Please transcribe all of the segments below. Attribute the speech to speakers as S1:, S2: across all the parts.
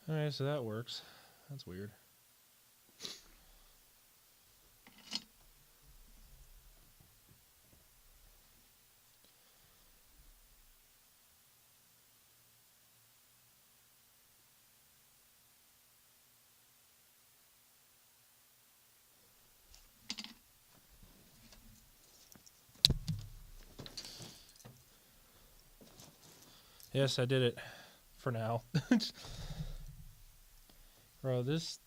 S1: All right, so that works. That's weird. Yes, I did it for now. Bro, this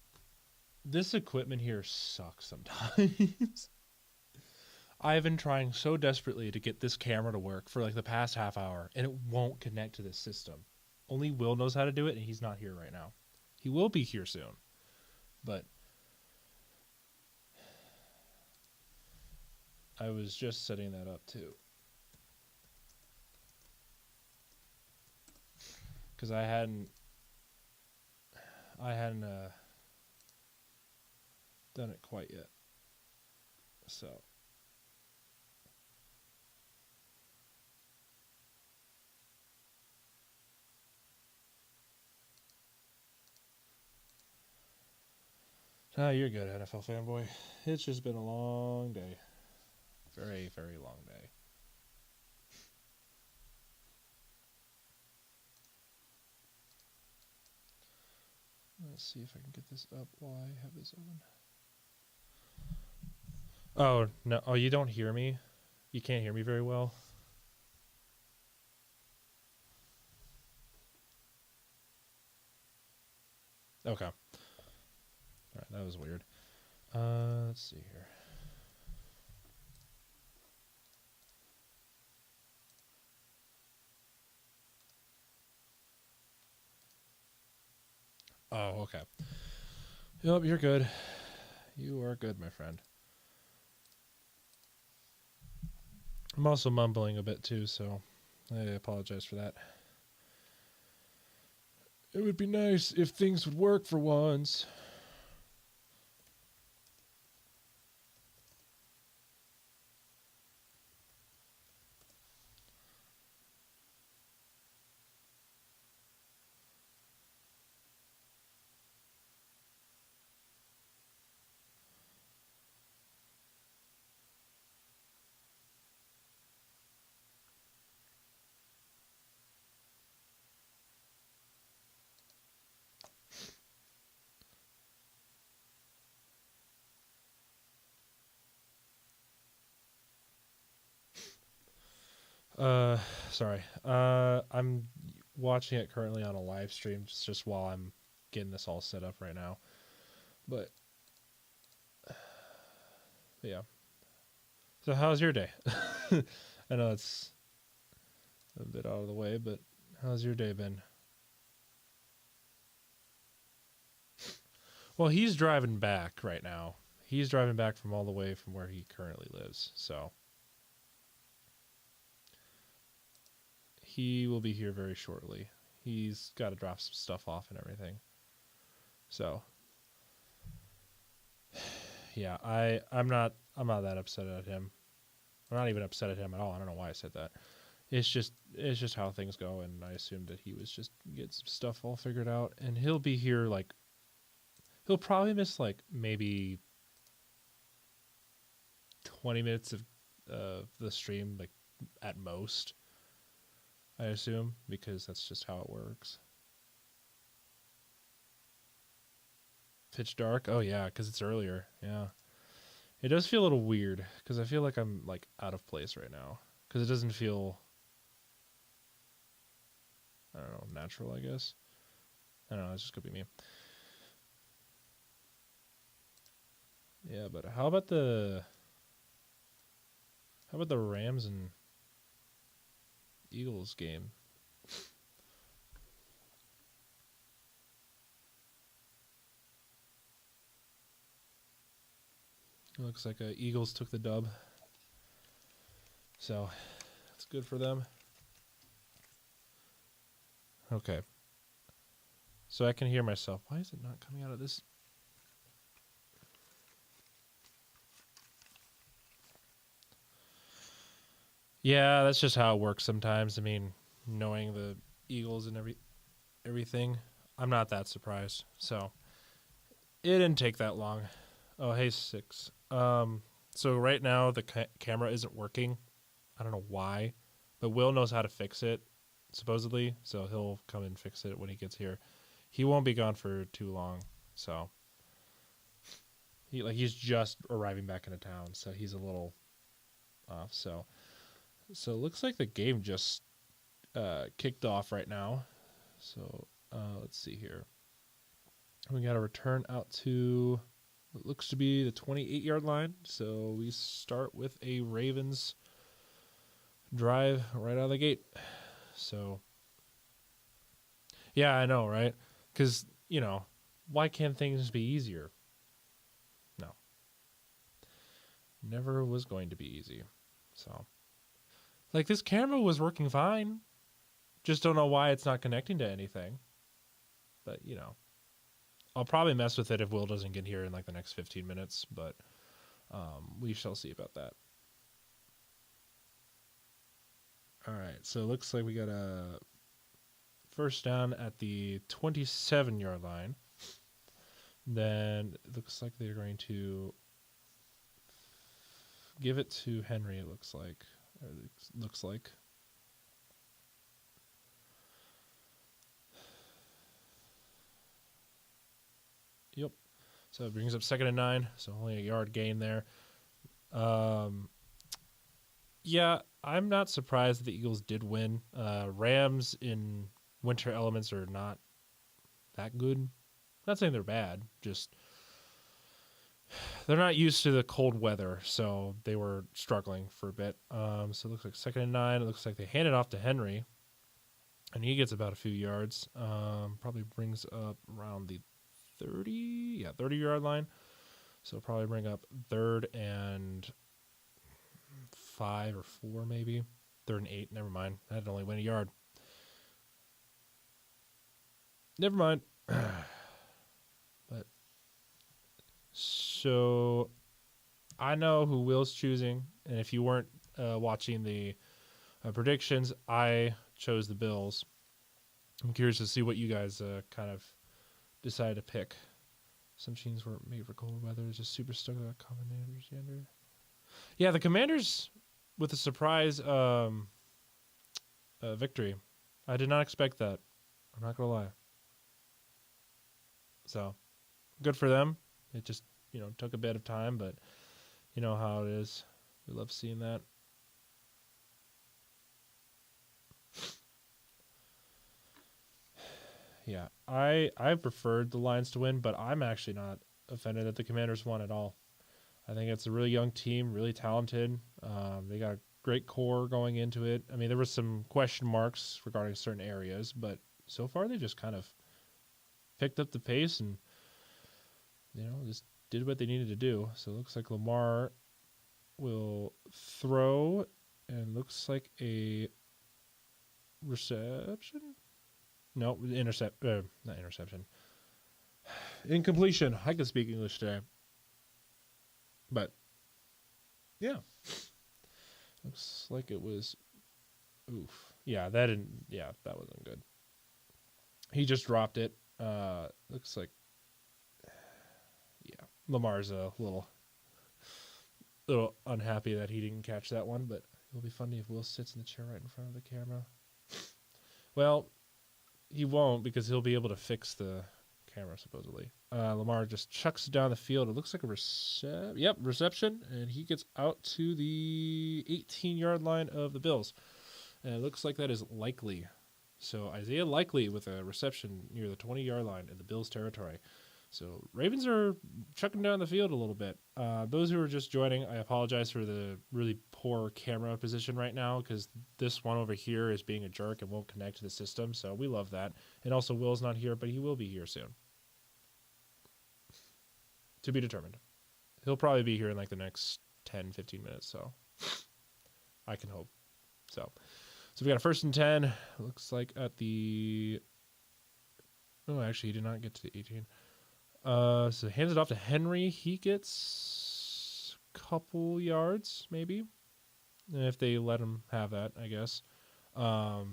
S1: equipment here sucks sometimes. I've been trying so desperately to get this camera to work for like the past half hour, and it won't connect to this system. Only Will knows how to do it, and he's not here right now. He will be here soon, but I was just setting that up too. Because I hadn't done it quite yet. So you're good, NFL fanboy. It's just been a long day. Very, very long day. Let's see if I can get this up while I have this open. Oh, no. Oh, you don't hear me? You can't hear me very well? Okay. All right, that was weird. Let's see here. Oh, okay. Yep, you're good. You are good, my friend. I'm also mumbling a bit too, so I apologize for that. It would be nice if things would work for once. Sorry. I'm watching it currently on a live stream just while I'm getting this all set up right now. But yeah. So how's your day? I know it's a bit out of the way, but how's your day been? Well, he's driving back right now. He's driving back from all the way from where he currently lives. So he will be here very shortly. He's got to drop some stuff off and everything. So yeah, I'm not that upset at him. I'm not even upset at him at all. I don't know why I said that. It's just how things go, and I assumed that he was just get some stuff all figured out, and he'll be here like he'll probably miss like maybe 20 minutes of the stream, like at most. I assume, because that's just how it works. Pitch dark? Oh yeah, because it's earlier. Yeah, it does feel a little weird because I feel like I'm like out of place right now because it doesn't feel, I don't know, natural. I guess I don't know. It's just could be me. Yeah, but how about the Rams and Eagles game? It looks like Eagles took the dub, so it's good for them. Okay, so I can hear myself. Why is it not coming out of this? Yeah, that's just how it works sometimes. I mean, knowing the Eagles and everything. I'm not that surprised. So it didn't take that long. Oh, hey, 6. So right now the camera isn't working. I don't know why, but Will knows how to fix it, supposedly. So he'll come and fix it when he gets here. He won't be gone for too long. So he's just arriving back into town, so he's a little off. So it looks like the game just kicked off right now. So let's see here. We got a return out to what looks to be the 28-yard line. So we start with a Ravens drive right out of the gate. So yeah, I know, right? Because, why can't things be easier? No. Never was going to be easy. So, like, this camera was working fine. Just don't know why it's not connecting to anything. But, I'll probably mess with it if Will doesn't get here in, like, the next 15 minutes. But we shall see about that. All right, so it looks like we got a first down at the 27-yard line. Then it looks like they're going to give it to Henry, it looks like. Yep. So it brings up 2nd and 9, so only a yard gain there. Yeah, I'm not surprised that the Eagles did win. Rams in winter elements are not that good. Not saying they're bad, just they're not used to the cold weather, so they were struggling for a bit. So it looks like 2nd and 9. It looks like they hand it off to Henry, and he gets about a few yards. Probably brings up around the 30-yard line. So probably bring up 3rd and 5 or 4 maybe. 3rd and 8. Never mind. That only went a yard. Never mind. But so I know who Will's choosing, and if you weren't watching the predictions, I chose the Bills. I'm curious to see what you guys kind of decided to pick. Some teams were made for cold weather. Just super stoked about Commanders yonder. Yeah, the Commanders with a surprise victory. I did not expect that. I'm not gonna lie. So, good for them. It just, took a bit of time, but you know how it is. We love seeing that. Yeah, I preferred the Lions to win, but I'm actually not offended that the Commanders won at all. I think it's a really young team, really talented. They got a great core going into it. I mean, there were some question marks regarding certain areas, but so far they just kind of picked up the pace and just did what they needed to do. So it looks like Lamar will throw, and looks like a reception. No, not interception. Incompletion. I can speak English today. But yeah, looks like it was. Oof. Yeah, that wasn't good. He just dropped it. Looks like. Yeah, Lamar's a little unhappy that he didn't catch that one, but it'll be funny if Will sits in the chair right in front of the camera. Well, he won't, because he'll be able to fix the camera, supposedly. Lamar just chucks it down the field. It looks like a reception, and he gets out to the 18-yard line of the Bills. And it looks like that is Likely. So Isaiah Likely with a reception near the 20-yard line in the Bills' territory. So Ravens are chucking down the field a little bit. Those who are just joining, I apologize for the really poor camera position right now, because this one over here is being a jerk and won't connect to the system. So we love that. And also Will's not here, but he will be here soon. To be determined. He'll probably be here in like the next 10, 15 minutes. So I can hope. So we got a 1st and 10. Looks like at the... Oh, actually, he did not get to the 18. So hands it off to Henry. He gets a couple yards, maybe, if they let him have that, I guess. So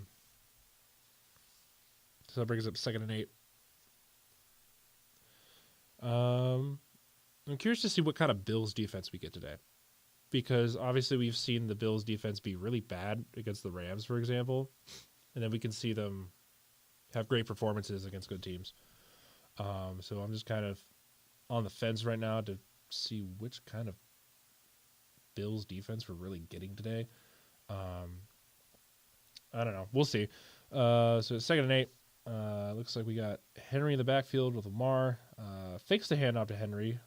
S1: that brings up 2nd and 8. I'm curious to see what kind of Bills defense we get today. Because obviously we've seen the Bills defense be really bad against the Rams, for example. And then we can see them have great performances against good teams. So I'm just kind of on the fence right now to see which kind of Bills defense we're really getting today. I don't know. We'll see. So it's 2nd and 8. Looks like we got Henry in the backfield with Lamar. Fakes the handoff to Henry.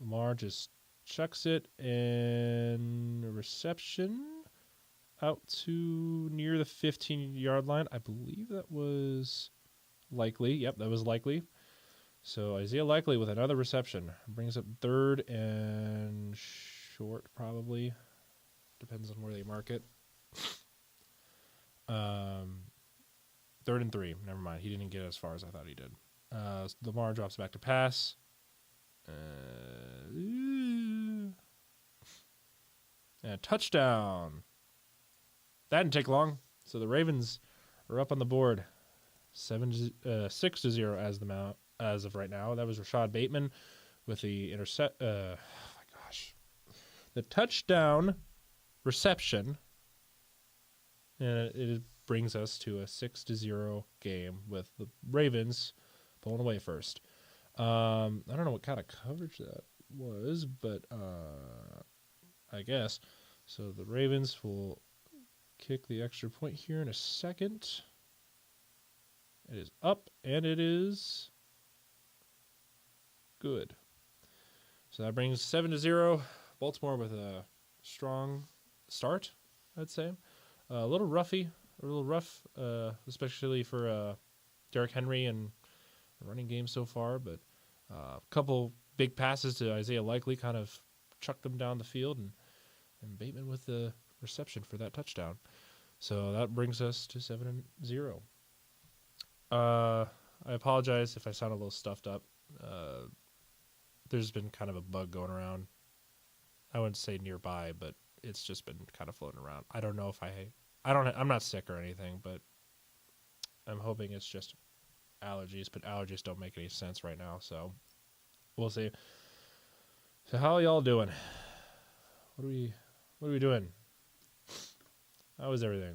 S1: Lamar just chucks it and a reception out to near the 15-yard line. I believe that was Likely. Yep, that was Likely. So Isaiah Likely with another reception. Brings up 3rd and short, probably. Depends on where they mark it. 3rd and 3. Never mind. He didn't get as far as I thought he did. Lamar drops back to pass. And touchdown. That didn't take long. So the Ravens are up on the board. 6-0 as of right now. That was Rashad Bateman with the the touchdown reception. And it brings us to a 6-0 game with the Ravens pulling away first. I don't know what kind of coverage that was, but I guess. So the Ravens will kick the extra point here in a second. It is up, and it is good. So that brings 7-0. Baltimore with a strong start, I'd say. A little rough, especially for Derrick Henry and the running game so far. But a couple big passes to Isaiah Likely kind of chucked them down the field, and Bateman with the reception for that touchdown. So that brings us to 7-0. I apologize if I sound a little stuffed up. There's been kind of a bug going around. I wouldn't say nearby, but it's just been kind of floating around. I don't know if I'm not sick or anything, but I'm hoping it's just allergies, but allergies don't make any sense right now, so we'll see. So how are y'all doing? What are we doing? How is everything?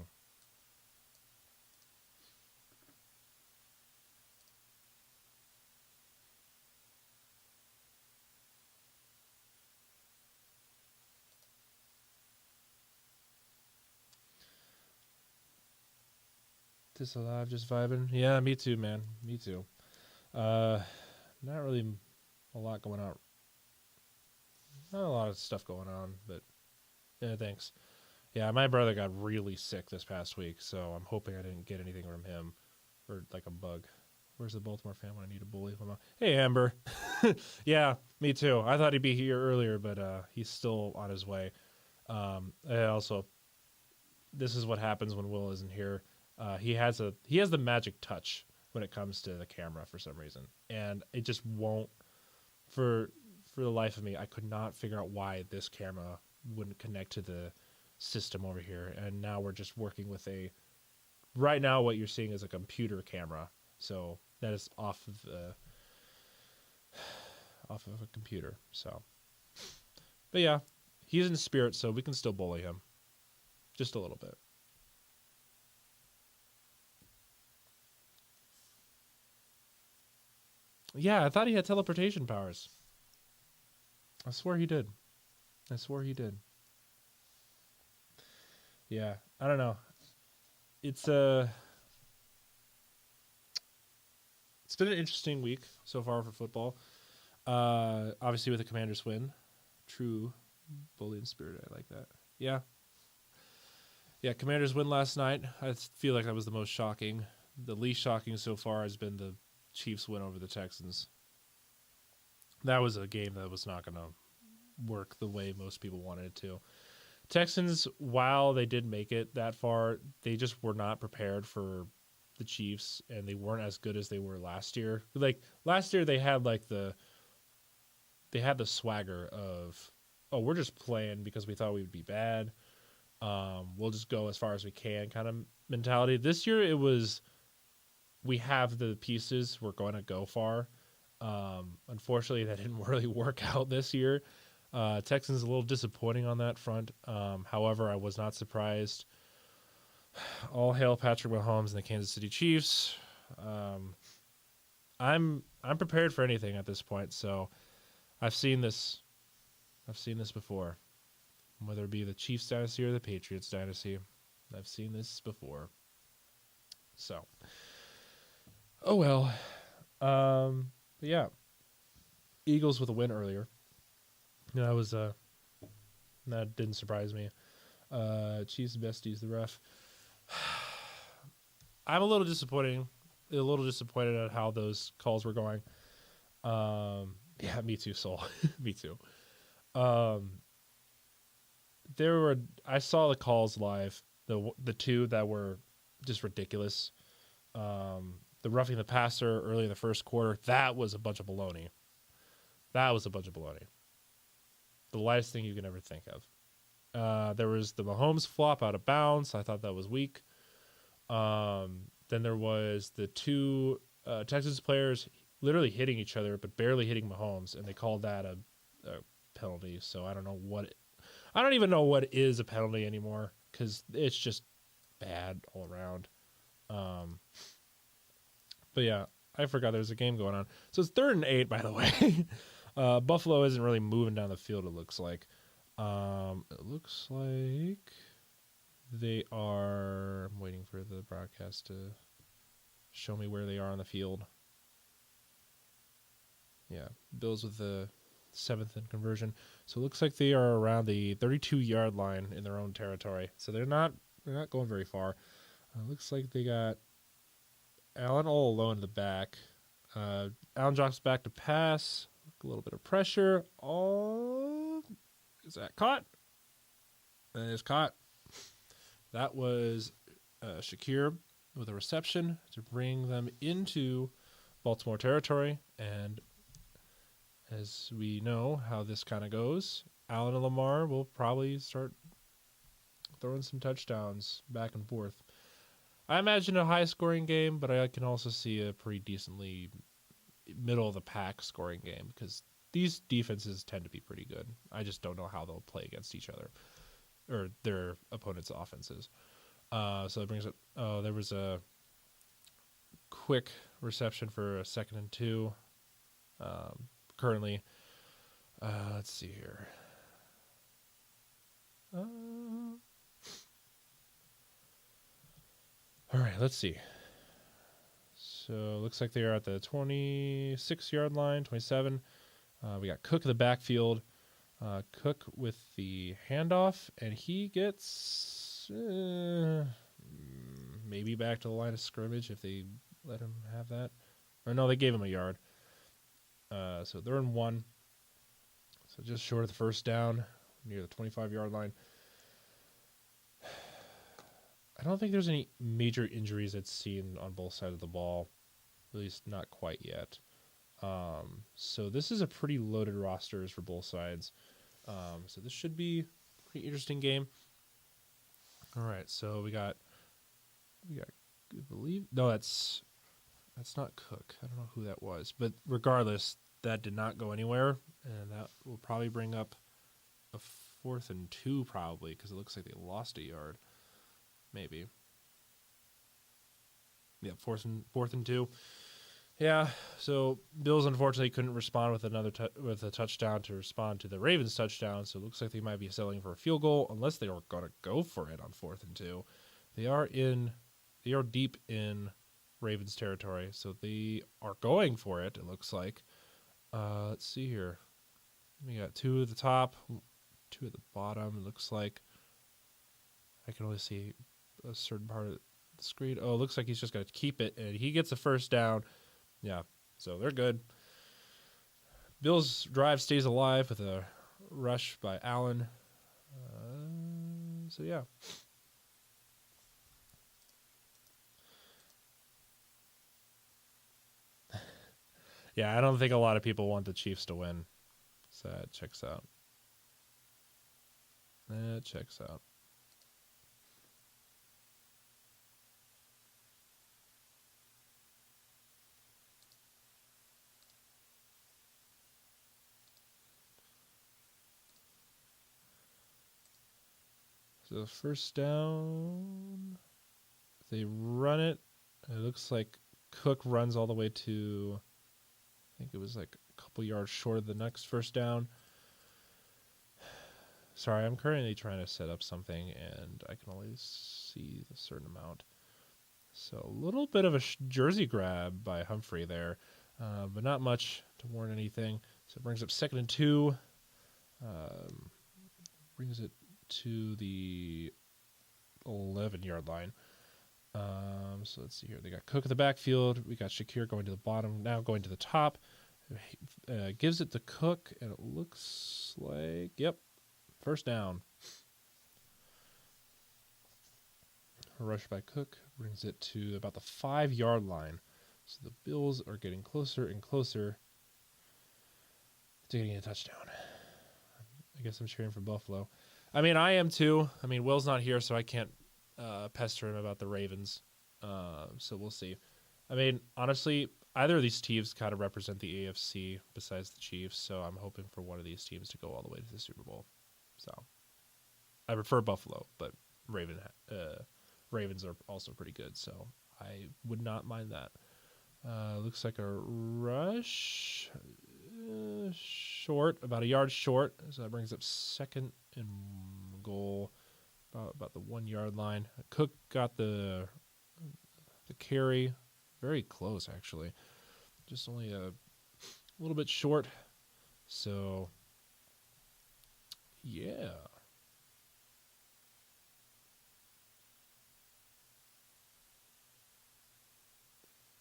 S1: This alive, just vibing. Yeah, me too, man. Me too. Not really a lot going on. Not a lot of stuff going on, but yeah, thanks. Yeah, my brother got really sick this past week, so I'm hoping I didn't get anything from him or like a bug. Where's the Baltimore fan when I need a bully? Hey, Amber. Yeah, me too. I thought he'd be here earlier, but he's still on his way. This is what happens when Will isn't here. He has the magic touch when it comes to the camera for some reason, and it just won't. For the life of me, I could not figure out why this camera wouldn't connect to the system over here. And now we're just working with right now what you're seeing is a computer camera, so that is off of a computer. So, but yeah, he's in spirit, so we can still bully him, just a little bit. Yeah, I thought he had teleportation powers. I swear he did. Yeah, I don't know. It's been an interesting week so far for football. Obviously with the Commanders win. True bully in spirit, I like that. Yeah. Yeah, Commanders win last night. I feel like that was the most shocking. The least shocking so far has been the Chiefs win over the Texans. That was a game that was not going to work the way most people wanted it to. Texans, while they did make it that far, they just were not prepared for the Chiefs, and they weren't as good as they were last year. Like last year, they had the swagger of, oh, we're just playing because we thought we would be bad. We'll just go as far as we can kind of mentality. This year, it was, we have the pieces, we're going to go far. Unfortunately, that didn't really work out this year. Texans a little disappointing on that front. However, I was not surprised. All hail Patrick Mahomes and the Kansas City Chiefs. I'm prepared for anything at this point. So I've seen this. I've seen this before. Whether it be the Chiefs dynasty or the Patriots dynasty, I've seen this before. So, oh well. But yeah, Eagles with a win earlier. That was that didn't surprise me. Chiefs besties the ref. I'm a little disappointed at how those calls were going. Yeah, me too, Soul. Me too. I saw the calls live. The two that were just ridiculous. The roughing the passer early in the first quarter, that was a bunch of baloney. The lightest thing you can ever think of. There was the Mahomes flop out of bounds. I thought that was weak. Then there was the two Texas players literally hitting each other, but barely hitting Mahomes, and they called that a penalty. So I don't even know what is a penalty anymore because it's just bad all around. But yeah, I forgot there was a game going on. So it's 3rd and 8, by the way. Buffalo isn't really moving down the field, it looks like. It looks like they are... I'm waiting for the broadcast to show me where they are on the field. Yeah, Bills with the 7th and conversion. So it looks like they are around the 32-yard line in their own territory. So they're not going very far. Looks like they got Allen all alone in the back. Allen drops back to pass. A little bit of pressure. Oh, is that caught? That is caught. That was Shakir with a reception to bring them into Baltimore territory. And as we know how this kind of goes, Allen and Lamar will probably start throwing some touchdowns back and forth. I imagine a high-scoring game, but I can also see a pretty decently middle-of-the-pack scoring game because these defenses tend to be pretty good. I just don't know how they'll play against each other or their opponents' offenses. So it brings up... Oh, there was a quick reception for a 2nd and 2. Currently, let's see here. All right, let's see. So it looks like they are at the 26-yard line, 27. We got Cook in the backfield. Cook with the handoff, and he gets maybe back to the line of scrimmage if they let him have that. Or no, they gave him a yard. So they're in 1. So just short of the first down, near the 25-yard line. I don't think there's any major injuries that's seen on both sides of the ball, at least not quite yet. So this is a pretty loaded rosters for both sides. So this should be a pretty interesting game. All right, so we got, I believe, no, that's not Cook. I don't know who that was, but regardless, that did not go anywhere, and that will probably bring up a 4th and 2 probably because it looks like they lost a yard. Maybe. Yeah, 4th and 2. Yeah, so Bills unfortunately couldn't respond with with a touchdown to respond to the Ravens touchdown, so it looks like they might be settling for a field goal unless they are going to go for it on 4th and 2. They are deep in Ravens territory, so they are going for it, it looks like. Let's see here. We got 2 at the top, 2 at the bottom, it looks like. I can only see a certain part of the screen. Oh, it looks like he's just going to keep it, and he gets a first down. Yeah, so they're good. Bills' drive stays alive with a rush by Allen. So, yeah. Yeah, I don't think a lot of people want the Chiefs to win. So that checks out. That checks out. So first down, they run it. It looks like Cook runs all the way to, I think it was like a couple yards short of the next first down. Sorry, I'm currently trying to set up something, and I can only see a certain amount. So a little bit of a jersey grab by Humphrey there, but not much to warrant anything. So it brings up 2nd and 2. Brings it to the 11-yard line. So let's see here. They got Cook in the backfield. We got Shakir going to the bottom, now going to the top. Gives it to Cook, and it looks like, yep, first down. A rush by Cook brings it to about the 5-yard line. So the Bills are getting closer and closer to getting a touchdown. I guess I'm cheering for Buffalo. I mean, I am too. I mean, Will's not here, so I can't pester him about the Ravens. So we'll see. I mean, honestly, either of these teams kind of represent the AFC besides the Chiefs, so I'm hoping for one of these teams to go all the way to the Super Bowl. So I prefer Buffalo, but Ravens are also pretty good, so I would not mind that. Looks like a rush. Short, about a yard short. So that brings up 2nd and goal, about the 1-yard line. Cook got the carry, very close actually, just only a little bit short. So yeah.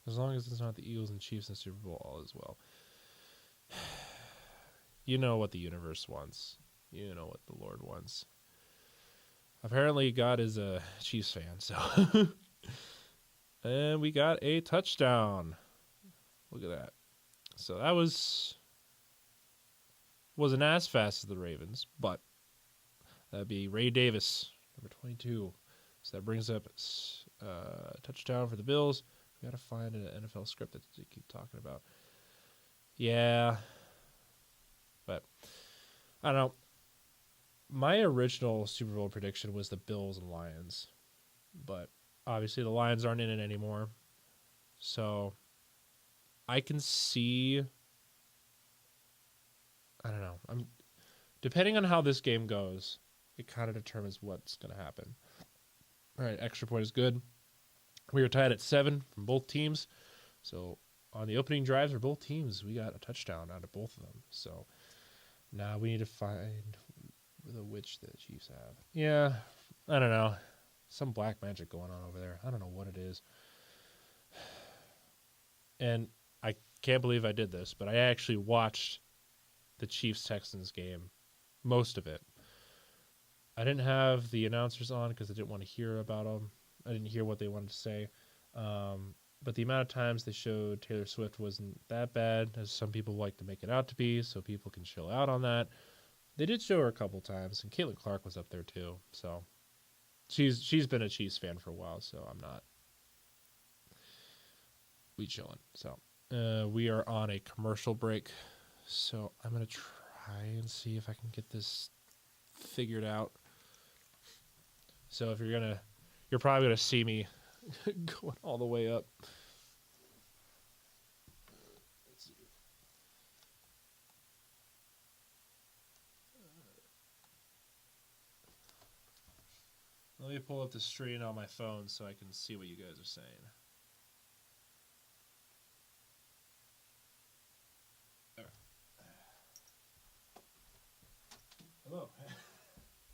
S1: As long as it's not the Eagles and Chiefs in the Super Bowl, all is well. You know what the universe wants. You know what the Lord wants. Apparently, God is a Chiefs fan, so. And we got a touchdown. Look at that. So that wasn't as fast as the Ravens, but that'd be Ray Davis, number 22. So that brings up a touchdown for the Bills. We got to find an NFL script that they keep talking about. Yeah. But, I don't know. My original Super Bowl prediction was the Bills and Lions. But, obviously, the Lions aren't in it anymore. So, I can see... I don't know. Depending on how this game goes, it kind of determines what's going to happen. All right, extra point is good. We are tied at 7 from both teams. So, on the opening drives for both teams, we got a touchdown out of both of them. So, now we need to find the which the Chiefs have. Yeah, I don't know. Some black magic going on over there. I don't know what it is. And I can't believe I did this, but I actually watched the Chiefs-Texans game, most of it. I didn't have the announcers on because I didn't want to hear about them. I didn't hear what they wanted to say. But the amount of times they showed Taylor Swift wasn't that bad, as some people like to make it out to be, so people can chill out on that. They did show her a couple times, and Caitlin Clark was up there too. So she's been a Chiefs fan for a while, so I'm not. We chilling. So we are on a commercial break, so I'm gonna try and see if I can get this figured out. So if you're probably gonna see me going all the way up. Let's see. Let me pull up the screen on my phone so I can see what you guys are saying. There. Hello.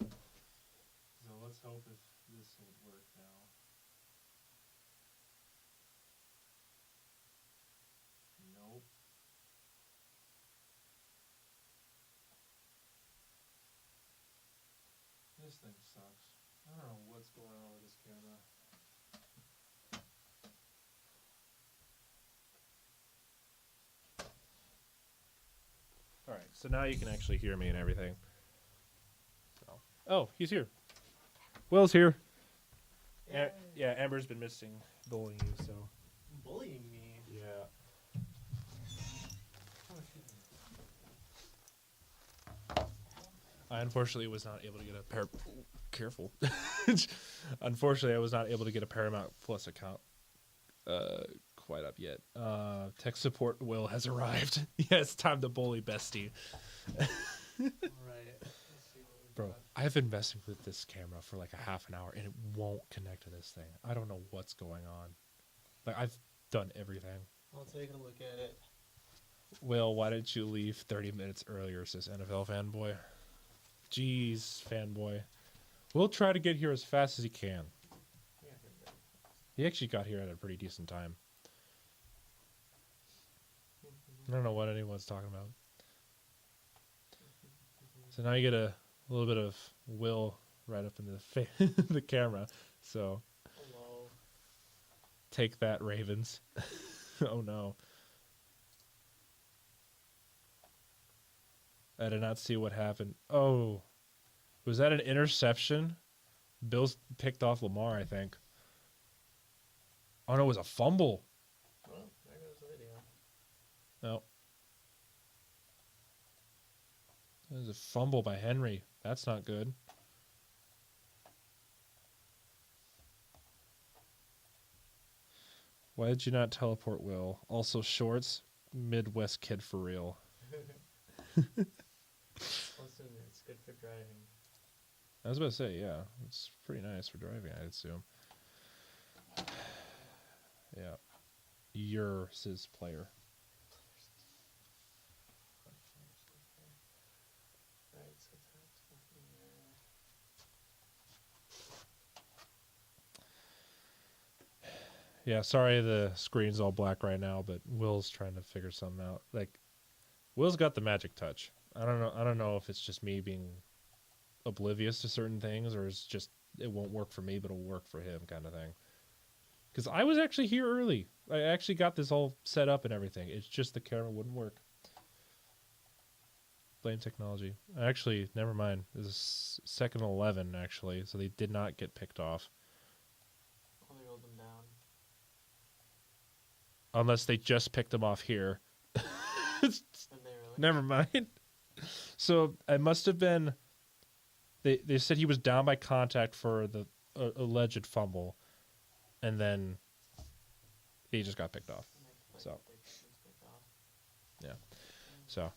S1: So let's hope if this will work now. Nope. This thing sucks. I don't know what's going on with this camera. Alright, so now you can actually hear me and everything. So. Oh, he's here. Will's here. Yeah, Amber's been missing bullying you, so.
S2: Bullying me?
S1: Yeah. I unfortunately was not able to get a pair. Careful. Unfortunately, I was not able to get a Paramount Plus account quite up yet. Tech support Will has arrived. Yeah, it's time to bully Bestie.
S2: All right. Let's see what we
S1: Bro,
S2: got.
S1: I've been messing with this camera for like a half an hour and it won't connect to this thing. I don't know what's going on. Like, I've done everything.
S2: I'll take a look at it.
S1: Will, why didn't you leave 30 minutes earlier, says NFL fanboy. Jeez, fanboy. We'll try to get here as fast as he can.
S2: Yeah, here we go.
S1: He actually got here at a pretty decent time. I don't know what anyone's talking about. So now you get a little bit of Will right up in the the camera. So
S2: Hello.
S1: take that, Ravens. Oh no. I did not see what happened. Oh, was that an interception? Bills picked off Lamar, I think. Oh no, it was a fumble.
S2: Well, there goes the video.
S1: No. It was a fumble by Henry. That's not good. Why did you not teleport Will? Also shorts, Midwest kid for real.
S2: Listen, it's good for driving.
S1: I was about to say, yeah, it's pretty nice for driving, I'd assume. Yeah. Yours is player.
S2: Right, so that's fucking
S1: Yeah, sorry the screen's all black right now, but Will's trying to figure something out. Like, Will's got the magic touch. I don't know if it's just me being oblivious to certain things or it's just it won't work for me but it'll work for him kind of thing. Because I was actually here early. I actually got this all set up and everything. It's just the camera wouldn't work. Blame technology. Actually, never mind. It was second and 11, actually, so they did not get picked off.
S2: Oh, they rolled them down.
S1: Unless they just picked them off here.
S2: Did they really?
S1: Never mind. So it must have been... They said he was down by contact for the alleged fumble, and then he just got picked off. So. Yeah. So.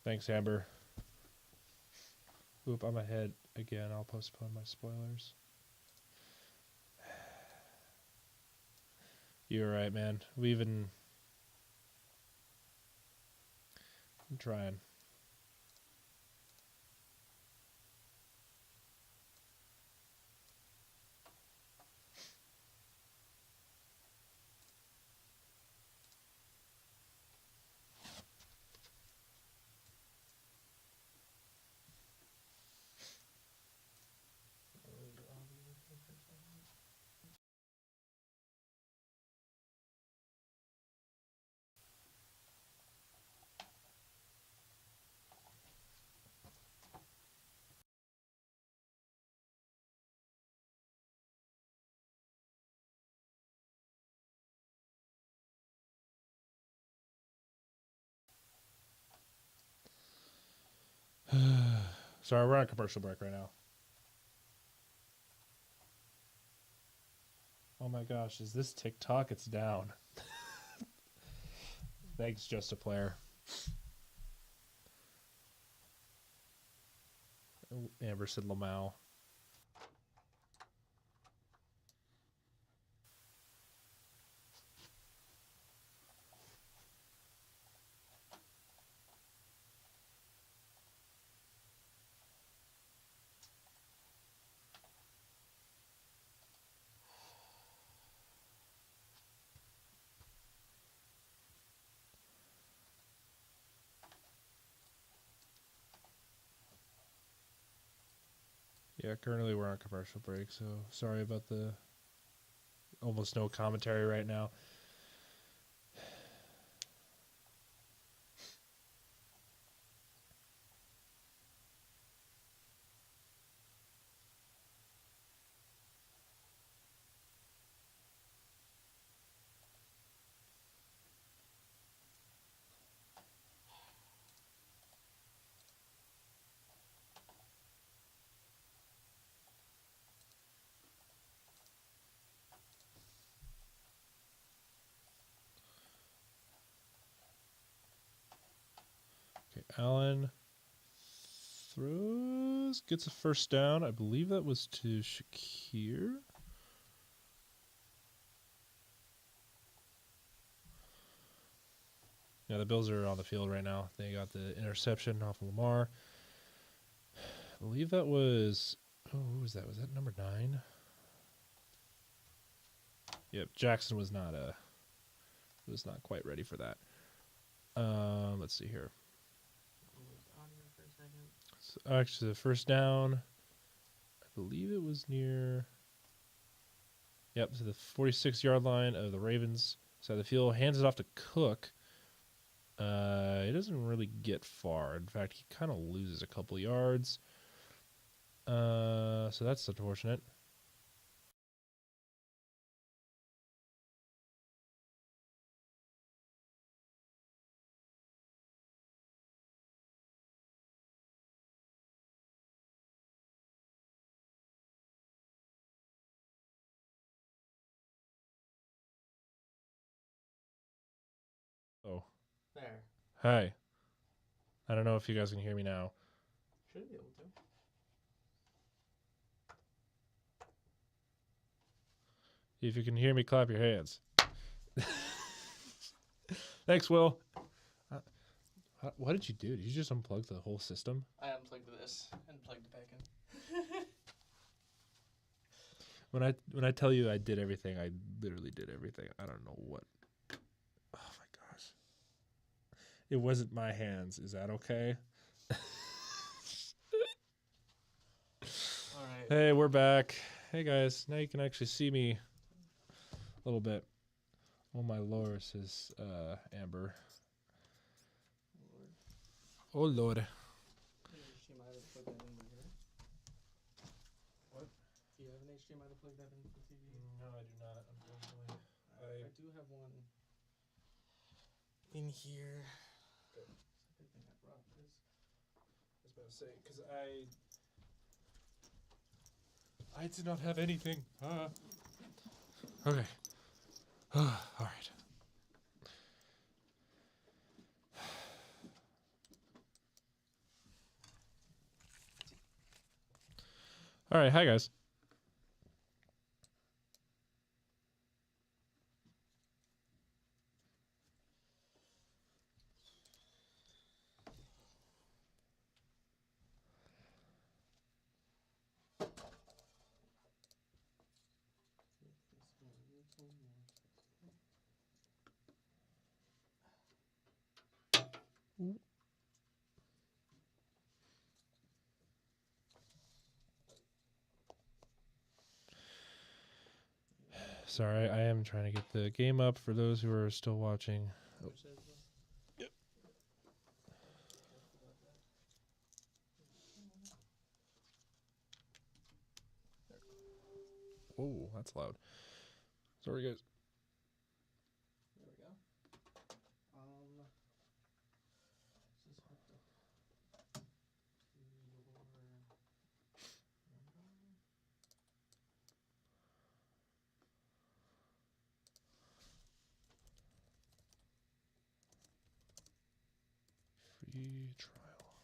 S1: Thanks, Amber. Oop, I'm ahead again. I'll postpone my spoilers. You're right, man. I'm trying. Sorry, we're on commercial break right now. Oh my gosh, is this TikTok? It's down. Thanks, Just a Player. Amber said Lamau. Yeah, currently we're on commercial break, so sorry about the almost no commentary right now. Allen throws, gets a first down. I believe that was to Shakir. Yeah, the Bills are on the field right now. They got the interception off of Lamar. I believe that was, who was that? Was that number 9? Yep, Jackson was not quite ready for that. Let's see here. So actually, the first down, I believe it was near. Yep, to the 46-yard line of the Ravens side of the field. Hands it off to Cook. He doesn't really get far. In fact, he kind of loses a couple yards. So that's unfortunate. Oh,
S2: There.
S1: hi. I don't know if you guys can hear me now.
S2: Should be able to.
S1: If you can hear me, clap your hands. Thanks, Will. What did you do? Did you just unplug the whole system?
S2: I unplugged this and plugged it back in.
S1: When I tell you I did everything, I literally did everything. I don't know what. Oh my gosh. It wasn't my hands. Is that okay?
S2: All right.
S1: Hey, we're back. Hey guys, now you can actually see me a little bit. Oh my lord, says Amber. Oh lord.
S2: HDMI to plug that in right here.
S1: What?
S2: Do you have an HDMI to plug that into the TV?
S1: No, I do not, unfortunately.
S2: I do have one in here.
S1: Good.
S2: It's a good thing I brought this.
S1: I was about to say, because I did not have anything. Okay. All right. All right. Hi, guys. Sorry, I am trying to get the game up for those who are still watching. Oh. Yep. Oh, that's loud. Sorry, guys.
S2: There we go. This is hooked up to your number.
S1: Free trial.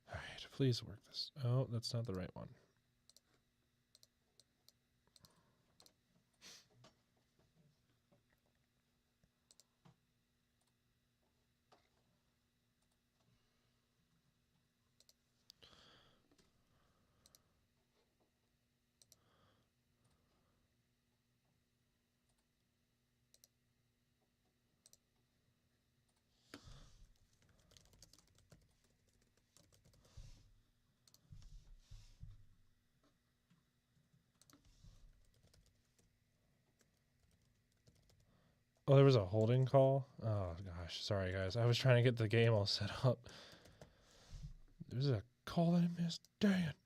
S1: All right, please work this. Oh, that's not the right one. Oh, there was a holding call? Oh, gosh. Sorry, guys. I was trying to get the game all set up. There's a call that I missed. Dang it.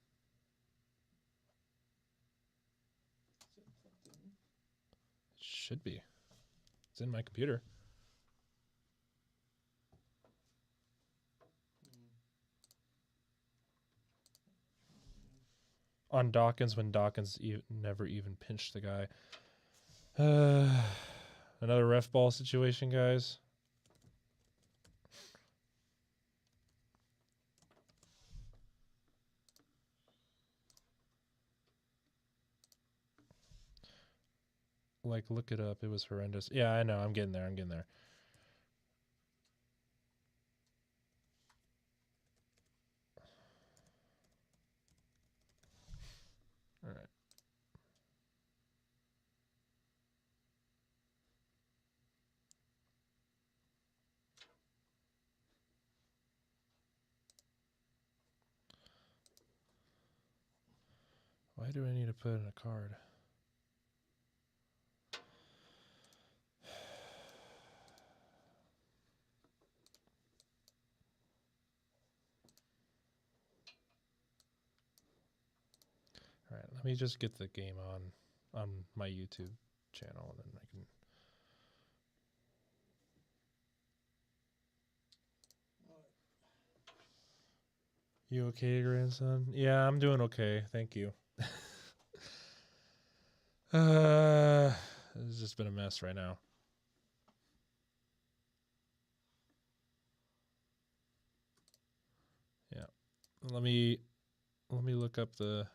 S1: It should be. It's in my computer. On Dawkins when Dawkins never even pinched the guy. Another ref ball situation, guys. like, look it up. It was horrendous. Yeah, I know. I'm getting there. All right. Why do I need to put in a card? All right, let me just get the game on my YouTube channel, and then I can. You okay, grandson? Yeah, I'm doing okay. Thank you. It's just been a mess right now. Yeah. Let me look up the.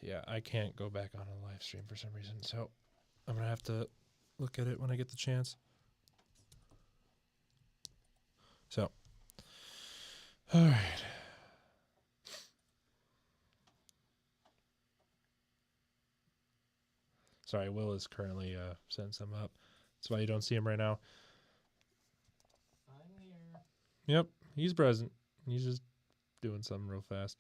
S1: Yeah, I can't go back on a live stream for some reason, so I'm gonna have to look at it when I get the chance. So, all right. Sorry, Will is currently setting some up. That's why you don't see him right now.
S2: I'm here.
S1: Yep, he's present. He's just doing something real fast.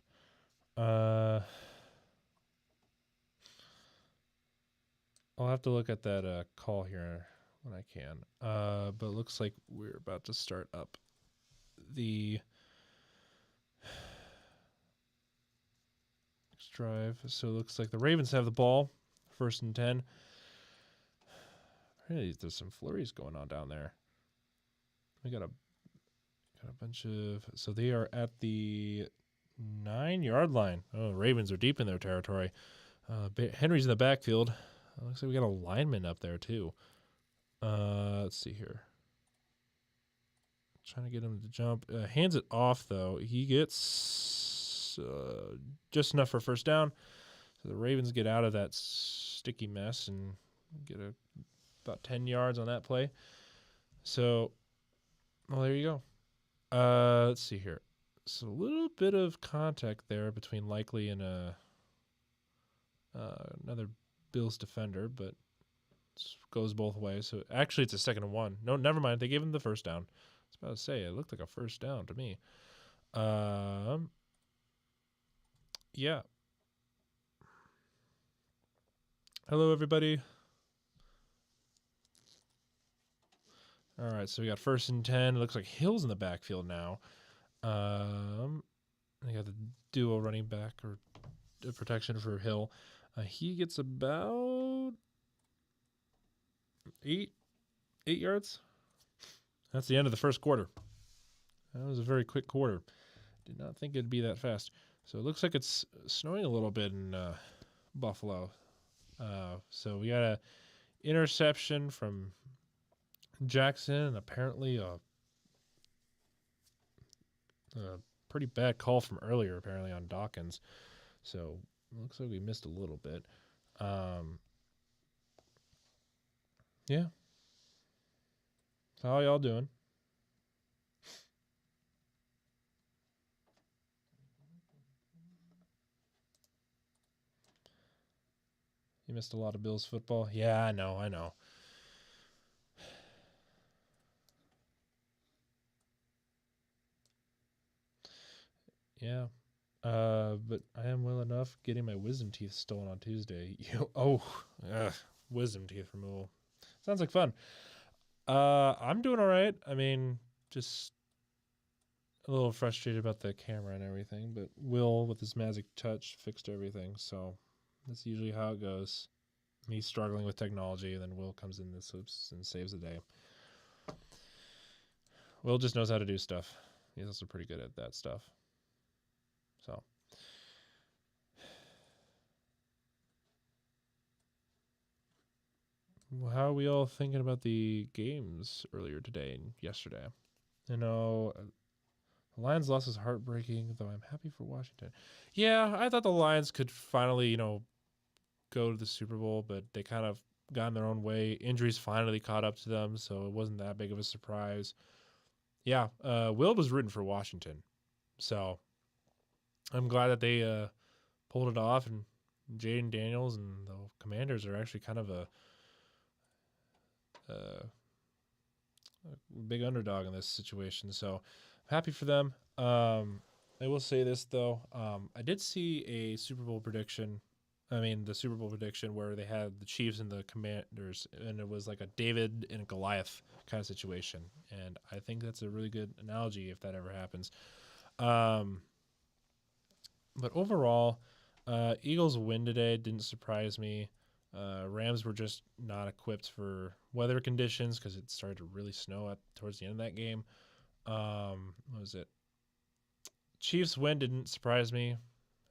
S1: I'll have to look at that call here when I can. But it looks like we're about to start up the next drive. So it looks like the Ravens have the ball, 1st and 10. Hey, there's some flurries going on down there. We got a bunch of. So they are at the 9-yard line. Oh, the Ravens are deep in their territory. Henry's in the backfield. Looks like we got a lineman up there too. Let's see here. Trying to get him to jump. Hands it off though. He gets just enough for first down. So the Ravens get out of that sticky mess and get about 10 yards on that play. So, well, there you go. Let's see here. So a little bit of contact there between Likely and another Bills defender, but it goes both ways. So actually, it's a 2nd and 1. No, never mind. They gave him the first down. I was about to say it looked like a first down to me. Yeah. Hello, everybody. All right, so we got 1st and 10. It looks like Hill's in the backfield now. They got the duo running back or protection for Hill. He gets about 8 yards. That's the end of the first quarter. That was a very quick quarter. Did not think it'd be that fast. So it looks like it's snowing a little bit in Buffalo. So we got a interception from Jackson, and apparently a pretty bad call from earlier, apparently on Dawkins. So it looks like we missed a little bit. Yeah. So how y'all doing? You missed a lot of Bills football? Yeah, I know. Yeah. But I am well enough getting my wisdom teeth stolen on Tuesday. Wisdom teeth removal. Sounds like fun. I'm doing all right. I mean, just a little frustrated about the camera and everything, but Will, with his magic touch, fixed everything. So that's usually how it goes. Me struggling with technology, and then Will comes in this hoops and saves the day. Will just knows how to do stuff. He's also pretty good at that stuff. So. How are we all thinking about the games earlier today and yesterday? I know the Lions loss is heartbreaking, though I'm happy for Washington. Yeah, I thought the Lions could finally, go to the Super Bowl, but they kind of got in their own way. Injuries finally caught up to them, so it wasn't that big of a surprise. Yeah, Will was rooting for Washington, so I'm glad that they pulled it off, and Jaden Daniels and the Commanders are actually kind of a big underdog in this situation. So I'm happy for them. I will say this though. I did see a Super Bowl prediction. The Super Bowl prediction where they had the Chiefs and the Commanders, and it was like a David and Goliath kind of situation. And I think that's a really good analogy if that ever happens. But overall, Eagles win today didn't surprise me. Rams were just not equipped for weather conditions because it started to really snow towards the end of that game. What was it? Chiefs win didn't surprise me.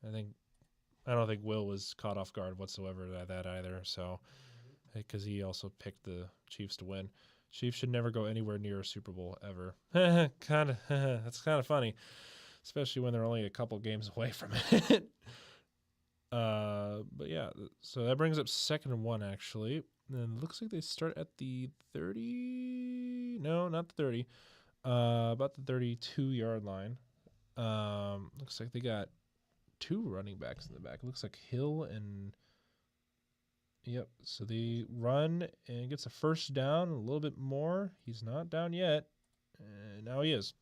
S1: I don't think Will was caught off guard whatsoever by that either. So, because he also picked the Chiefs to win. Chiefs should never go anywhere near a Super Bowl ever. That's kind of funny, especially when they're only a couple games away from it. But yeah, so that brings up 2nd and 1 actually. And it looks like they start at the 30. No, not the 30. About the 32-yard line. Looks like they got 2 running backs in the back. It looks like Hill and yep. So they run and gets a first down, a little bit more. He's not down yet. And now he is.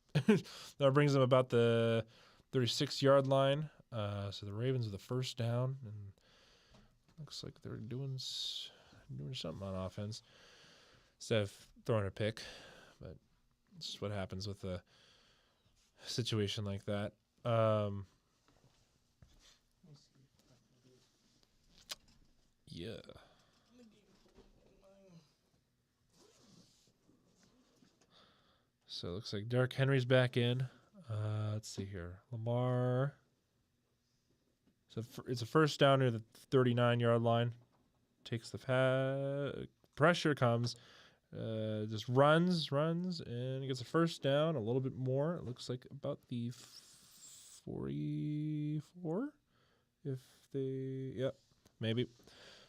S1: That brings them about the 36-yard line. So the Ravens with the first down, and looks like they're doing something on offense instead of throwing a pick. But it's just what happens with a situation like that. Yeah. So it looks like Derrick Henry's back in. Let's see here. Lamar. So it's a first down near the 39-yard line. Takes the pressure comes. Just runs, and gets a first down. A little bit more. It looks like about the 44. Yep, maybe.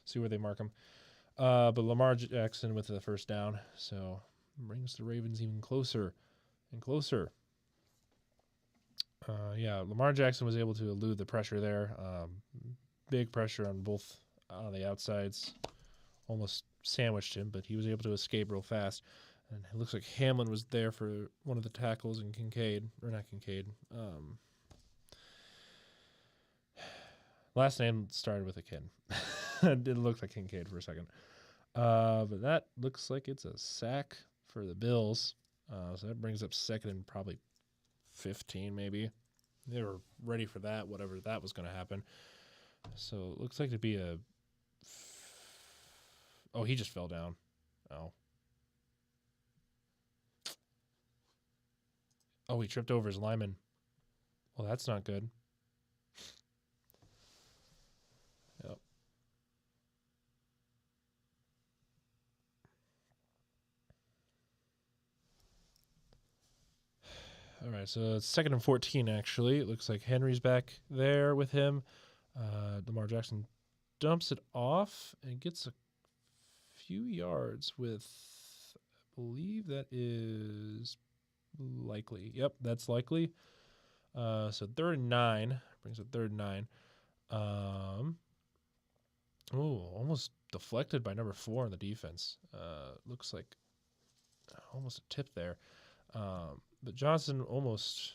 S1: See where they mark him. But Lamar Jackson with the first down. So brings the Ravens even closer and closer. Lamar Jackson was able to elude the pressure there. Big pressure on both the outsides. Almost sandwiched him, but he was able to escape real fast. And it looks like Hamlin was there for one of the tackles, and last name started with a Kin. It didn't look like Kincaid for a second. But that looks like it's a sack for the Bills. So that brings up 2nd and probably 15 maybe. They were ready for that, whatever that was going to happen. So it looks like to be oh, he just fell down. Oh, he tripped over his lineman. Well, that's not good. Yep. All right, so it's 2nd and 14, actually. It looks like Henry's back there with him. Lamar Jackson dumps it off and gets a few yards with, I believe that is likely. Yep, that's likely. So 3rd and 9. Brings up 3rd and 9. Almost deflected by number 4 on the defense. Looks like almost a tip there. But Johnson almost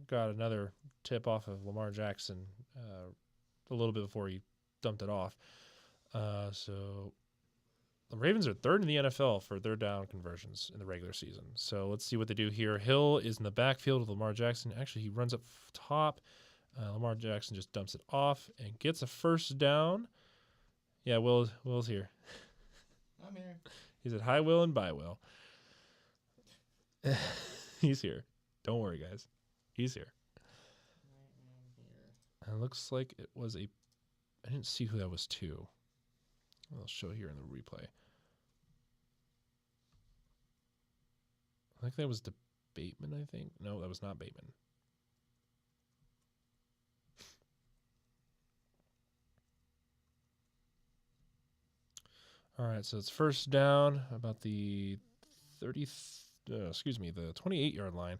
S1: got another tip off of Lamar Jackson a little bit before he dumped it off. So the Ravens are 3rd in the NFL for 3rd down conversions in the regular season. So let's see what they do here. Hill is in the backfield with Lamar Jackson. Actually, he runs up top. Lamar Jackson just dumps it off and gets a first down. Yeah, Will's here.
S2: I'm here.
S1: He said, hi, Will, and bye, Will. He's here. Don't worry, guys. He's here.
S2: I am here.
S1: And it looks like it was a... I didn't see who that was to. I'll show here in the replay. I think that was to Bateman, I think. No, that was not Bateman. All right, so it's first down about the 30... the 28-yard line.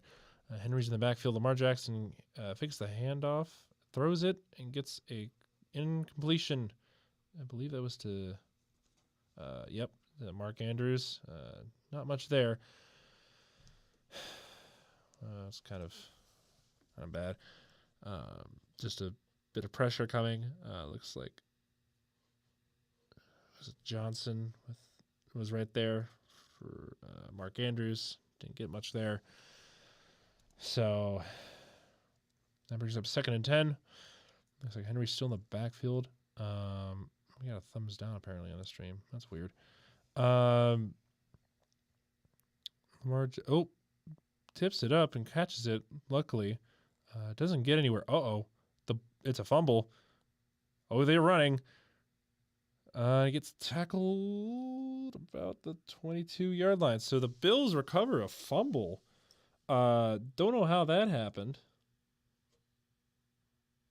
S1: Henry's in the backfield. Lamar Jackson fakes the handoff, throws it, and gets a incompletion. I believe that was to... Mark Andrews. Not much there. It's kind of bad. Just a bit of pressure coming. Looks like was it Johnson was right there for Mark Andrews. Didn't get much there. So that brings up 2nd and 10. Looks like Henry's still in the backfield. We got a thumbs down apparently on the stream. That's weird. Lamar tips it up and catches it. Luckily, doesn't get anywhere. It's a fumble. Oh, they're running. He gets tackled about the 22-yard line. So the Bills recover a fumble. Don't know how that happened.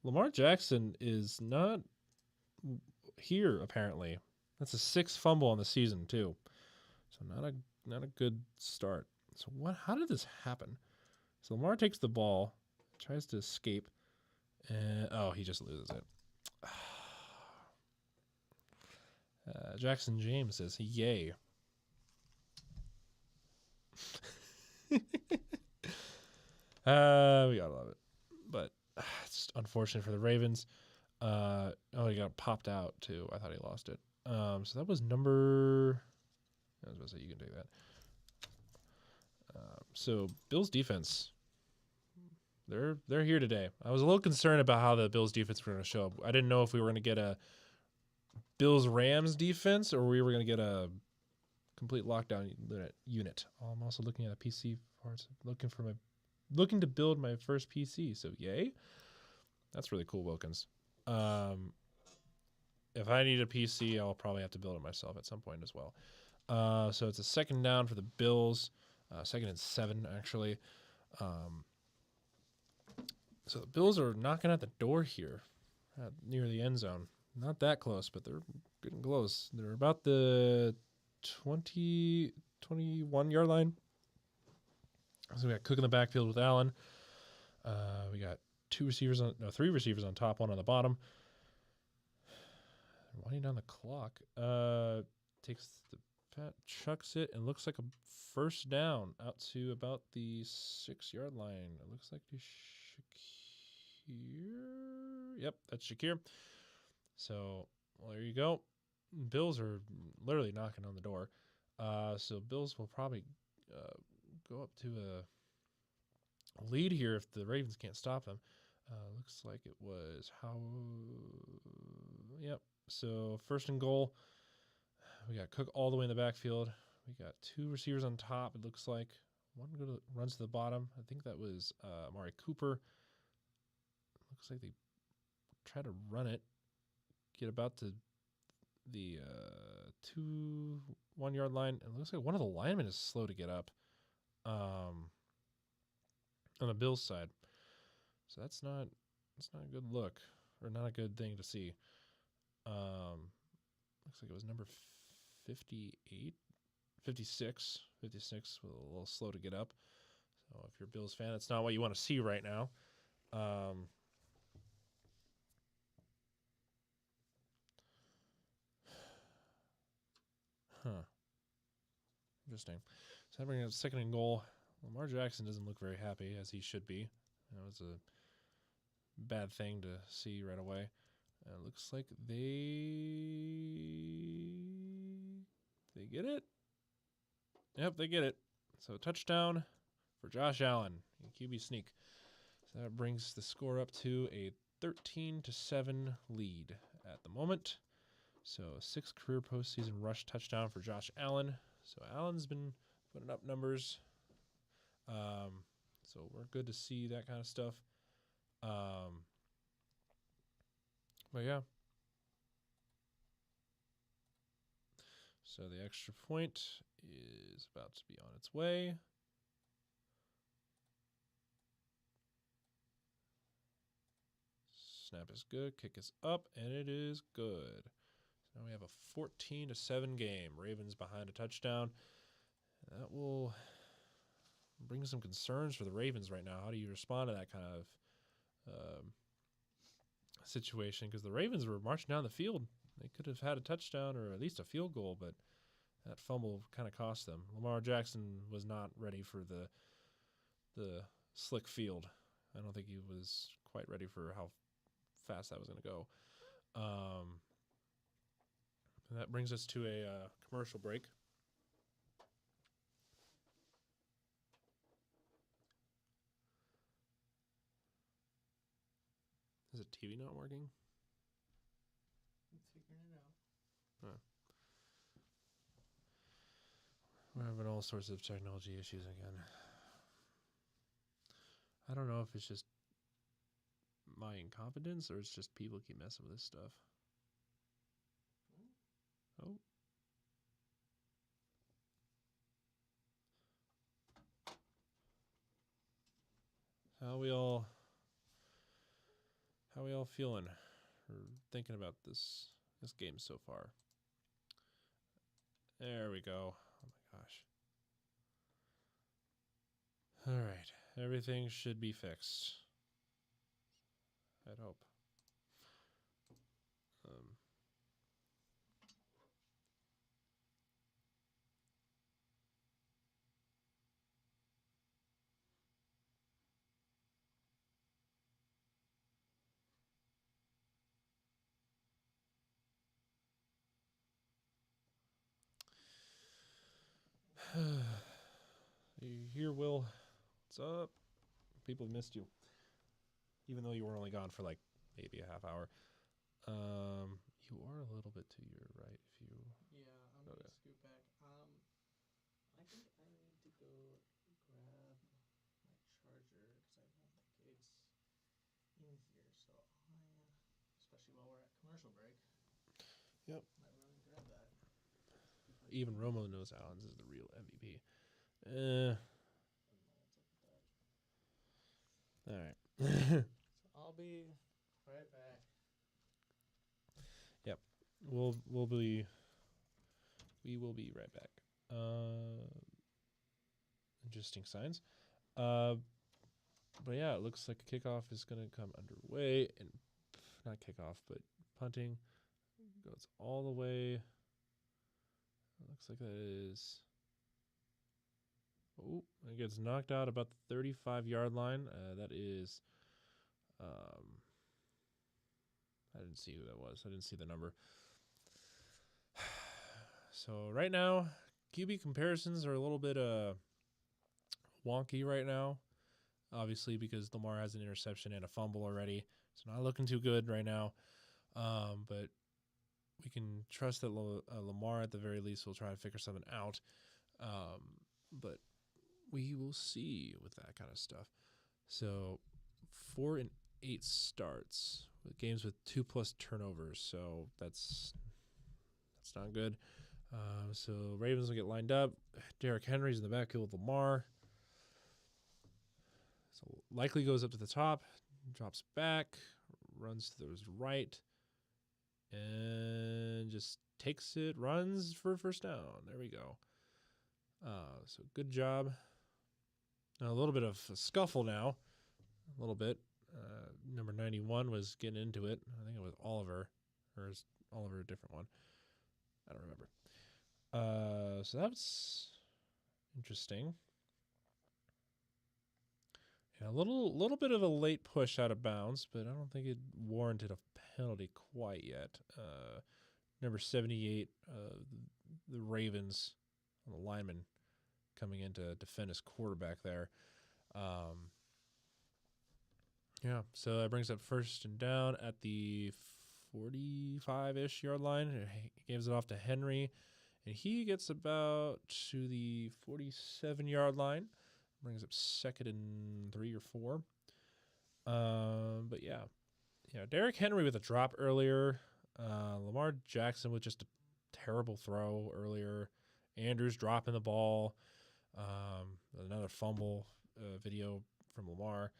S1: Lamar Jackson is not here apparently. That's a 6th fumble on the season too. So not a good start. So how did this happen? So Lamar takes the ball, tries to escape, and he just loses it. Jackson James says, yay. We gotta love it. But it's just unfortunate for the Ravens. He got popped out too. I thought he lost it. So that was number... I was about to say, you can take that. So Bills defense, they're here today. I was a little concerned about how the Bills defense were going to show up. I didn't know if we were going to get a Bills Rams defense or we were going to get a complete lockdown unit. I'm also looking at a PC parts, looking to build my first PC. So yay, that's really cool, Wilkins. If I need a PC, I'll probably have to build it myself at some point as well. So it's a 2nd down for the Bills. 2nd and 7, actually. So the Bills are knocking at the door here near the end zone. Not that close, but they're getting close. They're about the 21-yard line. So we got Cook in the backfield with Allen. We got 3 receivers on top, 1 on the bottom. Winding down the clock. Takes the Pat chucks it and looks like a first down out to about the 6-yard line. It looks like to Shakir. Yep, that's Shakir. So, there you go. Bills are literally knocking on the door. So Bills will probably go up to a lead here if the Ravens can't stop them. Looks like it was Yep. So 1st and goal. We got Cook all the way in the backfield. We got 2 receivers on top, it looks like. One runs to the bottom. I think that was Amari Cooper. Looks like they try to run it. Get about to the 1-yard line. It looks like one of the linemen is slow to get up on the Bills side. So that's not a good look, or not a good thing to see. Looks like it was number 56 with a little slow to get up. So if you're a Bills fan, that's not what you want to see right now. Interesting. So that brings up 2nd and goal. Lamar Jackson doesn't look very happy, as he should be. That was a bad thing to see right away. It looks like they get it. Yep, they get it. So touchdown for Josh Allen, QB sneak. So that brings the score up to a 13-7 lead at the moment. So 6th career postseason rush touchdown for Josh Allen. So Allen's been putting up numbers. So we're good to see that kind of stuff. But yeah. So the extra point is about to be on its way. Snap is good. Kick is up, and it is good. So now we have a 14-7 game. Ravens behind a touchdown. That will bring some concerns for the Ravens right now. How do you respond to that kind of situation? Because the Ravens were marching down the field. They could have had a touchdown or at least a field goal, but that fumble kind of cost them. Lamar Jackson was not ready for the slick field. I don't think he was quite ready for how fast that was going to go. And that brings us to a commercial break. Is the TV not working?
S2: I'm figuring it out.
S1: Huh. We're having all sorts of technology issues again. I don't know if it's just my incompetence or it's just people keep messing with this stuff. Oh. How we all feeling or thinking about this game so far? There we go. Oh my gosh. All right. Everything should be fixed. I'd hope. You here, Will? What's up? People have missed you. Even though you were only gone for like maybe a half hour. You are a little bit to your right if you...
S2: Yeah, I'm gonna scoot back. I think I need to go grab my charger because I don't think it's in here. So especially while we're at commercial break.
S1: Yep.
S2: Might run and grab that.
S1: Even Romo knows Allen's is the real MVP. All right.
S2: So I'll be right back.
S1: Yep. We will be right back. Interesting signs. But yeah, it looks like a kickoff is going to come underway, and not kickoff, but punting goes all the way. It looks like that is... Oh, it gets knocked out about the 35-yard line. That is... I didn't see who that was. I didn't see the number. So right now, QB comparisons are a little bit wonky right now. Obviously, because Lamar has an interception and a fumble already. It's not looking too good right now. But we can trust that Lamar, at the very least, will try to figure something out. But we will see with that kind of stuff. So 4 and 8 starts with games with 2+ turnovers. So that's not good. So Ravens will get lined up. Derrick Henry's in the backfield with Lamar. So likely goes up to the top, drops back, runs to the right, and just takes it, runs for a first down. There we go. So good job. Now a little bit of a scuffle now. A little bit. Number 91 was getting into it. I think it was Oliver. Or is Oliver a different one? I don't remember. So that's interesting. Yeah, a little bit of a late push out of bounds, but I don't think it warranted a penalty quite yet. Number 78, the Ravens, the lineman, coming in to defend his quarterback there. Yeah, so that brings up first and down at the 45-ish yard line. He gives it off to Henry, and he gets about to the 47-yard line. Brings up 2nd and 3 or 4. But yeah, Derrick Henry with a drop earlier. Lamar Jackson with just a terrible throw earlier. Andrews dropping the ball. Another fumble video from Lamar.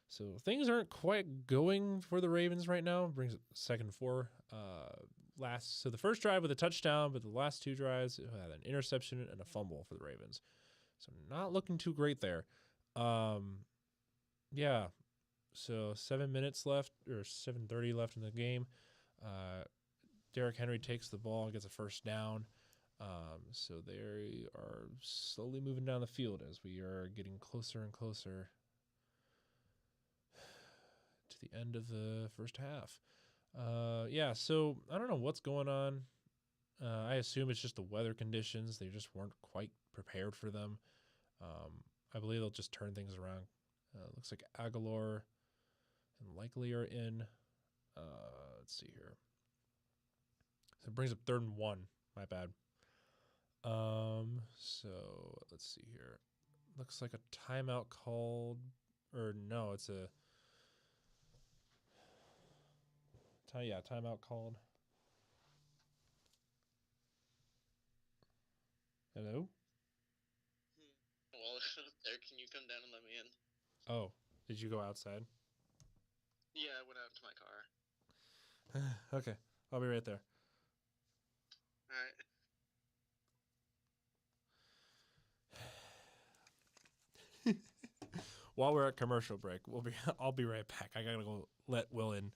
S1: So things aren't quite going for the Ravens right now. Brings it 2nd and 4. So the first drive with a touchdown, but the last 2 drives had an interception and a fumble for the Ravens. So not looking too great there. Yeah. So 7 minutes left, or 7:30 left in the game. Derrick Henry takes the ball and gets a first down. So they are slowly moving down the field as we are getting closer and closer to the end of the first half. So I don't know what's going on. I assume it's just the weather conditions. They just weren't quite prepared for them. I believe they'll just turn things around. Looks like Aguilar and Likely are in. Let's see here. So it brings up 3rd and 1. My bad. So let's see here. Looks like a timeout called, or no, it's a timeout called. Hello?
S2: Well, there, can you come down and let me in?
S1: Oh, did you go outside?
S2: Yeah, I went out to my car.
S1: Okay, I'll be right there.
S2: All right.
S1: While we're at commercial break, I'll be right back. I gotta go let Will in.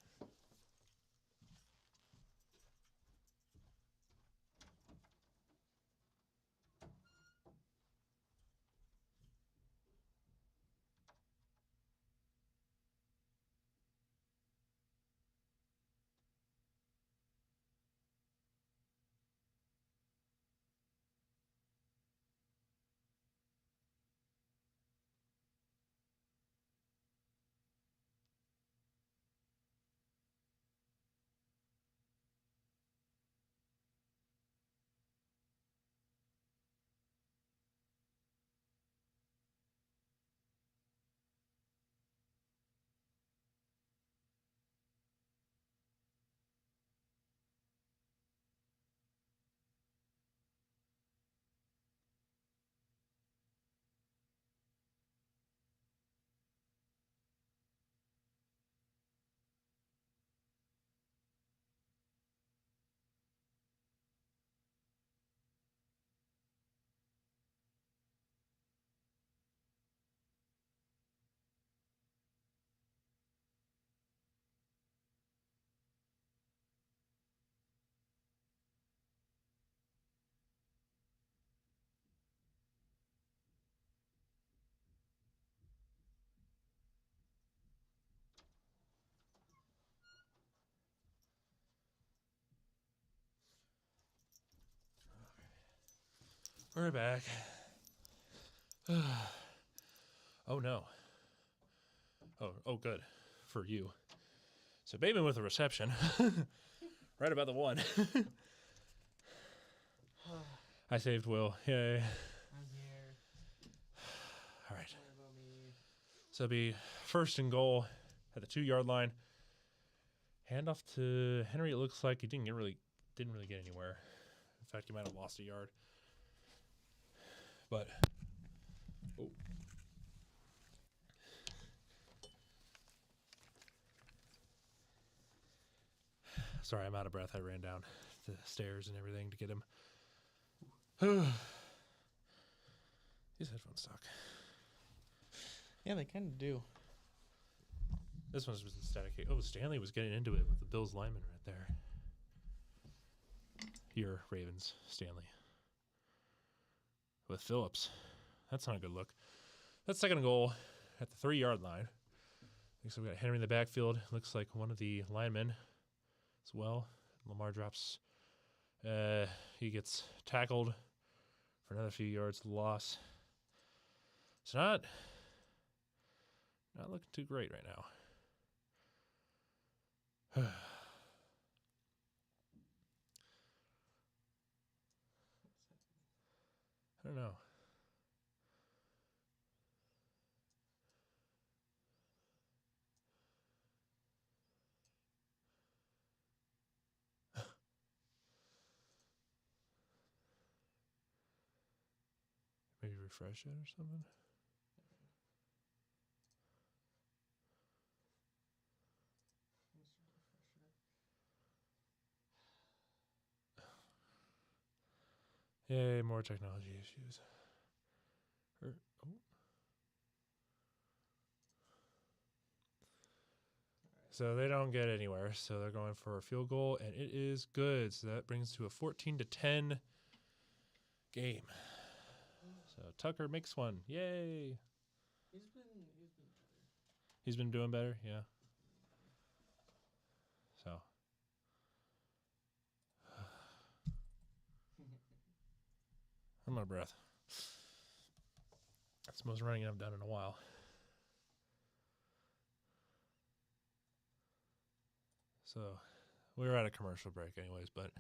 S1: We're back. Oh no. Oh, good for you. So Bateman with a reception, right about the 1. I saved Will. Yay!
S2: I'm here.
S1: All right.
S2: What about me?
S1: So it'll be 1st and goal at the 2-yard line. Handoff to Henry. It looks like he didn't really get anywhere. In fact, he might have lost a yard. But sorry, I'm out of breath. I ran down the stairs and everything to get him. These headphones suck.
S2: Yeah, they kind of do.
S1: This one's just static. Oh, Stanley was getting into it with the Bills lineman right there. Your Ravens, Stanley. With Phillips. That's not a good look. That's 2nd and goal at the 3-yard line. So we got Henry in the backfield. Looks like one of the linemen as well. Lamar drops. He gets tackled for another few yards loss. It's not looking too great right now. refresh it or something. Yay, more technology issues. So they don't get anywhere. So they're going for a field goal, and it is good. So that brings to a 14-10 game. So Tucker makes one. Yay!
S2: He's been better.
S1: He's been doing better. Yeah. So. I'm out of breath. That's the most running I've done in a while. So we were at a commercial break anyways, but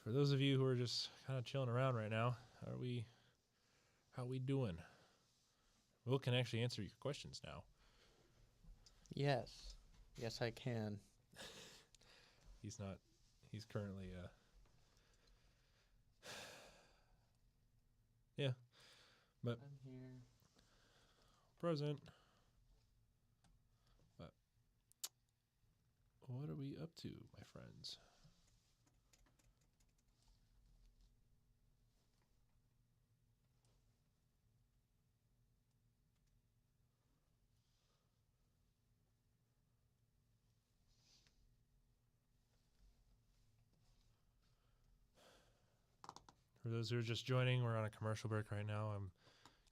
S1: for those of you who are just kind of chilling around right now, how are we doing? Will can actually answer your questions now.
S2: Yes. Yes, I can.
S1: He's currently yeah. But
S2: I'm here.
S1: Present. But what are we up to, my friends? For those who are just joining, we're on a commercial break right now. I'm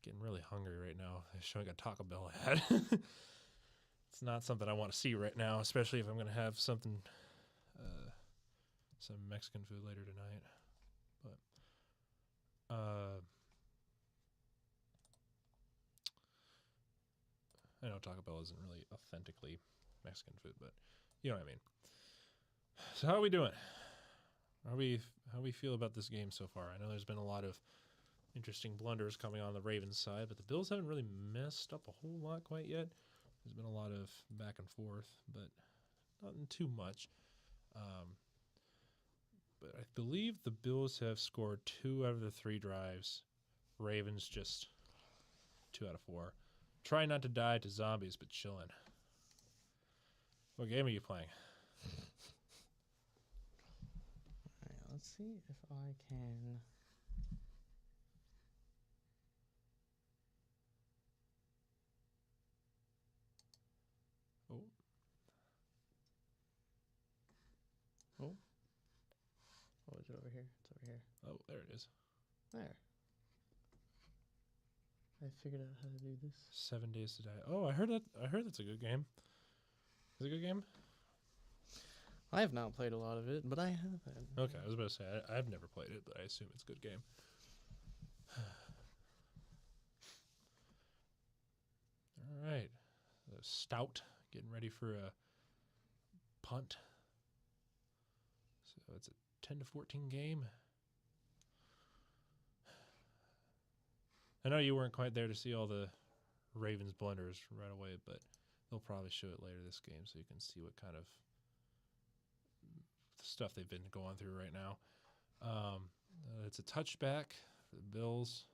S1: getting really hungry right now. They're showing a Taco Bell ad. It's not something I want to see right now, especially if I'm going to have something, some Mexican food later tonight. But I know Taco Bell isn't really authentically Mexican food, but you know what I mean. So how are we doing? How we feel about this game so far? I know there's been a lot of interesting blunders coming on the Ravens side, but the Bills haven't really messed up a whole lot quite yet. There's been a lot of back and forth, but nothing too much. But I believe the Bills have scored 2 out of the 3 drives. Ravens just 2 out of 4. Try not to die to zombies, but chilling. What game are you playing?
S2: All right, let's see if I can.
S1: Oh.
S2: Oh, is it over here? It's over here.
S1: Oh, there it is.
S2: There. I figured out how to do this.
S1: 7 Days to Die. Oh, I heard that's a good game. Is it a good game?
S2: I have not played a lot of it, but I have.
S1: Okay, I was about to say I've never played it, but I assume it's a good game. All right, Stout getting ready for a punt. So it's a 10-14 game. I know you weren't quite there to see all the Ravens blunders right away, but they'll probably show it later this game so you can see what kind of stuff they've been going through right now. It's a touchback for the Bills.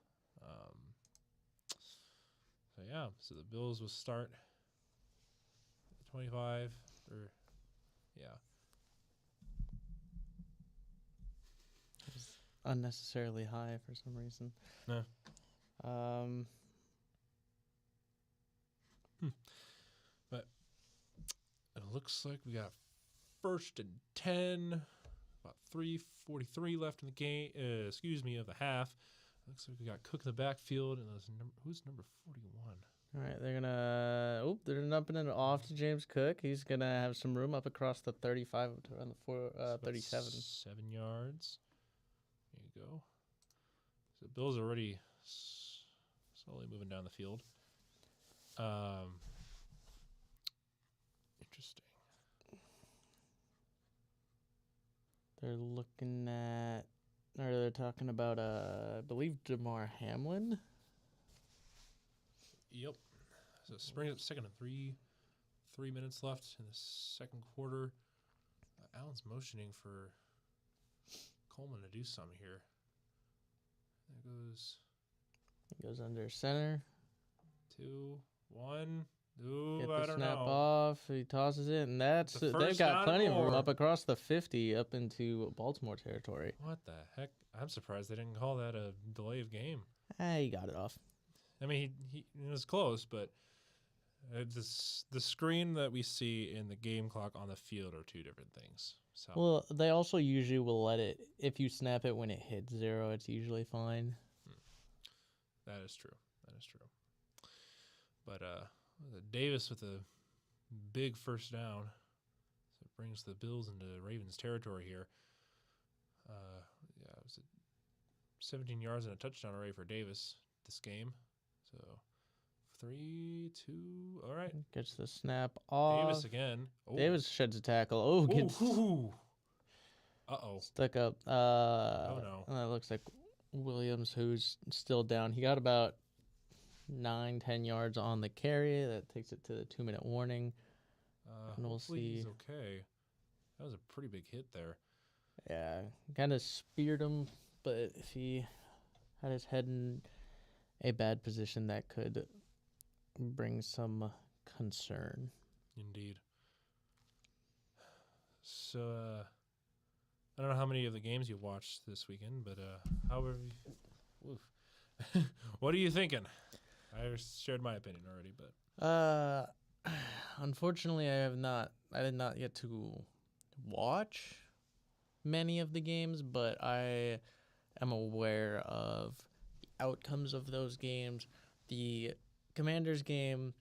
S1: So yeah, so the Bills will start at 25 or yeah.
S2: It was unnecessarily high for some reason.
S1: No. But it looks like we got 1st and 10, about 3:43 left in the game. Of the half. Looks like we got Cook in the backfield, and who's number 41?
S2: All right, they're dumping it off to James Cook. He's gonna have some room up across the 35 to around the 37.
S1: 7 yards. There you go. So the Bills are already slowly moving down the field. Interesting.
S2: They're looking at, or they're talking about, I believe, Damar Hamlin.
S1: Yep. So Springs up 2nd and 3. 3 minutes left in the second quarter. Allen's motioning for Coleman to do something here. There goes
S3: He goes under center.
S1: 2, 1. Ooh,
S3: Get
S1: I
S3: the
S1: don't
S3: snap
S1: know.
S3: off. He tosses it, and that's
S1: The
S3: they've
S1: first
S3: got
S1: down
S3: plenty
S1: and
S3: of room
S1: more.
S3: up across the 50, up into Baltimore territory.
S1: What the heck? I'm surprised they didn't call that a delay of game.
S3: He got it off.
S1: I mean, he it was close, but the screen that we see in the game clock on the field are two different things. So
S3: Well, they also usually will let it, if you snap it when it hits 0, it's usually fine.
S1: that is true. That is true. But Davis with a big first down, so it brings the Bills into Ravens territory here. Yeah, it was 17 yards and a touchdown array for Davis this game. So 3, 2, all right.
S3: Gets the snap off.
S1: Davis again. Oh.
S3: Davis sheds a tackle. Oh, gets
S1: Uh-oh.
S3: stuck up.
S1: No.
S3: And that looks like Williams, who's still down. He got about 9-10 yards on the carry. That takes it to the 2-minute warning. And we'll
S1: Hopefully
S3: see.
S1: he's okay. That was a pretty big hit there.
S3: Yeah, kind of speared him, but if he had his head in a bad position, that could bring some concern.
S1: Indeed. So, I don't know how many of the games you watched this weekend, but how have you... What are you thinking? I shared my opinion already, but...
S3: Unfortunately, I did not get to watch many of the games, but I am aware of the outcomes of those games. The Commanders game,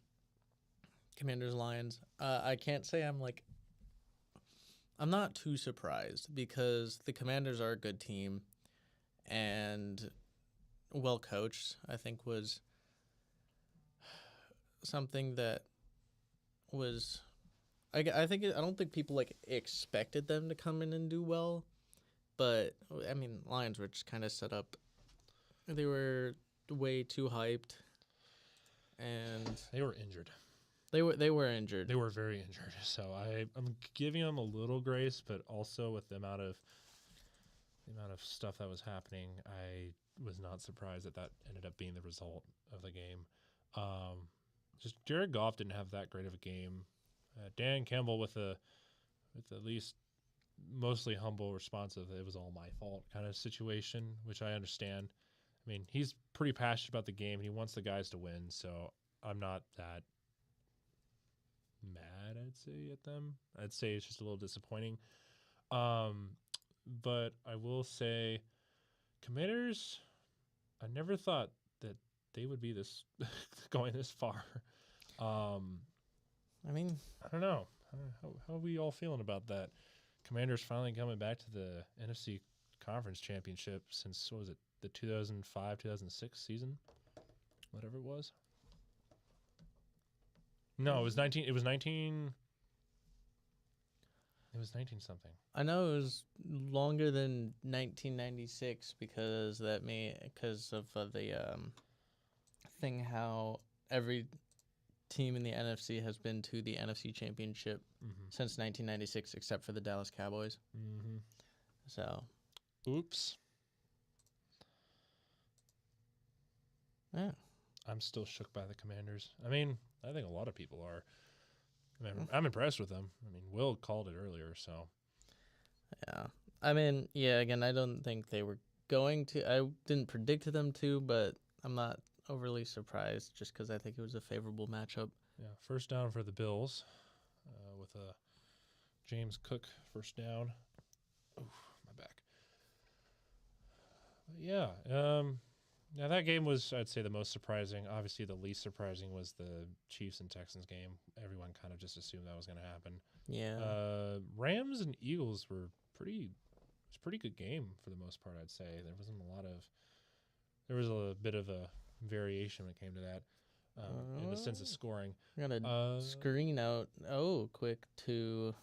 S3: Commanders-Lions, I can't say I'm not too surprised because the Commanders are a good team and well coached, I think was something that was I don't think people expected them to come in and do well, but I mean Lions were just kind of set up. They were way too hyped, and
S1: they were injured.
S3: They were injured.
S1: They were very injured. So I'm giving them a little grace, but also with the amount of stuff that was happening, I was not surprised that ended up being the result of the game. Just Jared Goff didn't have that great of a game. Dan Campbell with at least mostly humble, responsive, it was all my fault kind of situation, which I understand. I mean, he's pretty passionate about the game and he wants the guys to win, so I'm not that mad, I'd say, at them. I'd say it's just a little disappointing. But I will say Commanders, I never thought that they would be this going this far.
S3: I mean,
S1: I don't know. How are we all feeling about that? Commanders finally coming back to the NFC Conference Championship since, what was it, the 2005-2006 season? Whatever it was. No, it was 19. It was 19. It was 19 something.
S3: I know it was longer than 1996 because of the thing how every team in the NFC has been to the NFC Championship since 1996 except for the Dallas Cowboys.
S1: Mm-hmm.
S3: So,
S1: oops.
S3: Yeah.
S1: I'm still shook by the Commanders. I mean, I think a lot of people are. I mean, I'm impressed with them. I mean, Will called it earlier, so.
S3: Yeah. I mean, yeah, again, I don't think they were going to. I didn't predict them to, but I'm not overly surprised just because I think it was a favorable matchup.
S1: Yeah, first down for the Bills with a James Cook first down. Oof, my back. But yeah, now that game was, I'd say, the most surprising. Obviously, the least surprising was the Chiefs and Texans game. Everyone kind of just assumed that was going to happen.
S3: Yeah.
S1: Rams and Eagles were pretty good game for the most part, I'd say. There was a bit of a variation when it came to that in the sense of scoring.
S3: I'm going to screen out, quick to,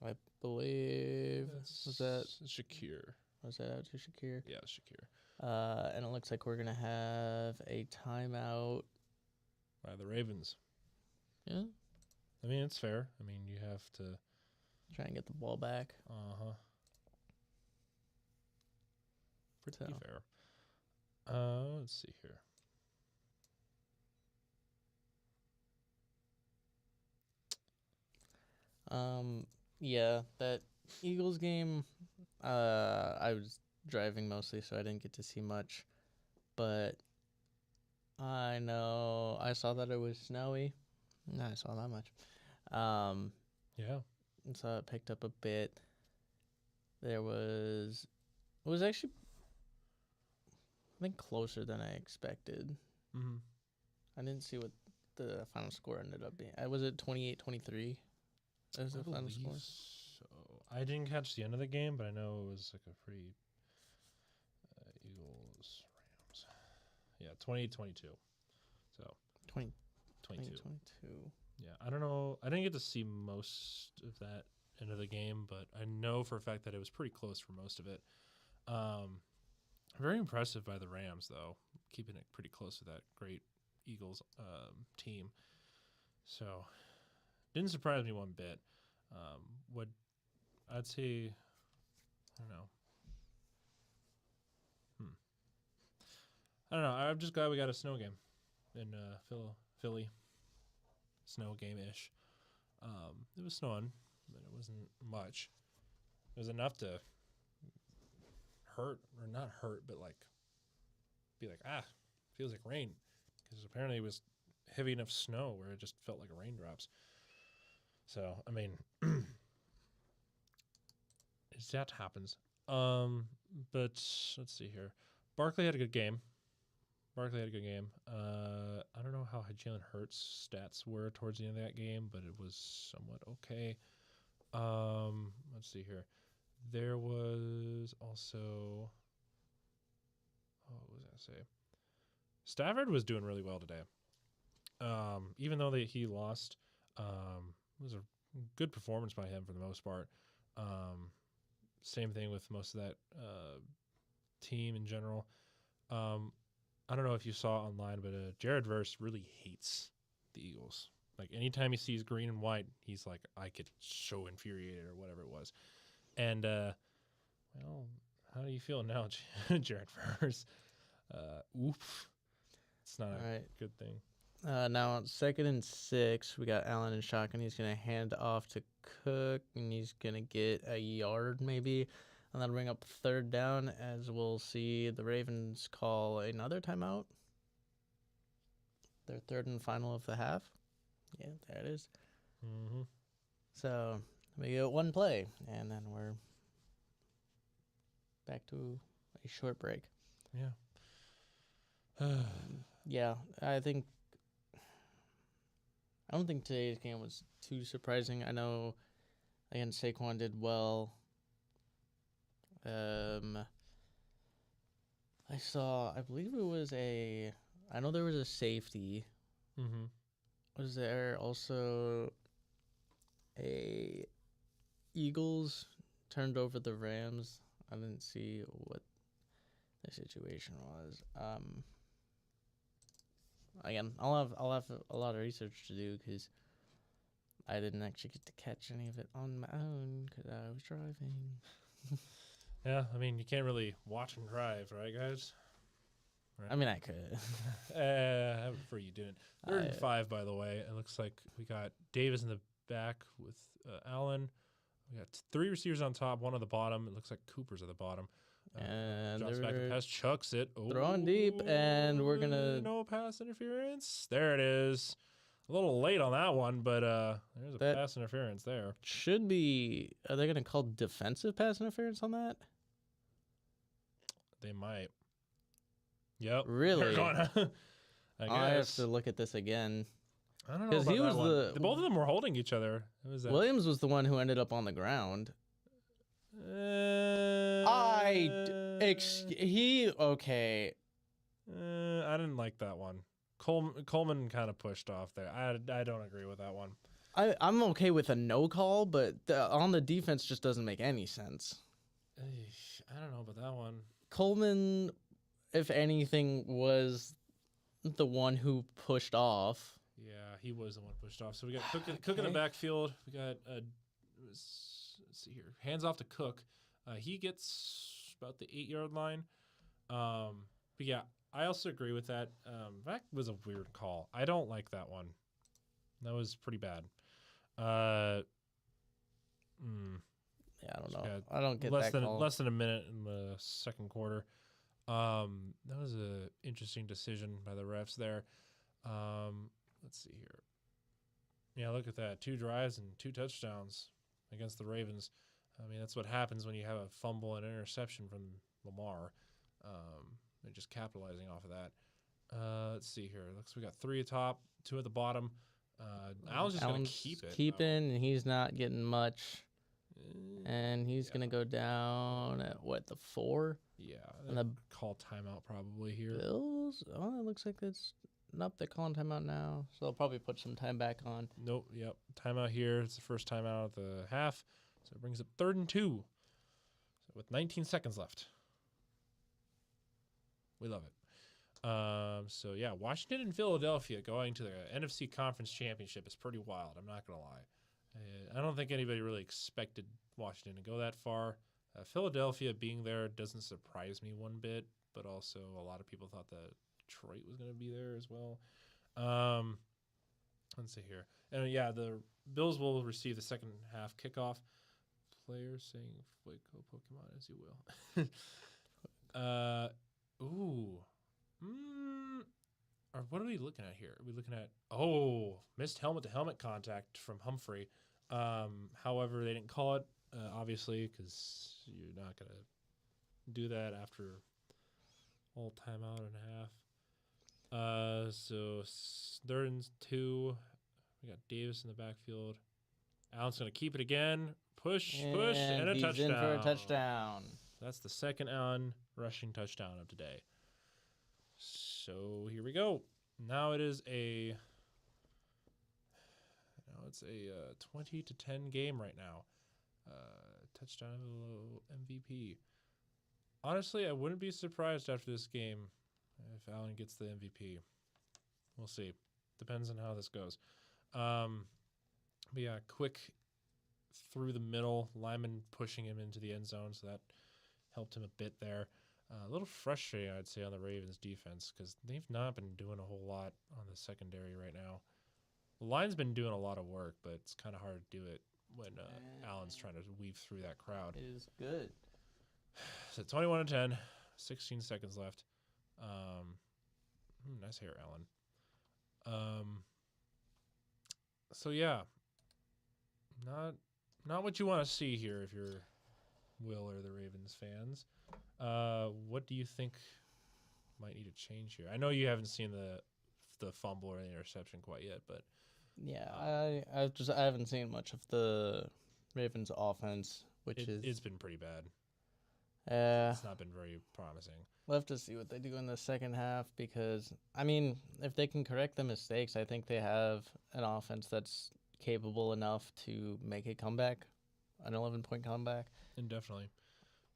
S3: I believe, was that
S1: Shakir?
S3: Was that out to Shakir?
S1: Yeah, Shakir.
S3: And it looks like we're going to have a timeout.
S1: By the Ravens.
S3: Yeah.
S1: I mean, it's fair. I mean, you have to
S3: try and get the ball back.
S1: Pretty fair. Let's see here.
S3: Yeah, that Eagles game, I was driving mostly, so I didn't get to see much. But I know I saw that it was snowy. No, I saw that much.
S1: Yeah.
S3: So it picked up a bit. It was actually, I think, closer than I expected.
S1: Mm-hmm.
S3: I didn't see what the final score ended up being. Was it 28-23? As the final score?
S1: So I didn't catch the end of the game, but I know it was like a pretty Eagles Rams. Yeah, 28-22. So
S3: 22.
S1: 22. Yeah, I don't know. I didn't get to see most of that end of the game, but I know for a fact that it was pretty close for most of it. Very impressive by the Rams, though, keeping it pretty close to that great Eagles team. So didn't surprise me one bit. What I'd say, I don't know. I don't know. I'm just glad we got a snow game in Philly. Snow game-ish. It was snowing, but it wasn't much. It was enough to hurt, or not hurt, but like be like, feels like rain. Because apparently it was heavy enough snow where it just felt like raindrops. So, I mean, that happens. But let's see here. Barkley had a good game. I don't know how Jalen Hurts' stats were towards the end of that game, but it was somewhat okay. Let's see here. There was also, what was I going to say? Stafford was doing really well today. Even though he lost, it was a good performance by him for the most part. Same thing with most of that team in general. I don't know if you saw online, but Jared Verse really hates the Eagles. Like, anytime he sees green and white, he's like, I get so infuriated or whatever it was. And, well, how do you feel now, Jared Verse? Oof. It's not a good thing.
S3: Now, 2nd and 6, we got Allen in shotgun. He's going to hand off to Cook, and he's going to get a yard maybe. And that'll bring up 3rd down, as we'll see the Ravens call another timeout. Their 3rd and final of the half. Yeah, there it is.
S1: Mm-hmm.
S3: So we get one play, and then we're back to a short break.
S1: Yeah.
S3: Yeah, I don't think today's game was too surprising. I know, again, Saquon did well. I believe it was I know there was a safety.
S1: Mm-hmm.
S3: Was there also a Eagles turned over the Rams? I didn't see what the situation was. Again, I'll have a lot of research to do because I didn't actually get to catch any of it on my own because I was driving.
S1: Yeah, I mean, you can't really watch and drive, right, guys? Right.
S3: I mean, I could.
S1: I would prefer you didn't. 3rd and 5, by the way. It looks like we got Davis in the back with Allen. We got 3 receivers on top, 1 on the bottom. It looks like Cooper's at the bottom.
S3: And
S1: drops back and pass, chucks it.
S3: Throwing deep, and we're going to...
S1: No pass interference. There it is. A little late on that one, but there's a pass interference there.
S3: Should be... Are they going to call defensive pass interference on that?
S1: They might. Yep.
S3: Really?
S1: I
S3: have to look at this again.
S1: I don't know about
S3: he was
S1: that one. Both of them were holding each other.
S3: Williams was the one who ended up on the ground. Okay.
S1: I didn't like that one. Coleman kind of pushed off there. I don't agree with that one.
S3: I'm okay with a no call, but on the defense just doesn't make any sense.
S1: I don't know about that one.
S3: Coleman, if anything, was the one who pushed off.
S1: Yeah, he was the one pushed off. So we got Cook in the backfield. We got let's see here. Hands off to Cook. He gets about the 8-yard line. But yeah, I also agree with that. That was a weird call. I don't like that one. That was pretty bad.
S3: Yeah, I don't know.
S1: Yeah,
S3: I don't get
S1: less
S3: that
S1: than
S3: call.
S1: less than a minute in the second quarter. That was a interesting decision by the refs there. Let's see here. Yeah, look at that. 2 drives and 2 touchdowns against the Ravens. I mean, that's what happens when you have a fumble and interception from Lamar. They're just capitalizing off of that. Let's see here. Looks we got 3 atop, 2 at the bottom. Allen's just going to keep it.
S3: Keeping, and he's not getting much. And he's
S1: Yeah.
S3: going to go down at, what, the 4?
S1: Yeah.
S3: And the
S1: Call timeout probably here.
S3: Bills? Oh, it looks like it's... Nope, they're calling timeout now. So they'll probably put some time back on.
S1: Nope. Yep. Timeout here. It's the first timeout of the half. So it brings up 3rd and 2. So with 19 seconds left. We love it. So yeah, Washington and Philadelphia going to the NFC Conference Championship is pretty wild. I'm not going to lie. I don't think anybody really expected Washington to go that far. Philadelphia being there doesn't surprise me one bit, but also a lot of people thought that Detroit was going to be there as well. Let's see here. And yeah, the Bills will receive the second half kickoff. Players saying Fuego Pokemon as you will. Or what are we looking at here? Are we looking at missed helmet to helmet contact from Humphrey. However, they didn't call it, obviously, because you're not gonna do that after all timeout and a half. So 3rd and 2. We got Davis in the backfield. Allen's gonna keep it again. Push, and a
S3: he's
S1: touchdown.
S3: in for a touchdown.
S1: That's the second on rushing touchdown of today. So here we go. Now it's a 20-10 game right now. Touchdown MVP. Honestly, I wouldn't be surprised after this game if Allen gets the MVP. We'll see. Depends on how this goes. But yeah, quick through the middle, lineman pushing him into the end zone, so that helped him a bit there. A little frustrating, I'd say, on the Ravens defense because they've not been doing a whole lot on the secondary right now. The line's been doing a lot of work, but it's kind of hard to do it when Allen's trying to weave through that crowd.
S3: It is good.
S1: So 21-10, 16 seconds left. Nice hair, Allen. So yeah, not what you want to see here if you're Will or the Ravens fans. What do you think might need to change here? I know you haven't seen the fumble or the interception quite yet, but
S3: yeah, I haven't seen much of the Ravens offense,
S1: it's been pretty bad. It's not been very promising.
S3: We'll have to see what they do in the second half because, I mean, if they can correct the mistakes, I think they have an offense that's capable enough to make a comeback, an 11-point comeback.
S1: And definitely,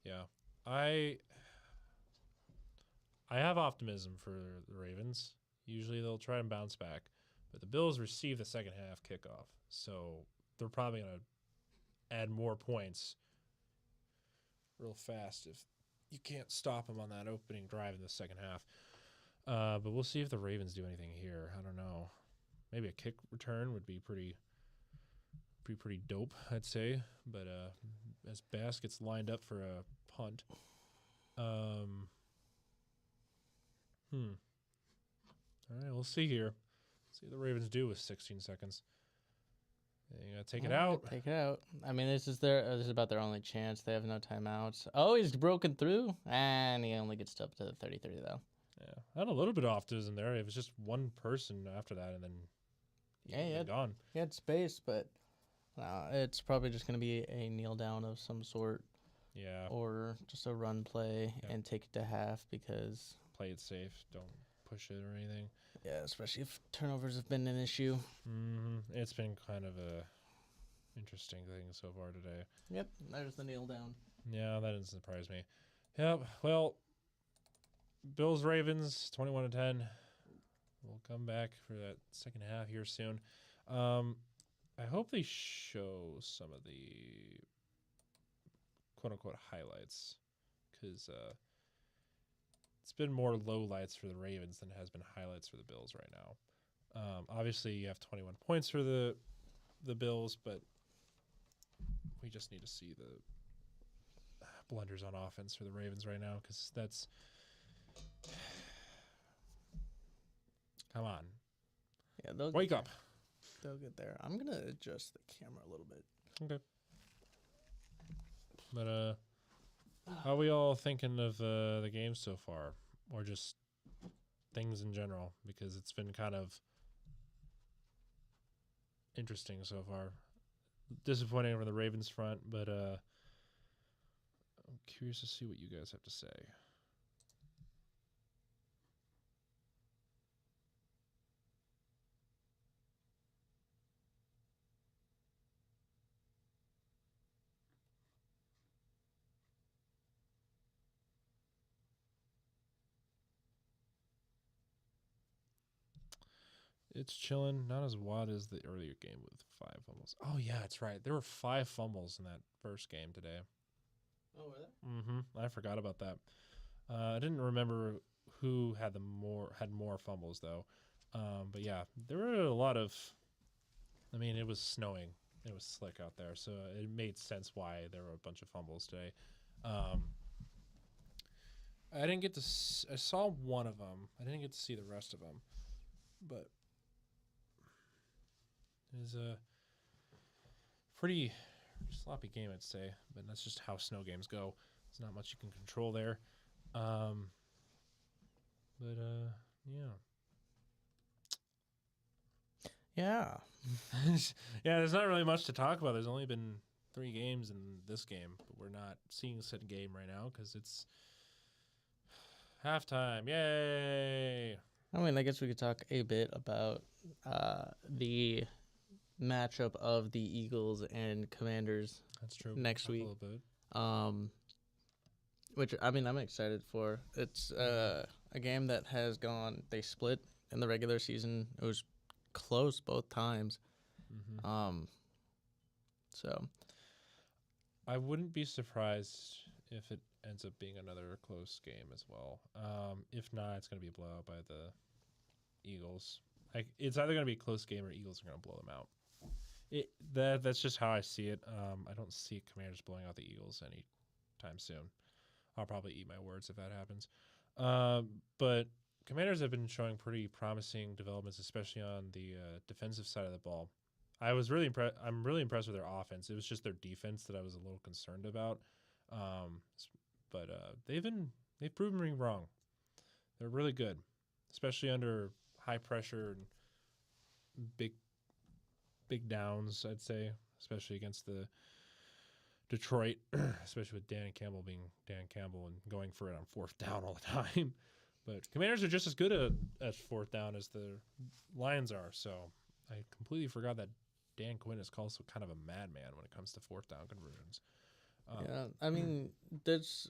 S1: yeah. I have optimism for the Ravens. Usually they'll try and bounce back, but the Bills receive the second half kickoff, so they're probably going to add more points real fast if you can't stop them on that opening drive in the second half. But we'll see if the Ravens do anything here. I don't know. Maybe a kick return would be pretty dope, I'd say. But as Bass gets lined up for a punt. All right, we'll see here. See what the Ravens do with 16 seconds. They gotta take it out.
S3: Take it out. I mean, this is about their only chance. They have no timeouts. Oh, he's broken through, and he only gets up to the 33 though.
S1: Yeah, I had a little bit of optimism there. It was just one person after that, and then gone.
S3: He had space, but it's probably just going to be a kneel down of some sort.
S1: Yeah.
S3: Or just a run play and take it to half because...
S1: Play it safe. Don't push it or anything.
S3: Yeah, especially if turnovers have been an issue.
S1: It's been kind of a interesting thing so far today.
S3: Yep, there's the kneel down.
S1: Yeah, that didn't surprise me. Yep, well, Bills-Ravens, 21-10. We'll come back for that second half here soon. I hope they show some of the quote-unquote highlights because it's been more lowlights for the Ravens than it has been highlights for the Bills right now. Obviously, you have 21 points for the Bills, but we just need to see the blunders on offense for the Ravens right now because that's. Come on.
S3: Yeah,
S1: Wake up.
S3: They'll get there. I'm gonna adjust the camera a little bit.
S1: Okay. But how are we all thinking of the game so far, or just things in general? Because it's been kind of interesting so far. Disappointing from the Ravens front, but I'm curious to see what you guys have to say. It's chilling, not as wild as the earlier game with 5 fumbles. Oh yeah, that's right. There were 5 fumbles in that first game today.
S3: Oh, were there?
S1: Mm-hmm. I forgot about that. I didn't remember who had more fumbles though. But yeah, there were a lot of. I mean, it was snowing. It was slick out there, so it made sense why there were a bunch of fumbles today. I didn't get to. I saw one of them. I didn't get to see the rest of them, but it was a pretty sloppy game, I'd say. But that's just how snow games go. There's not much you can control there. Yeah.
S3: Yeah.
S1: Yeah, there's not really much to talk about. There's only been 3 games in this game, but we're not seeing said game right now because it's halftime. Yay!
S3: I mean, I guess we could talk a bit about the matchup of the Eagles and Commanders.
S1: That's true.
S3: Next week.
S1: A little bit.
S3: Which, I mean, I'm excited for. It's a game that has gone. They split in the regular season. It was close both times.
S1: Mm-hmm.
S3: So
S1: I wouldn't be surprised if it ends up being another close game as well. If not, it's going to be a blowout by the Eagles. It's either going to be a close game or Eagles are going to blow them out. That's just how I see it. I don't see Commanders blowing out the Eagles anytime soon. I'll probably eat my words if that happens. But Commanders have been showing pretty promising developments, especially on the defensive side of the ball. I'm really impressed with their offense. It was just their defense that I was a little concerned about. But they've proven me wrong. They're really good, especially under high pressure and big downs, I'd say, especially against the Detroit, especially with Dan Campbell being Dan Campbell and going for it on 4th down all the time. But Commanders are just as good at 4th down as the Lions are. So I completely forgot that Dan Quinn is also kind of a madman when it comes to 4th down conversions.
S3: yeah, I mean, there's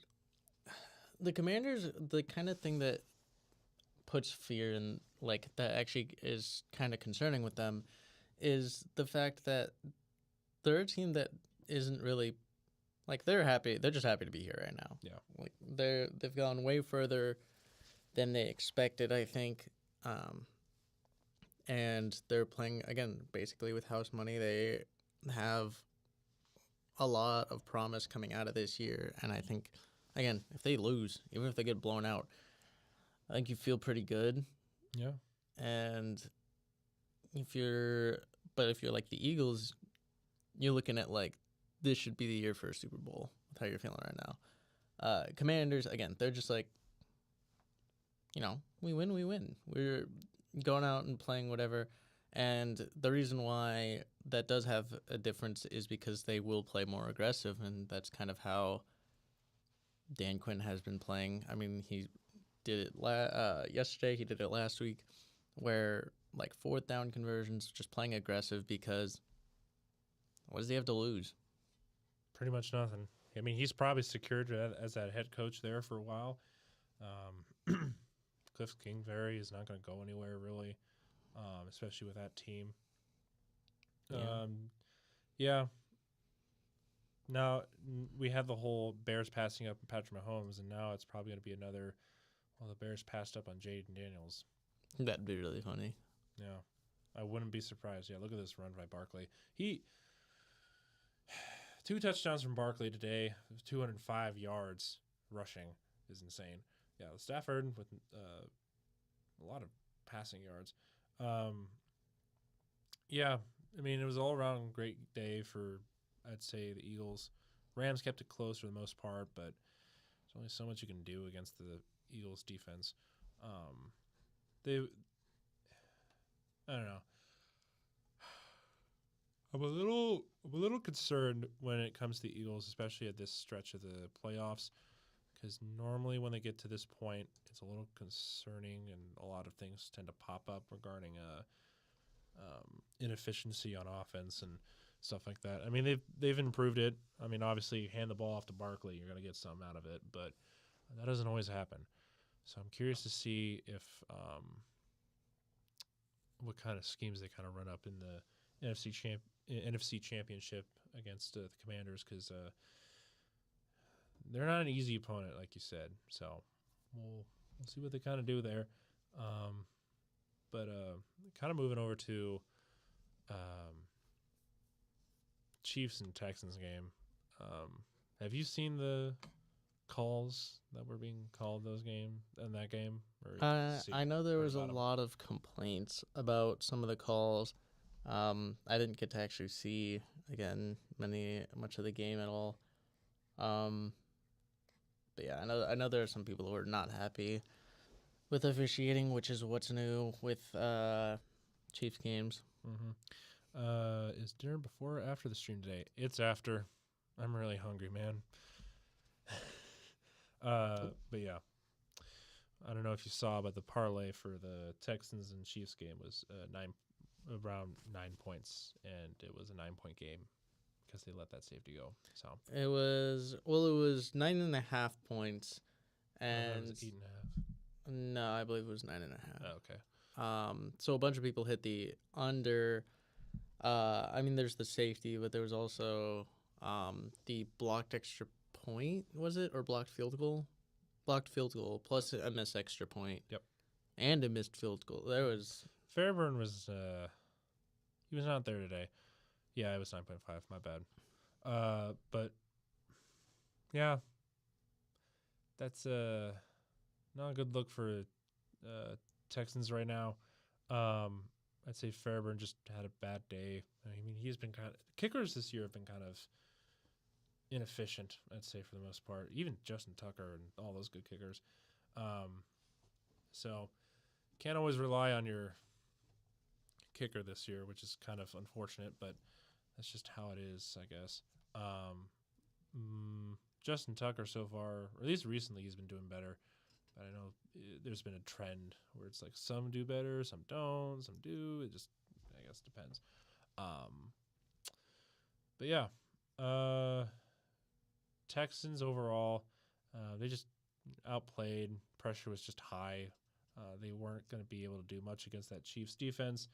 S3: the Commanders. The kind of thing that puts fear in, like, that actually is kind of concerning with them is the fact that they're a team that isn't really, like, they're happy. They're just happy to be here right now.
S1: Yeah.
S3: Like, they've gone way further than they expected, I think. And they're playing, again, basically with house money. They have a lot of promise coming out of this year. And I think, again, if they lose, even if they get blown out, I think you feel pretty good.
S1: Yeah.
S3: And if you're like the Eagles, you're looking at, like, this should be the year for a Super Bowl with how you're feeling right now. Commanders, again, they're just like, we win. We're going out and playing whatever. And the reason why that does have a difference is because they will play more aggressive, and that's kind of how Dan Quinn has been playing. I mean, he did it yesterday. He did it last week, where, like, 4th down conversions, just playing aggressive because what does he have to lose?
S1: Pretty much nothing. I mean, he's probably secured as that head coach there for a while. Cliff Kingsbury is not going to go anywhere, really, especially with that team. Yeah. Now, we had the whole Bears passing up Patrick Mahomes, and now it's probably going to be another Well, the Bears passed up on Jaden Daniels.
S3: That'd be really funny.
S1: Yeah, I wouldn't be surprised. Yeah, look at this run by Barkley. 2 touchdowns from Barkley today, 205 yards rushing is insane. Yeah, Stafford with a lot of passing yards. Yeah, I mean, it was all around great day for, I'd say, the Eagles. Rams kept it close for the most part, but there's only so much you can do against the Eagles defense. I don't know. I'm a little concerned when it comes to the Eagles, especially at this stretch of the playoffs, because normally when they get to this point, it's a little concerning, and a lot of things tend to pop up regarding inefficiency on offense and stuff like that. I mean, they've improved it. I mean, obviously, you hand the ball off to Barkley, you're gonna get something out of it, but that doesn't always happen. So I'm curious to see if what kind of schemes they kind of run up in the NFC Championship against the Commanders, because they're not an easy opponent, like you said. So we'll see what they kind of do there. But kind of moving over to Chiefs and Texans game. Have you seen the calls that were being called in that game?
S3: I know there was a
S1: about 'em?
S3: lot of complaints about some of the calls. I didn't get to actually see much of the game at all. But yeah, I know there are some people who are not happy with officiating, which is what's new with Chiefs games.
S1: Mm-hmm. Is dinner before or after the stream today? It's after. I'm really hungry, man. But yeah, I don't know if you saw, but the parlay for the Texans and Chiefs game was around 9 points, and it was a 9-point game because they let that safety go. So
S3: it was 9.5 points,
S1: I thought it
S3: and
S1: was 8.5.
S3: no, I believe it was 9.5.
S1: Oh, okay.
S3: So a bunch of people hit the under. I mean, there's the safety, but there was also the blocked extra point, was it, or blocked field goal? Blocked field goal plus a missed extra point.
S1: Yep.
S3: And a missed field goal. There was
S1: Fairburn was he was not there today. Yeah, it was 9.5. My bad. But yeah, that's not a good look for Texans right now. I'd say Fairburn just had a bad day. I mean, he's been kickers this year have been kind of inefficient, I'd say, for the most part. Even Justin Tucker and all those good kickers. So can't always rely on your kicker this year, which is kind of unfortunate, but that's just how it is, I guess. Justin Tucker so far, or at least recently, he's been doing better. But I know there's been a trend where it's like some do better, some don't, some do. It just, I guess, depends. But yeah, Texans overall, they just outplayed. Pressure was just high. They weren't going to be able to do much against that Chiefs defense.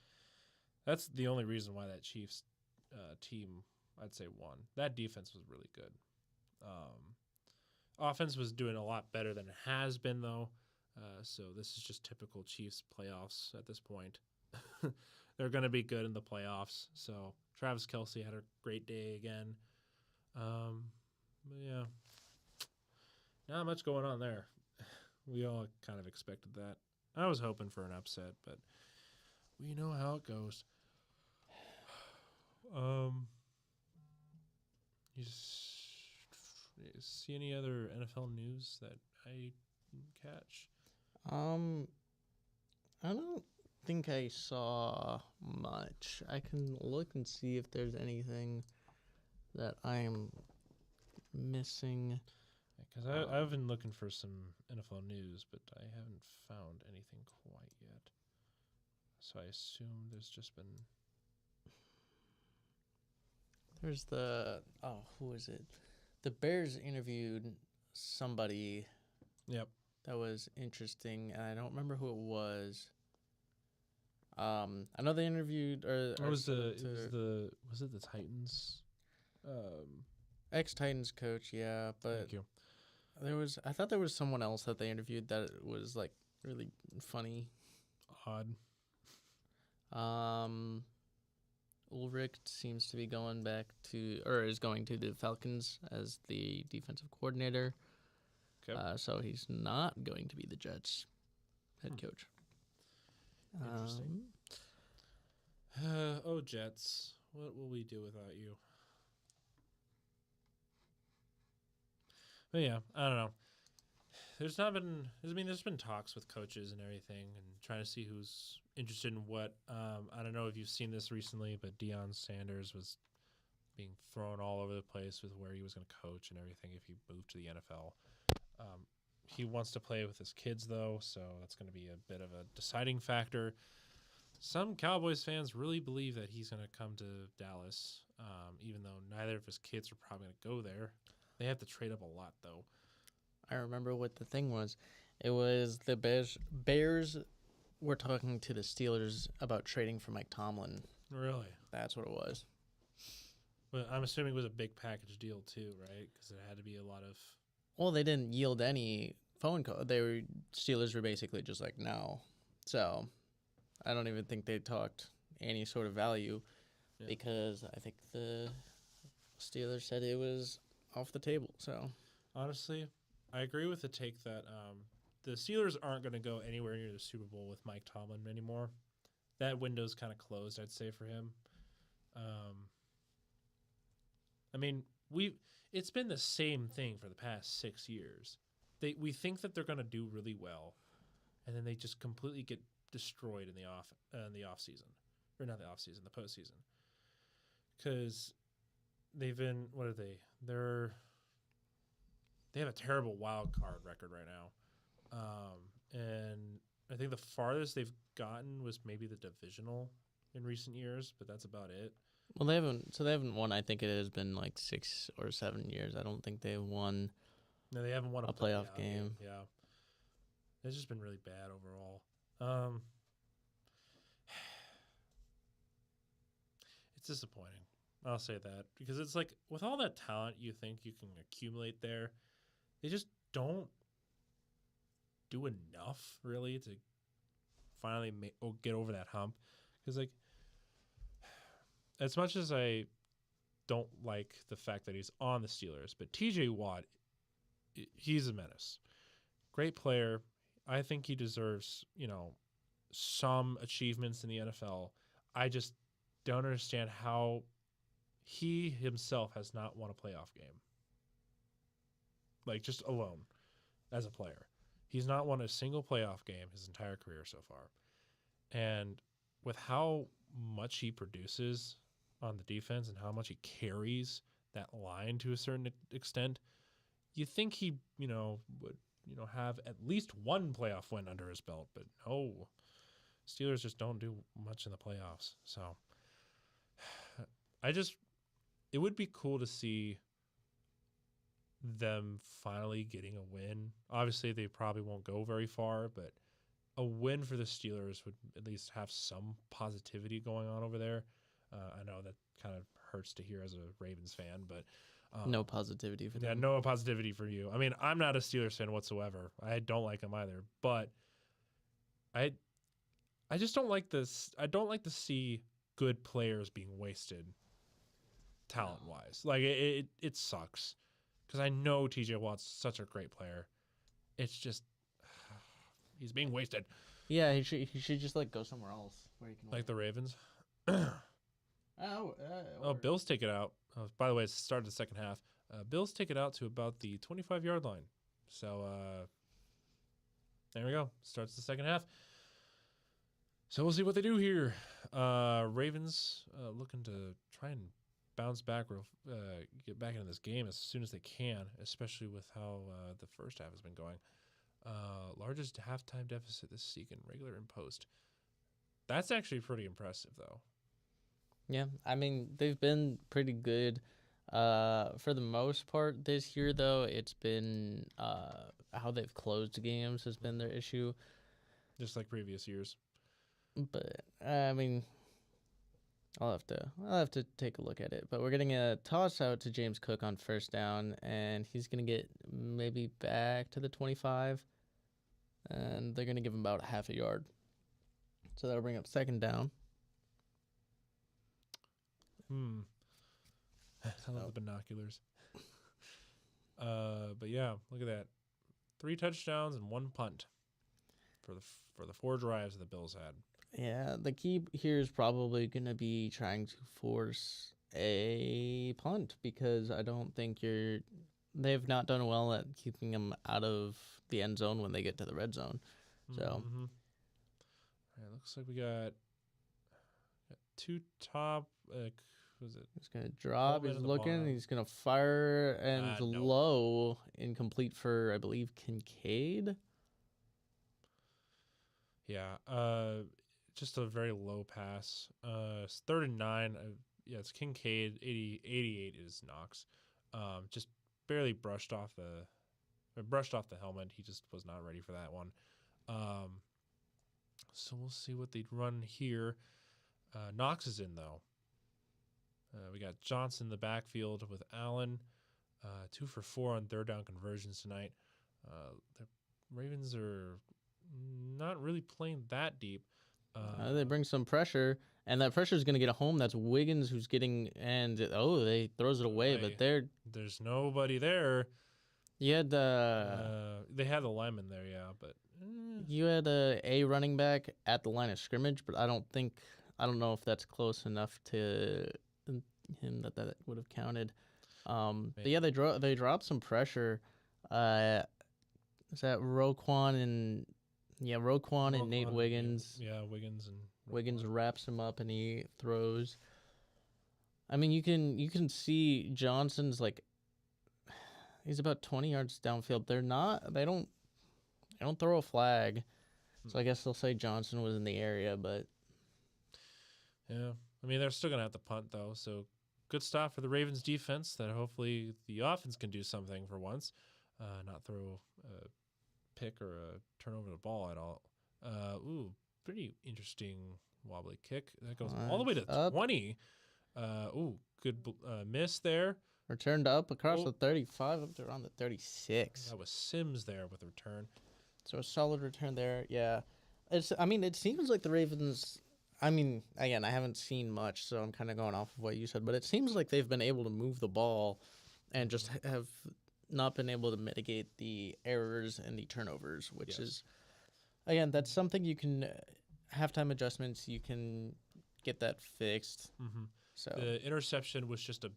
S1: That's the only reason why that Chiefs team, I'd say, won. That defense was really good. Offense was doing a lot better than it has been, though. So this is just typical Chiefs playoffs at this point. They're going to be good in the playoffs. So Travis Kelce had a great day again. But yeah, not much going on there. We all kind of expected that. I was hoping for an upset, but we know how it goes. You see any other NFL news that I didn't catch?
S3: I don't think I saw much. I can look and see if there's anything that I am missing.
S1: Because I've been looking for some NFL news, but I haven't found anything quite yet. So I assume there's just been...
S3: There's who is it? The Bears interviewed somebody.
S1: Yep.
S3: That was interesting, and I don't remember who it was. I know they interviewed
S1: was it the Titans?
S3: Ex-Titans coach, yeah, but
S1: Thank you.
S3: I thought there was someone else that they interviewed that was like really funny.
S1: Odd.
S3: Ulrich seems to be going back to, or is going to the Falcons as the defensive coordinator.
S1: Okay.
S3: So he's not going to be the Jets head coach.
S1: Interesting. Oh, Jets. What will we do without you? But yeah, I don't know. There's been talks with coaches and everything and trying to see who's interested in what. I don't know if you've seen this recently, but Deion Sanders was being thrown all over the place with where he was going to coach and everything if he moved to the NFL. He wants to play with his kids, though, so that's going to be a bit of a deciding factor. Some Cowboys fans really believe that he's going to come to Dallas, even though neither of his kids are probably going to go there. They have to trade up a lot, though.
S3: I remember what the thing was. It was the Bears were talking to the Steelers about trading for Mike Tomlin.
S1: Really?
S3: That's what it was.
S1: Well, I'm assuming it was a big package deal, too, right? Because it had to be a lot of...
S3: Well, they didn't yield any phone call. Steelers were basically just like, no. So I don't even think they talked any sort of value because I think the Steelers said it was off the table. So
S1: honestly, I agree with the take that the Steelers aren't going to go anywhere near the Super Bowl with Mike Tomlin anymore. That window's kind of closed, I'd say, for him. I mean, it's been the same thing for the past 6 years. We think that they're going to do really well, and then they just completely get destroyed in the off season, or not the off season, the postseason. Because they've been they have a terrible wild card record right now, and I think the farthest they've gotten was maybe the divisional in recent years, but that's about it.
S3: Well, they haven't won. I think it has been like 6 or 7 years. I don't think they've won.
S1: No, they haven't won
S3: a playoff game.
S1: Yeah, it's just been really bad overall. It's disappointing. I'll say that because it's like with all that talent you think you can accumulate there, they just don't do enough really to finally get over that hump. Because like, as much as I don't like the fact that he's on the Steelers, but TJ Watt, he's a menace. Great player. I think he deserves, some achievements in the NFL. I just don't understand how he himself has not won a playoff game. Like, just alone as a player. He's not won a single playoff game his entire career so far. And with how much he produces on the defense and how much he carries that line to a certain extent, you think he, would, have at least one playoff win under his belt. But no, Steelers just don't do much in the playoffs. So it would be cool to see them finally getting a win. Obviously, they probably won't go very far, but a win for the Steelers would at least have some positivity going on over there. I know that kind of hurts to hear as a Ravens fan, but
S3: no positivity for them.
S1: Yeah, no positivity for you. I mean, I'm not a Steelers fan whatsoever. I don't like them either, but I just don't like this. I don't like to see good players being wasted talent-wise. Like, it sucks because I know TJ Watt's such a great player. It's just he's being wasted.
S3: Yeah, he should just go somewhere else where he can
S1: like the Ravens. Bills take it out. By the way, it started the second half. Bills take it out to about the 25-yard line. So there we go. Starts the second half. So we'll see what they do here. Ravens looking to try and bounce back, get back into this game as soon as they can, especially with how the first half has been going. Largest halftime deficit this season, regular and post. That's actually pretty impressive, though.
S3: Yeah, I mean, they've been pretty good for the most part this year, though. It's been how they've closed games has been their issue.
S1: Just like previous years.
S3: But, I mean, I'll have to take a look at it. But we're getting a toss out to James Cook on first down, and he's gonna get maybe back to the 25, and they're gonna give him about half a yard. So that'll bring up second down.
S1: I love the binoculars. But yeah, look at that. 3 touchdowns and 1 punt for the 4 drives that the Bills had.
S3: Yeah, the key here is probably going to be trying to force a punt because I don't think they've not done well at keeping them out of the end zone when they get to the red zone. So,
S1: All right, looks like we got 2 top. Was it?
S3: he's going to drop.
S1: Coleman
S3: He's
S1: at the
S3: looking.
S1: bottom.
S3: He's going to fire and
S1: No.
S3: low, incomplete for, I believe, Kincaid.
S1: Yeah. Just a very low pass. It's 3rd and 9. Yeah, it's Kincaid. 88 is Knox. Just barely brushed off the helmet. He just was not ready for that one. So we'll see what they'd run here. Knox is in though. We got Johnson in the backfield with Allen. 2 for 4 on 3rd down conversions tonight. The Ravens are not really playing that deep.
S3: They bring some pressure, and that pressure is going to get a home. That's Wiggins who's getting, and they throws it away, but
S1: there's nobody there.
S3: You had
S1: They had the lineman there, yeah, but
S3: you had a running back at the line of scrimmage, but I don't know if that's close enough to him that would have counted. But yeah, they dropped some pressure. Is that Roquan and Nate Wiggins?
S1: Yeah, Wiggins and
S3: Wiggins wraps him up and he throws. I mean, you can see Johnson's he's about 20 yards downfield. They don't throw a flag. So I guess they'll say Johnson was in the area, but
S1: yeah. I mean, they're still going to have to punt though. So good stop for the Ravens defense that hopefully the offense can do something for once. Not throw a pick or a turnover the ball at all. Pretty interesting wobbly kick. That goes all the way to 20. Good miss there.
S3: Returned up across the 35 up to around the 36.
S1: That was Sims there with the return.
S3: So a solid return there. Yeah. It seems like the Ravens, again, I haven't seen much, so I'm kind of going off of what you said, but it seems like they've been able to move the ball and just have not been able to mitigate the errors and the turnovers, which is, again, that's something you can, halftime adjustments, you can get that fixed.
S1: Mm-hmm.
S3: So
S1: the interception was just a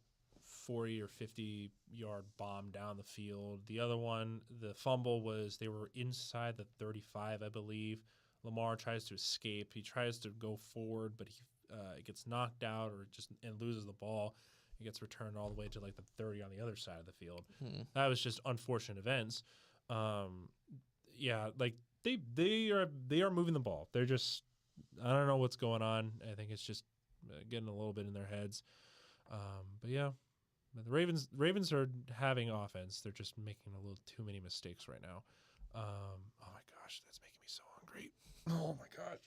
S1: 40 or 50 yard bomb down the field. The other one, the fumble they were inside the 35, I believe. Lamar tries to escape. He tries to go forward, but he gets knocked out and loses the ball. It gets returned all the way to the 30 on the other side of the field. That was just unfortunate events. They are moving the ball. They're just, I don't know what's going on. I think it's just getting a little bit in their heads. But the Ravens are having offense. They're just making a little too many mistakes right now. Oh my gosh, that's making me so hungry. Oh my gosh.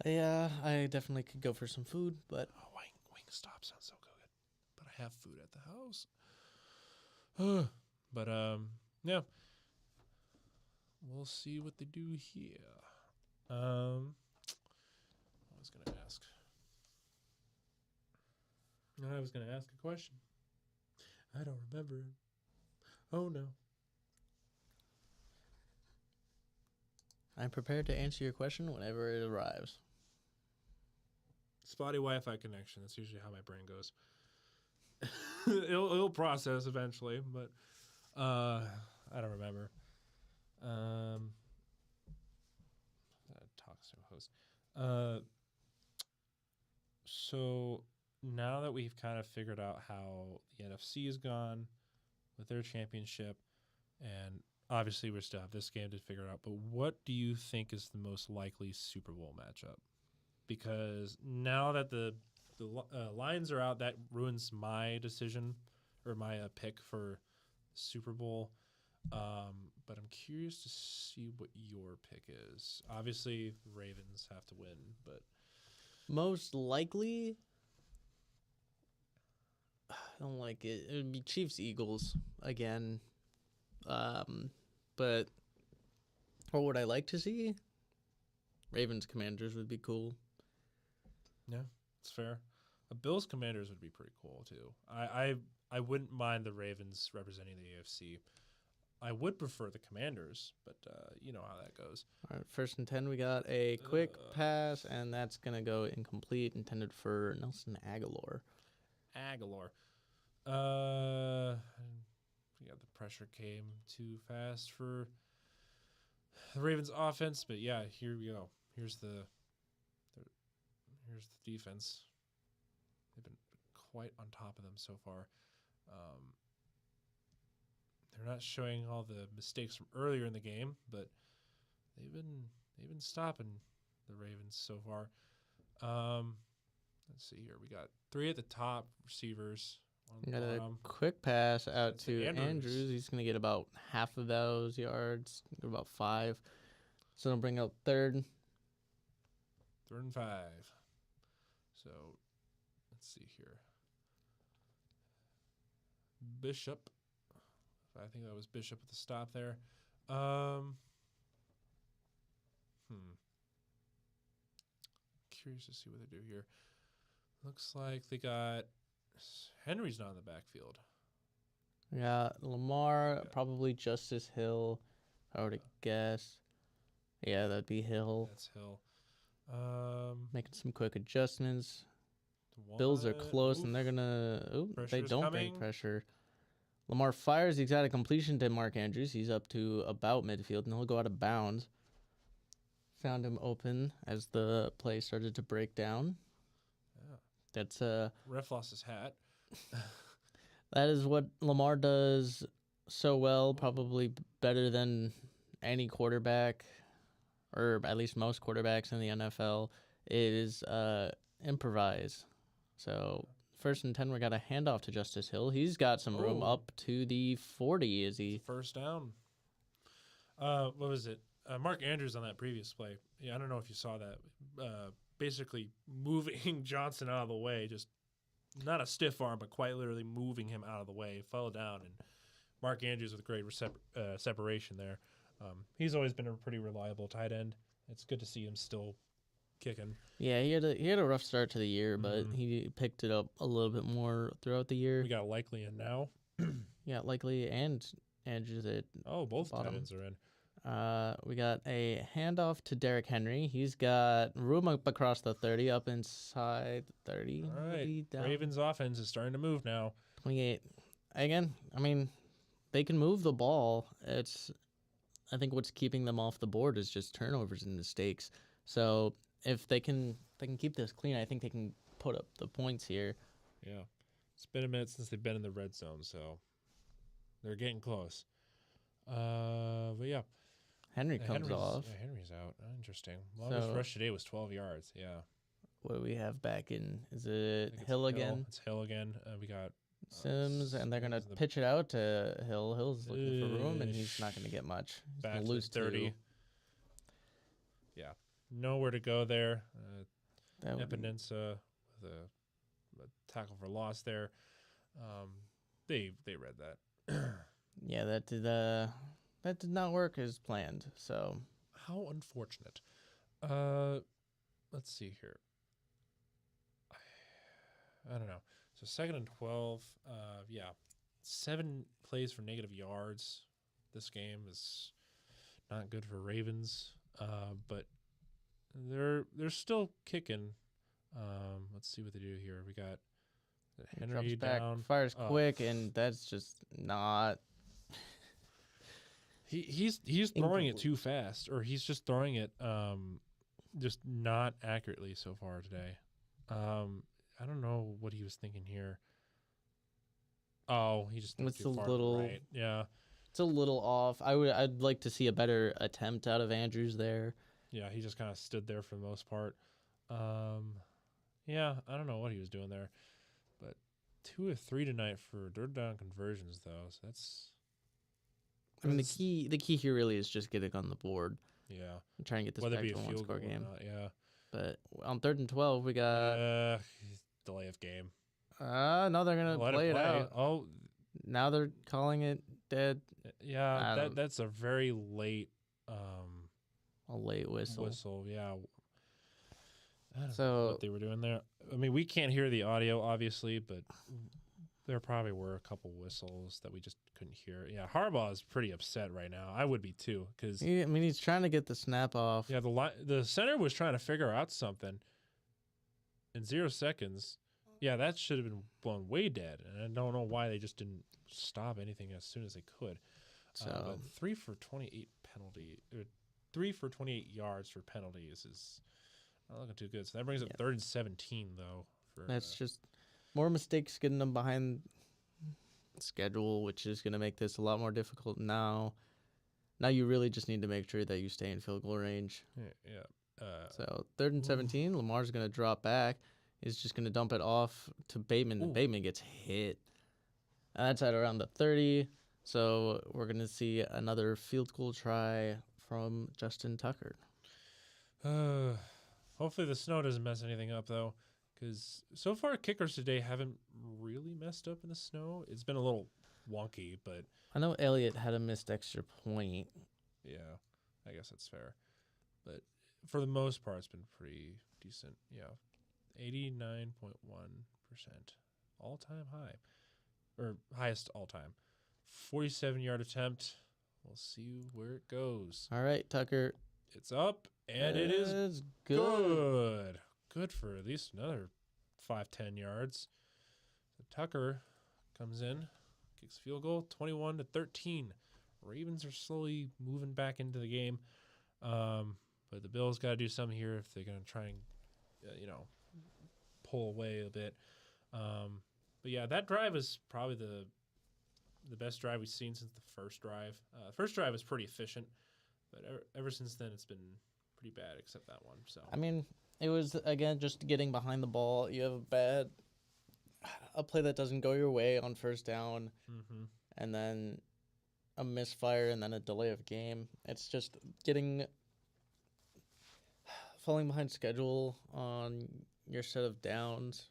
S3: Yeah, I definitely could go for some food, but
S1: Wingstop sounds so good. But I have food at the house. But yeah. We'll see what they do here. I was gonna ask a question. I don't remember it. Oh no.
S3: I'm prepared to answer your question whenever it arrives.
S1: Spotty Wi-Fi connection. That's usually how my brain goes. it'll process eventually, but I don't remember. Talks to host. So now that we've kind of figured out how the NFC is gone with their championship, and obviously we still have this game to figure out, but what do you think is the most likely Super Bowl matchup? Because now that the Lions are out, that ruins my decision or my pick for Super Bowl. But I'm curious to see what your pick is. Obviously, the Ravens have to win, but
S3: Most likely, I don't like it. It would be Chiefs Eagles again. But what would I like to see? Ravens Commanders would be cool.
S1: Yeah, it's fair. A Bills Commanders would be pretty cool too. I wouldn't mind the Ravens representing the AFC. I would prefer the Commanders, but you know how that goes.
S3: All right, 1st and 10, we got a quick pass, and that's going to go incomplete, intended for Nelson Aguilar.
S1: Aguilar. Yeah, the pressure came too fast for the Ravens offense, but yeah, here we go. Here's the defense. They've been quite on top of them so far. They're not showing all the mistakes from earlier in the game, but they've been stopping the Ravens so far. Let's see here. We got 3 at the top receivers.
S3: We got a quick pass out to Andrews. He's going to get about half of those yards, about 5. So it'll bring up 3rd.
S1: 3rd and 5. So let's see here. Bishop. I think that was Bishop at the stop there. Curious to see what they do here. Looks like they got Henry's not in the backfield.
S3: We got Lamar, probably Justice Hill, if I were to guess. Yeah, that'd be Hill.
S1: That's Hill.
S3: Making some quick adjustments. Bills are close, and they're going to... they don't break pressure. Lamar fires. He's got a completion to Mark Andrews. He's up to about midfield, and he'll go out of bounds. Found him open as the play started to break down.
S1: Yeah.
S3: That's
S1: ref lost his hat.
S3: That is what Lamar does so well, probably better than any quarterback, or at least most quarterbacks in the NFL, is improvise. So 1st and 10, we got a handoff to Justice Hill. He's got some room up to the 40. Is he?
S1: First down. What was it? Mark Andrews on that previous play. Yeah, I don't know if you saw that. Basically moving Johnson out of the way, just not a stiff arm, but quite literally moving him out of the way. Fell down, and Mark Andrews with great separation there. He's always been a pretty reliable tight end. It's good to see him still kicking.
S3: Yeah, he had a rough start to the year, but he picked it up a little bit more throughout the year.
S1: We got Likely in now.
S3: Yeah, Likely and Andrews at
S1: both
S3: bottom.
S1: tight ends are in.
S3: We got a handoff to Derrick Henry. He's got room up across the 30, up inside 30.
S1: All right, Ravens offense is starting to move now.
S3: 28. Again, I mean, they can move the ball. I think what's keeping them off the board is just turnovers and mistakes. So if they can keep this clean, I think they can put up the points here.
S1: Yeah. It's been a minute since they've been in the red zone, so they're getting close. But yeah.
S3: Henry's off.
S1: Yeah, Henry's out. Interesting. Longest rush today was 12 yards. Yeah.
S3: What do we have back in? Is it Hill again?
S1: It's Hill again. We got
S3: Sims, and they're going to pitch it out to Hill. Hill's looking for room, and he's not going to get much. He's going to lose 30.
S1: Yeah. Nowhere to go there. Epinesa with a tackle for loss there. They read that.
S3: Yeah, that did not work as planned. So
S1: how unfortunate. Let's see here. I don't know. So 2nd and 12. 7 plays for negative yards. This game is not good for Ravens. But they're still kicking. Let's see what they do here. We got Henry down,
S3: fires quick, and that's just not.
S1: He's throwing it too fast, or he's just throwing it just not accurately so far today. I don't know what he was thinking here. Oh, he just threw too far right. Yeah.
S3: It's a little off. I'd like to see a better attempt out of Andrews there.
S1: Yeah, he just kind of stood there for the most part. Yeah, I don't know what he was doing there. But 2 of 3 tonight for third down conversions, though. So that's.
S3: I mean, the key here really is just getting on the board.
S1: Yeah.
S3: And trying to get this back to a one-score game.
S1: Yeah.
S3: But on 3rd and 12, we got.
S1: Delay of game.
S3: No, they're gonna
S1: Let
S3: play it
S1: play.
S3: out.
S1: Oh,
S3: Now they're calling it dead.
S1: yeah. That's a very late
S3: A late whistle.
S1: Yeah. I don't know
S3: So
S1: what they were doing there. I mean, we can't hear the audio, obviously, but there probably were a couple whistles that we just couldn't hear. Yeah, Harbaugh is pretty upset right now. I would be too, because
S3: he's trying to get the snap off.
S1: yeah, the center was trying to figure out something in 0 seconds. Yeah, that should have been blown way dead, and I don't know why they just didn't stop anything as soon as they could.
S3: So
S1: But 3 for 28 penalty, 3 for 28 yards for penalties is not looking too good. So that brings up 3rd and 17 though.
S3: That's just more mistakes getting them behind schedule, which is going to make this a lot more difficult now. Now you really just need to make sure that you stay in field goal range.
S1: Yeah.
S3: So 3rd and 17, Lamar's going to drop back. He's just going to dump it off to Bateman. And Bateman gets hit. And that's at around the 30. So we're going to see another field goal try from Justin Tucker.
S1: Hopefully the snow doesn't mess anything up though, because so far kickers today haven't really messed up in the snow. It's been a little wonky, but
S3: I know Elliott had a missed extra point.
S1: yeah, I guess that's fair. But for the most part, it's been pretty decent. Yeah, 89.1%, all-time high, or highest all-time. 47-yard attempt. We'll see where it goes.
S3: All right, Tucker.
S1: It's up, and it is good. Good for at least another 5-10 yards. So Tucker comes in, kicks field goal, 21-13. Ravens are slowly moving back into the game, but the Bills got to do something here if they're going to try and, pull away a bit. But yeah, that drive is probably the best drive we've seen since the first drive. First drive was pretty efficient, but ever since then it's been pretty bad, except that one. So
S3: I mean, it was again just getting behind the ball. You have a play that doesn't go your way on first down, and then a misfire, and then a delay of game. It's just falling behind schedule on your set of downs,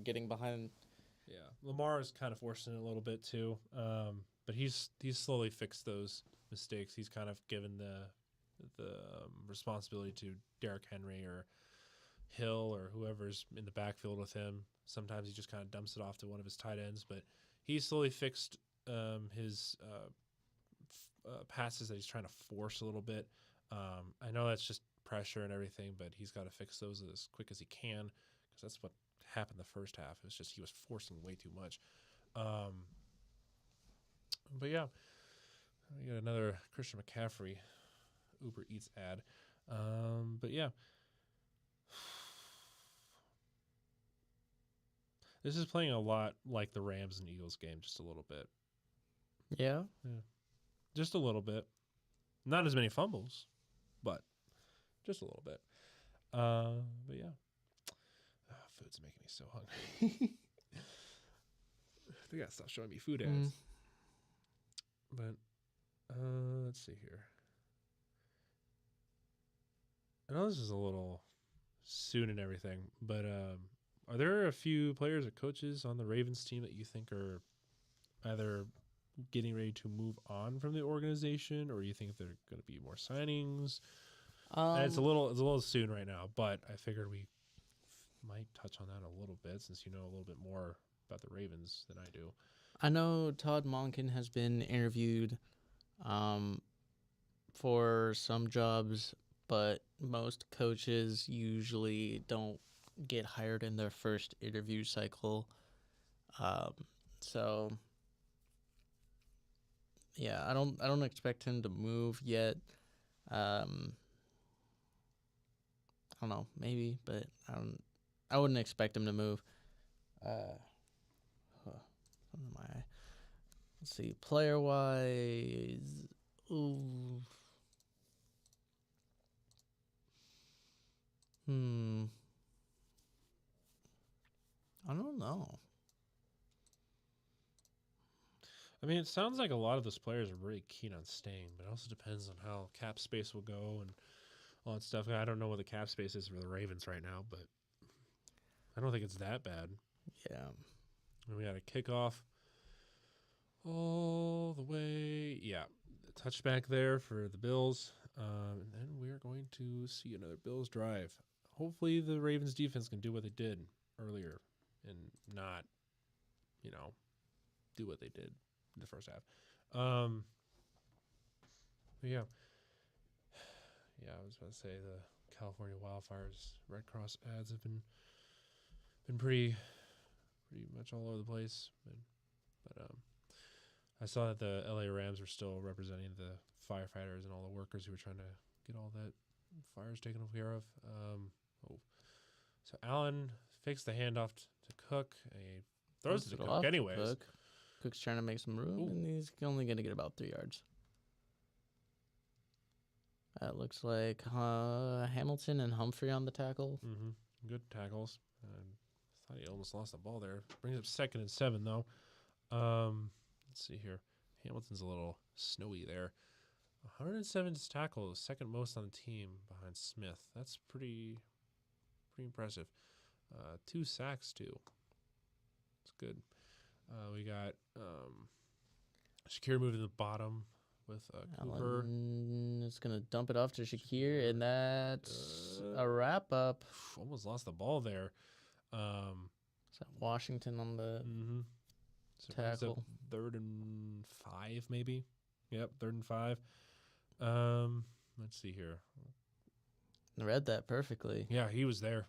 S3: getting behind.
S1: Yeah, Lamar is kind of forcing it a little bit too, but he's slowly fixed those mistakes. He's kind of given the responsibility to Derrick Henry or Hill or whoever's in the backfield with him. Sometimes he just kind of dumps it off to one of his tight ends, but he's slowly fixed his passes that he's trying to force a little bit. I know that's just pressure and everything, but he's got to fix those as quick as he can, because that's what happened the first half. It was just he was forcing way too much. But yeah, we got another Christian McCaffrey Uber Eats ad. But yeah, this is playing a lot like the Rams and Eagles game, just a little bit.
S3: Yeah.
S1: Just a little bit. Not as many fumbles, but just a little bit. But yeah. Food's making me so hungry. They gotta stop showing me food ads. But let's see here. I know this is a little soon and everything, but are there a few players or coaches on the Ravens team that you think are either getting ready to move on from the organization, or you think there are going to be more signings? And it's a little soon right now, but I figured we might touch on that a little bit, since you know a little bit more about the Ravens than I do.
S3: I know Todd Monken has been interviewed for some jobs, but most coaches usually don't get hired in their first interview cycle. So yeah, I don't expect him to move yet. I don't know, maybe, but I wouldn't expect him to move. Let's see, player wise. Ooh. I don't know.
S1: I mean, it sounds like a lot of those players are really keen on staying, but it also depends on how cap space will go and all that stuff. I don't know what the cap space is for the Ravens right now, but I don't think it's that bad.
S3: Yeah.
S1: And we got a kickoff all the way. Yeah, touchback there for the Bills. And then we're going to see another Bills drive. Hopefully the Ravens defense can do what they did earlier and not, do what they did in the first half. But yeah. Yeah, I was about to say the California wildfires, Red Cross ads have been pretty much all over the place. But I saw that the LA Rams were still representing the firefighters and all the workers who were trying to get all that fires taken care of. So Allen fakes the handoff to Cook. He throws it to Cook anyways.
S3: Cook's trying to make some room, and he's only going to get about 3 yards. That looks like Hamilton and Humphrey on the tackle.
S1: Mm-hmm. Good tackles. I thought he almost lost the ball there. Brings up 2nd and 7, though. Let's see here. Hamilton's a little snowy there. 107 tackles, second most on the team behind Smith. That's pretty impressive. 2 sacks, too. That's good. We got Shakir moving to the bottom with Cooper.
S3: It's going to dump it off to Shakir, and that's a wrap-up.
S1: Almost lost the ball there.
S3: Is that Washington on the tackle?
S1: 3rd and 5, maybe. Yep, 3rd and 5. Let's see here.
S3: I read that perfectly.
S1: Yeah, he was there.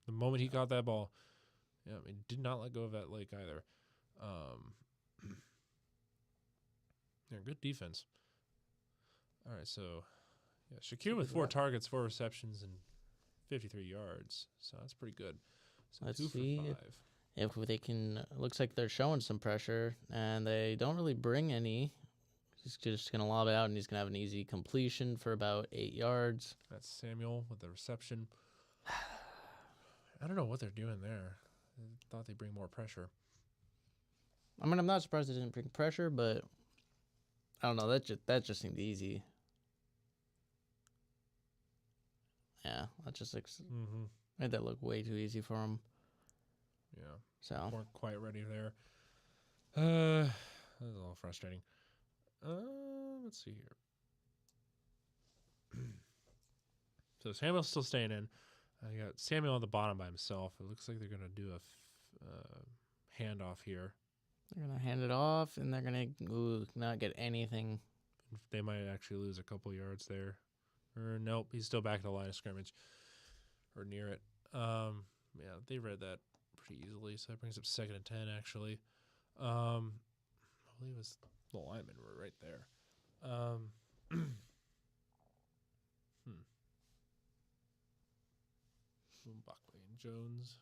S1: The moment he got that ball. Yeah, he did not let go of that leg either. Yeah, good defense. All right, so yeah, Shakir with 4 targets, 4 receptions, and 53 yards. So that's pretty good. So
S3: Let's
S1: 2
S3: see
S1: for 5.
S3: if they can. Looks like they're showing some pressure, and they don't really bring any. He's just going to lob it out, and he's going to have an easy completion for about 8 yards.
S1: That's Samuel with the reception. I don't know what they're doing there. I thought they'd bring more pressure.
S3: I mean, I'm not surprised they didn't bring pressure, but I don't know. That just seemed easy. Yeah, that just made that look way too easy for him.
S1: Yeah.
S3: So
S1: weren't quite ready there. That was a little frustrating. Let's see here. So Samuel's still staying in. I got Samuel on the bottom by himself. It looks like they're going to do a handoff here.
S3: They're going to hand it off, and they're going to not get anything.
S1: They might actually lose a couple yards there. Or nope, he's still back at the line of scrimmage. Or near it. Yeah, they read that pretty easily, so that brings up 2nd and 10, actually. I believe it was the linemen were right there. Buckley and Jones.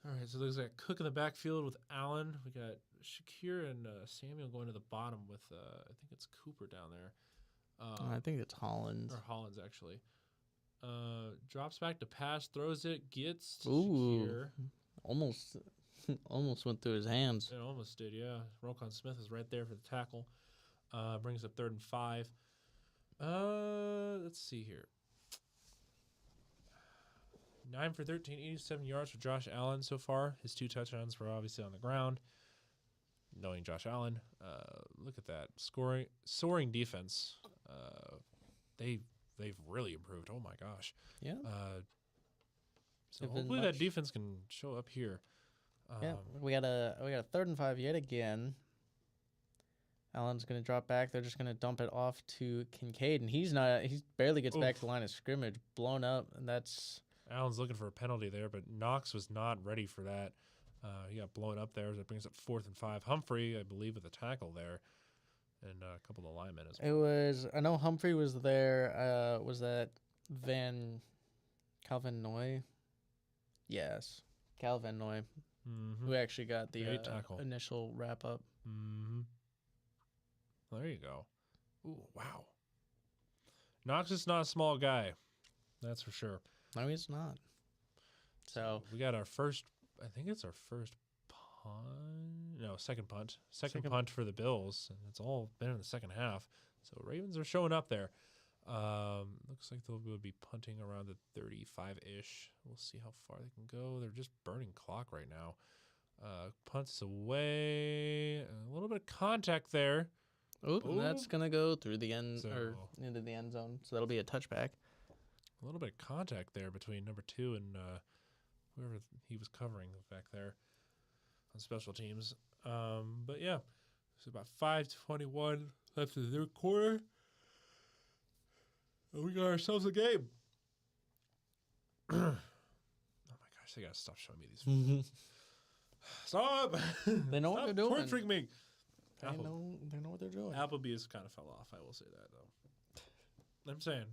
S1: All right, so there's that Cook in the backfield with Allen. We got Shakir and Samuel going to the bottom with, I think it's Cooper down there.
S3: I think it's Hollins.
S1: Or Hollins, actually. Drops back to pass, throws it, gets to
S3: Shakir.
S1: Shakir.
S3: Almost went through his hands.
S1: It almost did, yeah. Roquan Smith is right there for the tackle. Brings up 3rd and 5. Let's see here. 9 for 13, 87 yards for Josh Allen so far. His 2 touchdowns were obviously on the ground. Knowing Josh Allen, look at that soaring defense. They've really improved. Oh my gosh.
S3: Yeah.
S1: So hopefully that defense can show up here.
S3: Yeah, we got a 3rd and 5 yet again. Allen's going to drop back. They're just going to dump it off to Kincaid, and he barely gets back to the line of scrimmage, blown up, and that's.
S1: Allen's looking for a penalty there, but Knox was not ready for that. He got blown up there. That brings up 4th and 5. Humphrey, I believe, with a tackle there, and a couple of linemen as well.
S3: I know Humphrey was there. Was that Calvin Noy? Yes, Calvin Noy, who actually got the initial wrap up.
S1: Mm-hmm. There you go. Ooh, wow. Knox is not a small guy. That's for sure.
S3: No, he's not. So
S1: we got our first, I think it's our first punt. No, second punt. Second punt for the Bills. And it's all been in the second half. So Ravens are showing up there. Looks like they'll be punting around the 35-ish. We'll see how far they can go. They're just burning clock right now. Punts away. A little bit of contact there.
S3: Oop, and
S1: Ooh.
S3: that's gonna go through the end or
S1: So-
S3: into the end zone. So that'll be a touchback.
S1: A little bit of contact there between number 2 and whoever he was covering back there on special teams. But yeah, it's about 5:21 left in the third quarter. And we got ourselves a game. Oh my gosh, they gotta stop showing me these. Stop!
S3: They know what they're doing.
S1: Torturing me.
S3: They know what they're doing.
S1: Applebee's kind of fell off. I will say that though. I'm saying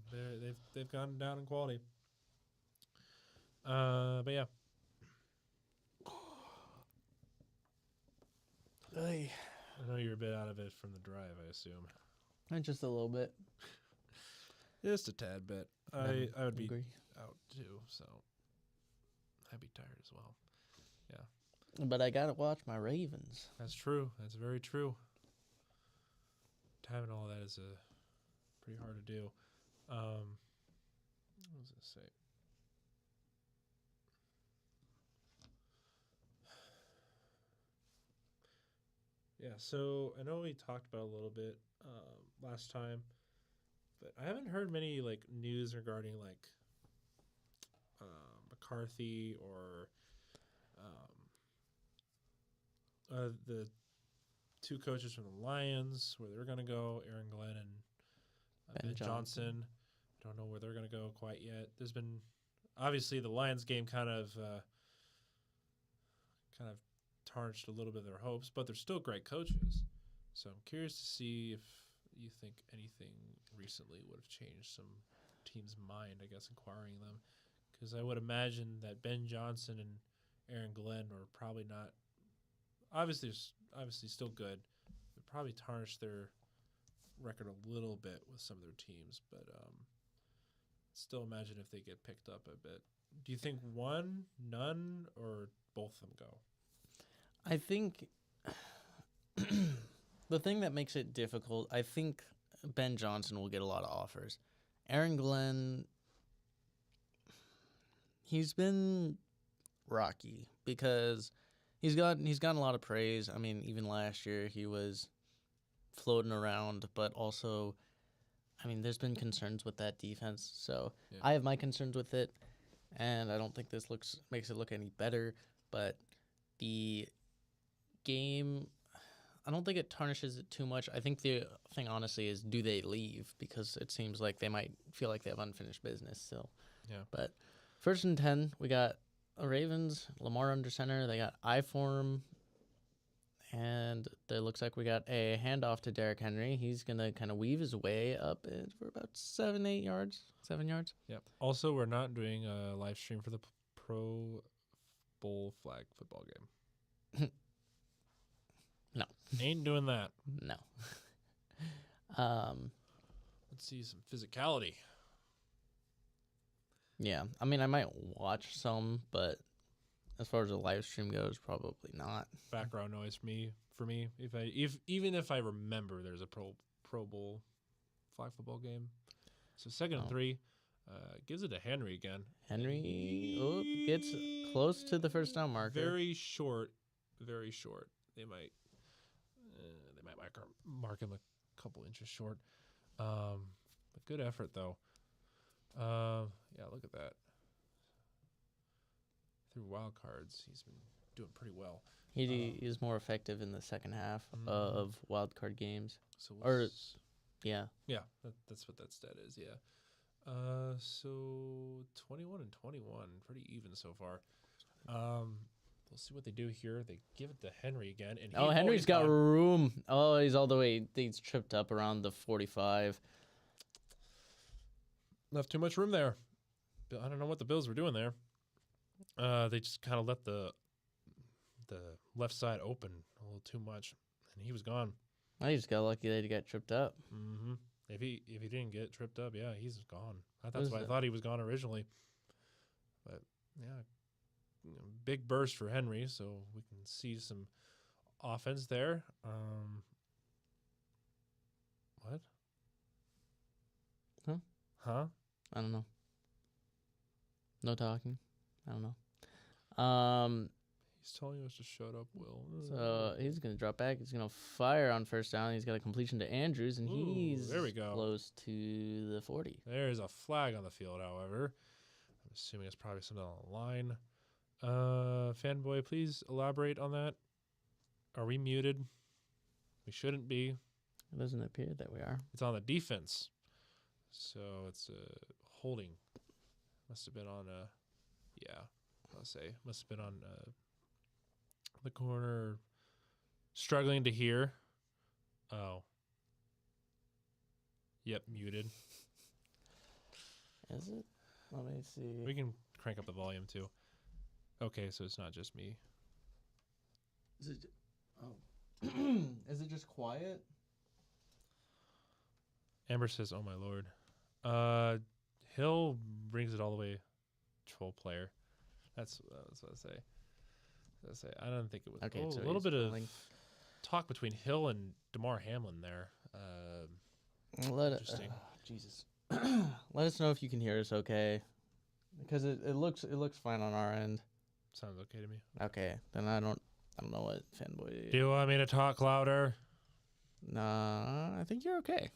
S1: they've gone down in quality. But yeah,
S3: Hey.
S1: I know you're a bit out of it from the drive. I assume
S3: Just a little bit.
S1: just a tad bit. I would be out too, so I'd be tired as well.
S3: But I gotta watch my Ravens.
S1: That's true. That's very true. Timing all that is pretty hard to do. What was I say? Yeah, so I know we talked about it a little bit last time, but I haven't heard many like news regarding like McCarthy or the two coaches from the Lions, where they're going to go, Aaron Glenn and Ben Johnson. Don't know where they're going to go quite yet. There's been obviously the Lions game kind of tarnished a little bit of their hopes, but they're still great coaches. So I'm curious to see if you think anything recently would have changed some team's mind, I guess, acquiring them. Because I would imagine that Ben Johnson and Aaron Glenn are probably not obviously still good. They probably tarnished their record a little bit with some of their teams, but still imagine if they get picked up a bit. Do you think one, none, or both of them go?
S3: I think the thing that makes it difficult, I think Ben Johnson will get a lot of offers. Aaron Glenn, he's been rocky because he's gotten a lot of praise. I mean, even last year he was floating around, but also, I mean, there's been concerns with that defense. So
S1: Yeah.
S3: I have my concerns with it, and I don't think this makes it look any better. But the game, I don't think it tarnishes it too much. I think the thing, honestly, is do they leave? Because it seems like they might feel like they have unfinished business still.
S1: Yeah.
S3: But 1st and 10, we got Ravens, Lamar under center. They got I form, and it looks like we got a handoff to Derrick Henry. He's going to kind of weave his way up for about 7 yards.
S1: Yep. Also, we're not doing a live stream for the Pro Bowl flag football game.
S3: No.
S1: Ain't doing that.
S3: No.
S1: Let's see some physicality.
S3: Yeah. I mean, I might watch some, but as far as the live stream goes, probably not.
S1: Background noise for me. Even if I remember there's a Pro Bowl flag football game. So 2nd and 3, gives it to Henry again.
S3: Henry gets close to the first down marker.
S1: Very short. They might mark him a couple inches short. But good effort though. Yeah, look at that. Through wild cards, he's been doing pretty well.
S3: He is more effective in the second half of wild card games.
S1: So
S3: Yeah.
S1: yeah, that's what that stat is. Yeah. So 21 and 21, pretty even so far. We'll see what they do here. They give it to Henry again, and
S3: Henry's got room. Oh, he's all the way. He's tripped up around the 45.
S1: Left too much room there. I don't know what the Bills were doing there. They just kind of let the left side open a little too much, and he was gone.
S3: I just got lucky that he got tripped up.
S1: Mm-hmm. If he didn't get tripped up, yeah, he's gone. That's why I thought he was gone originally. But yeah, big burst for Henry, so we can see some offense there. What?
S3: Huh?
S1: Huh?
S3: I don't know. No talking. I don't know.
S1: He's telling us to shut up, Will.
S3: So he's gonna drop back. He's gonna fire on first down. He's got a completion to Andrews, and he's
S1: there we go.
S3: close to the 40.
S1: There's a flag on the field, however. I'm assuming it's probably something on the line. Fanboy, please elaborate on that. Are we muted? We shouldn't be.
S3: It doesn't appear that we are.
S1: It's on the defense. So it's holding. Must have been on must have been on the corner, struggling to hear. Oh. Yep, muted.
S3: Is it? Let me see.
S1: We can crank up the volume too. Okay, so it's not just me.
S3: Is it? Oh. Is it just quiet?
S1: Amber says, "Oh my lord." Hill brings it all the way. 12 player. That's what I say. I don't think it was.
S3: Okay, so
S1: a little bit
S3: calling.
S1: of talk between Hill and DeMar Hamlin there. Interesting.
S3: Jesus. Let us know if you can hear us okay, because it looks fine on our end.
S1: Sounds okay to me.
S3: Okay, then I don't know what fanboy.
S1: Do you want me to talk louder?
S3: Nah, I think you're okay.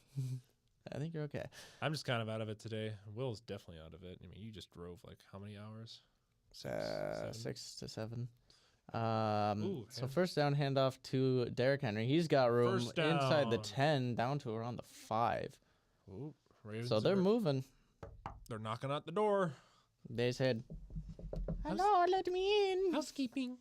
S3: I think you're okay.
S1: I'm just kind of out of it today. Will's definitely out of it. I mean, you just drove like how many hours?
S3: 6 to 7. So
S1: hand-
S3: first down handoff to Derrick Henry. He's got room
S1: First
S3: inside the
S1: down.
S3: 10 down to around the 5.
S1: Ooh, Ravens
S3: So they're
S1: are-
S3: moving.
S1: They're knocking at the door.
S3: They said, "Hello, let me in."
S1: Housekeeping.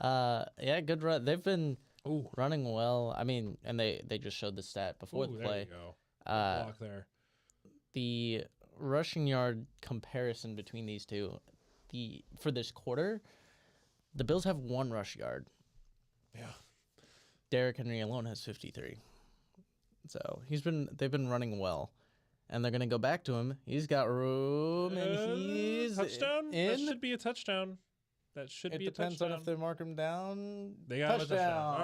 S3: Yeah, good run. They've been
S1: Ooh,
S3: running well. I mean, and they just showed the stat before the
S1: there
S3: play.
S1: you go.
S3: Uh,
S1: Block there.
S3: the rushing yard comparison between these two, for this quarter, the Bills have 1 rush yard.
S1: Yeah.
S3: Derrick Henry alone has 53. So they've been running well, and they're gonna go back to him. He's got room, and he's
S1: touchdown.
S3: in.
S1: That should be a touchdown. It
S3: Depends on if they mark him down.
S1: They got a touchdown.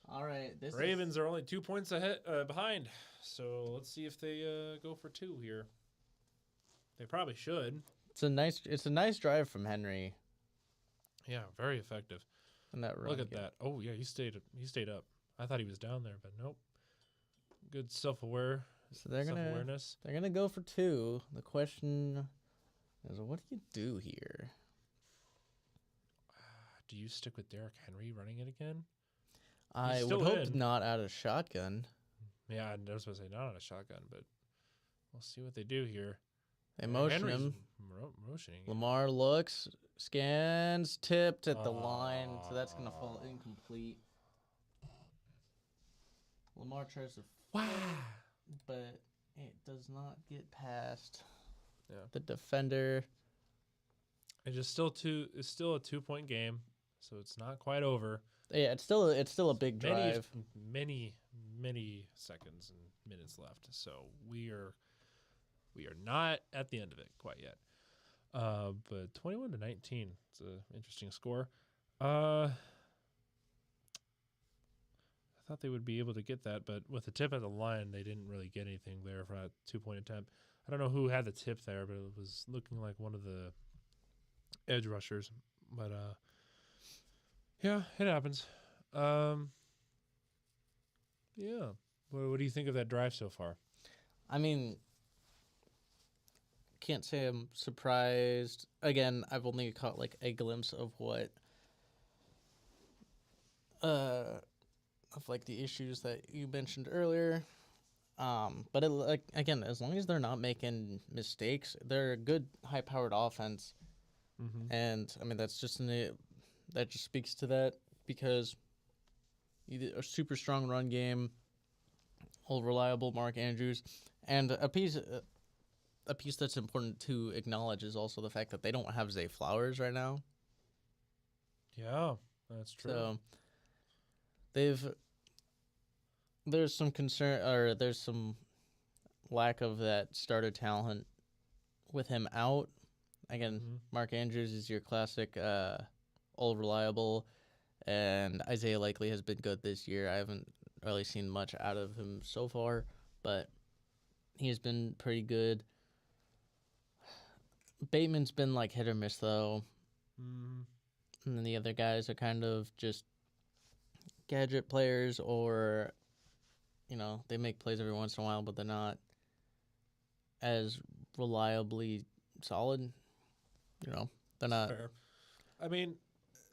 S1: All right.
S3: This
S1: Ravens are only 2 points ahead behind. So let's see if they go for 2 here. They probably should.
S3: It's a nice drive from Henry.
S1: Yeah, very effective.
S3: In that run.
S1: Look at that. Oh yeah, he stayed up. I thought he was down there, but nope. Good
S3: So they're
S1: self-awareness.
S3: gonna go for 2. The question is, what do you do here?
S1: Do you stick with Derrick Henry running it again?
S3: I would
S1: still
S3: hope
S1: in.
S3: not out of shotgun.
S1: Yeah, I was supposed to say not on a shotgun, but we'll see what they do here.
S3: They motion
S1: Henry's
S3: him.
S1: Motioning.
S3: Lamar looks, scans, tipped at the line, so that's gonna fall incomplete. Lamar tries to, but it does not get past the defender.
S1: It's still a 2-point game, so it's not quite over.
S3: Yeah, it's still a big drive.
S1: Many seconds and minutes left. So we are not at the end of it quite yet. But 21-19, it's an interesting score. I thought they would be able to get that, but with the tip at the line, they didn't really get anything there for a 2-point attempt. I don't know who had the tip there, but it was looking like one of the edge rushers. But yeah, it happens. Yeah. What do you think of that drive so far?
S3: I mean, can't say I'm surprised. Again, I've only caught like a glimpse of what of like the issues that you mentioned earlier. But again, as long as they're not making mistakes, they're a good high-powered offense.
S1: Mm-hmm.
S3: And I mean, that just speaks to that, because a super strong run game, all reliable Mark Andrews, and a piece that's important to acknowledge is also the fact that they don't have Zay Flowers right now.
S1: Yeah, that's true.
S3: So there's some concern, or there's some lack of that starter talent with him out. Again, Mark Andrews is your classic all reliable, and Isaiah Likely has been good this year. I haven't really seen much out of him so far, but he's been pretty good. Bateman's been like hit or miss though,
S1: Mm,
S3: and then the other guys are kind of just gadget players, or they make plays every once in a while, but they're not as reliably solid. They're not.
S1: fair. I mean,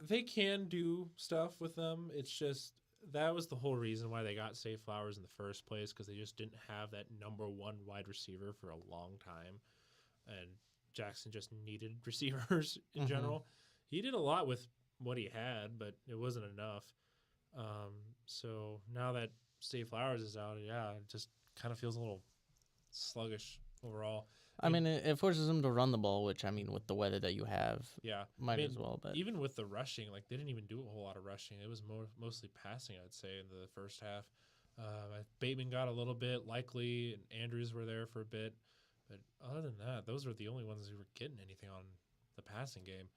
S1: they can do stuff with them. It's just that was the whole reason why they got Safe Flowers in the first place, because they just didn't have that number one wide receiver for a long time, and Jackson just needed receivers in general. He did a lot with what he had, but it wasn't enough. So now that Safe Flowers is out, yeah, it just kind of feels a little sluggish overall.
S3: I mean, it forces them to run the ball, which, I mean, with the weather that you have,
S1: Yeah,
S3: might as well. But
S1: even with the rushing, like they didn't even do a whole lot of rushing. It was mostly passing, I'd say, in the first half. Bateman got a little bit, Likely and Andrews were there for a bit, but other than that, those were the only ones who were getting anything on the passing game.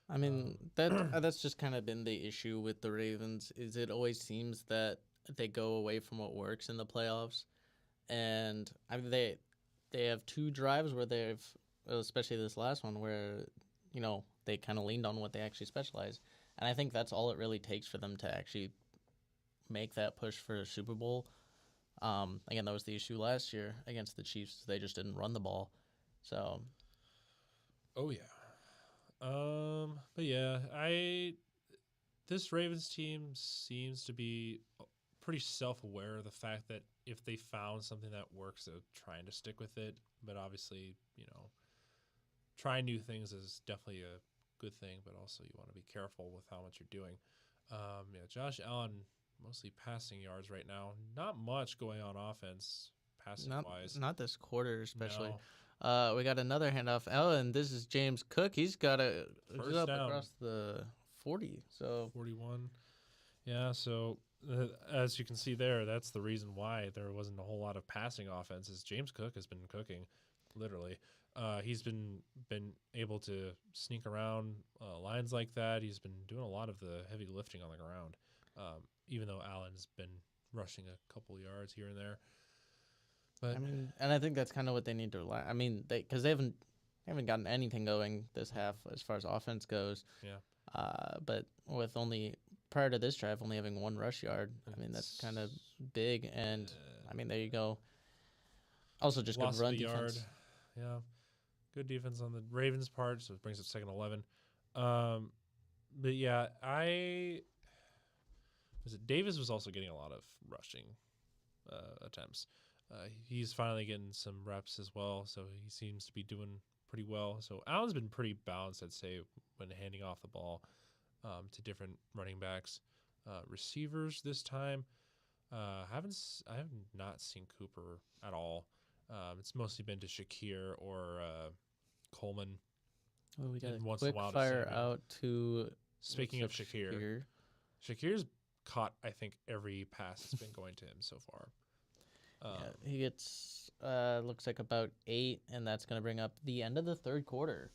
S3: I mean, that's just kind of been the issue with the Ravens. Is it always seems that they go away from what works in the playoffs, and I mean they have 2 drives where they've, especially this last one, where they kind of leaned on what they actually specialize, and I think that's all it really takes for them to actually make that push for a Super Bowl. Again, that was the issue last year against the Chiefs. They just didn't run the ball, so.
S1: Oh yeah. But yeah, this Ravens team seems to be pretty self-aware of the fact that if they found something that works, they're trying to stick with it. But obviously, trying new things is definitely a good thing, but also you want to be careful with how much you're doing. Josh Allen, mostly passing yards right now. Not much going on offense, passing-wise.
S3: Not this quarter, especially.
S1: No.
S3: We got another handoff. Oh, and this is James Cook. He's got he's up
S1: down.
S3: across the 40. So
S1: 41. Yeah, so as you can see there, that's the reason why there wasn't a whole lot of passing offenses. James Cook has been cooking, literally. He's been able to sneak around lines like that. He's been doing a lot of the heavy lifting on the ground, even though Allen's been rushing a couple yards here and there. But
S3: I mean, and I think that's kind of what they need to rely. I mean, because they haven't gotten anything going this half as far as offense goes.
S1: Yeah.
S3: But with prior to this drive only having 1 rush yard, I mean that's kind of big. And I mean, there you go. Also, just good run defense.
S1: Yard. Yeah, good defense on the Ravens' part, so it brings it 2nd 11. But yeah, Davis was also getting a lot of rushing attempts. He's finally getting some reps as well, so he seems to be doing pretty well. So Allen's been pretty balanced, I'd say, when handing off the ball to different running backs. Receivers this time, I have not seen Cooper at all. It's mostly been to Shakir or Coleman.
S3: Oh, we got
S1: And
S3: a
S1: once in a
S3: quick
S1: while to
S3: fire
S1: Samuel.
S3: out to.
S1: Speaking of Shakir, Shakir's caught, I think, every pass that's been going to him so far.
S3: Yeah, he gets looks like about 8, and that's going to bring up the end of the 3rd quarter.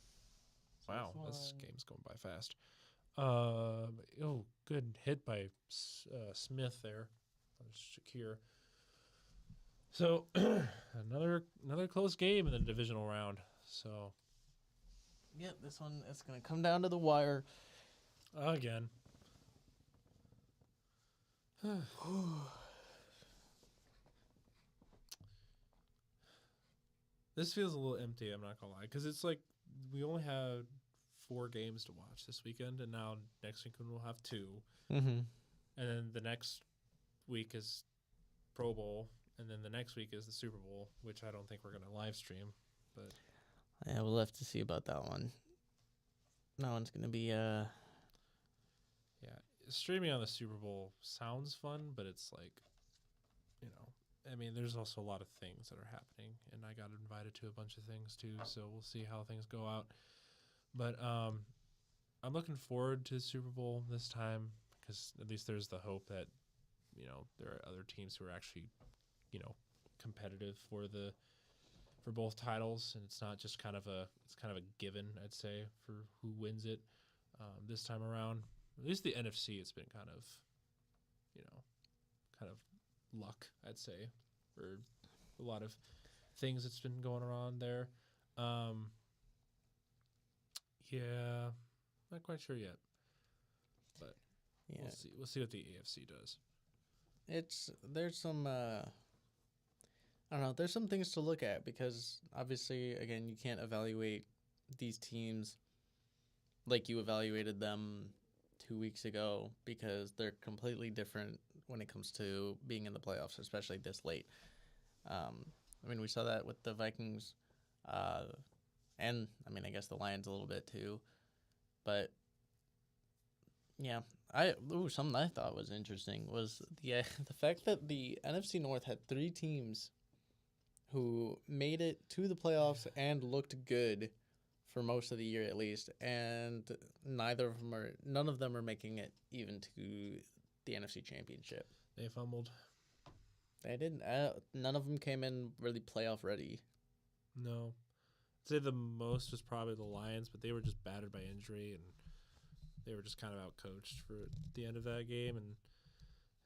S1: Wow, this game's going by fast. Good hit by Smith there. Shakir. So another close game in the divisional round. So
S3: yeah, this one is going to come down to the wire
S1: again. This feels a little empty, I'm not gonna lie, because it's like we only had 4 games to watch this weekend, and now next weekend we'll have 2.
S3: Mm-hmm.
S1: And then the next week is Pro Bowl, and then the next week is the Super Bowl, which I don't think we're gonna live stream. But
S3: yeah, we'll have to see about that one. That one's gonna be
S1: streaming on the Super Bowl sounds fun, but it's like, I mean, there's also a lot of things that are happening, and I got invited to a bunch of things too, so we'll see how things go out. But I'm looking forward to the Super Bowl this time, because at least there's the hope that there are other teams who are actually competitive for both titles, and it's not just kind of a given, I'd say, for who wins it this time around. At least the NFC, it's been kind of luck, I'd say, for a lot of things that's been going on there. Yeah, not quite sure yet, but
S3: Yeah,
S1: we'll see. We'll see what the AFC does.
S3: there's some I don't know. There's some things to look at because obviously, again, you can't evaluate these teams like you evaluated them 2 weeks ago because they're completely different when it comes to being in the playoffs, especially this late. I mean, we saw that with the Vikings, and I mean, I guess the Lions a little bit too. But yeah, something I thought was interesting was the the fact that the NFC North had 3 teams who made it to the playoffs and looked good for most of the year at least, and none of them are making it even to the NFC Championship.
S1: They fumbled.
S3: They didn't. None of them came in really playoff ready.
S1: No, I'd say the most was probably the Lions, but they were just battered by injury and they were just kind of outcoached for the end of that game, and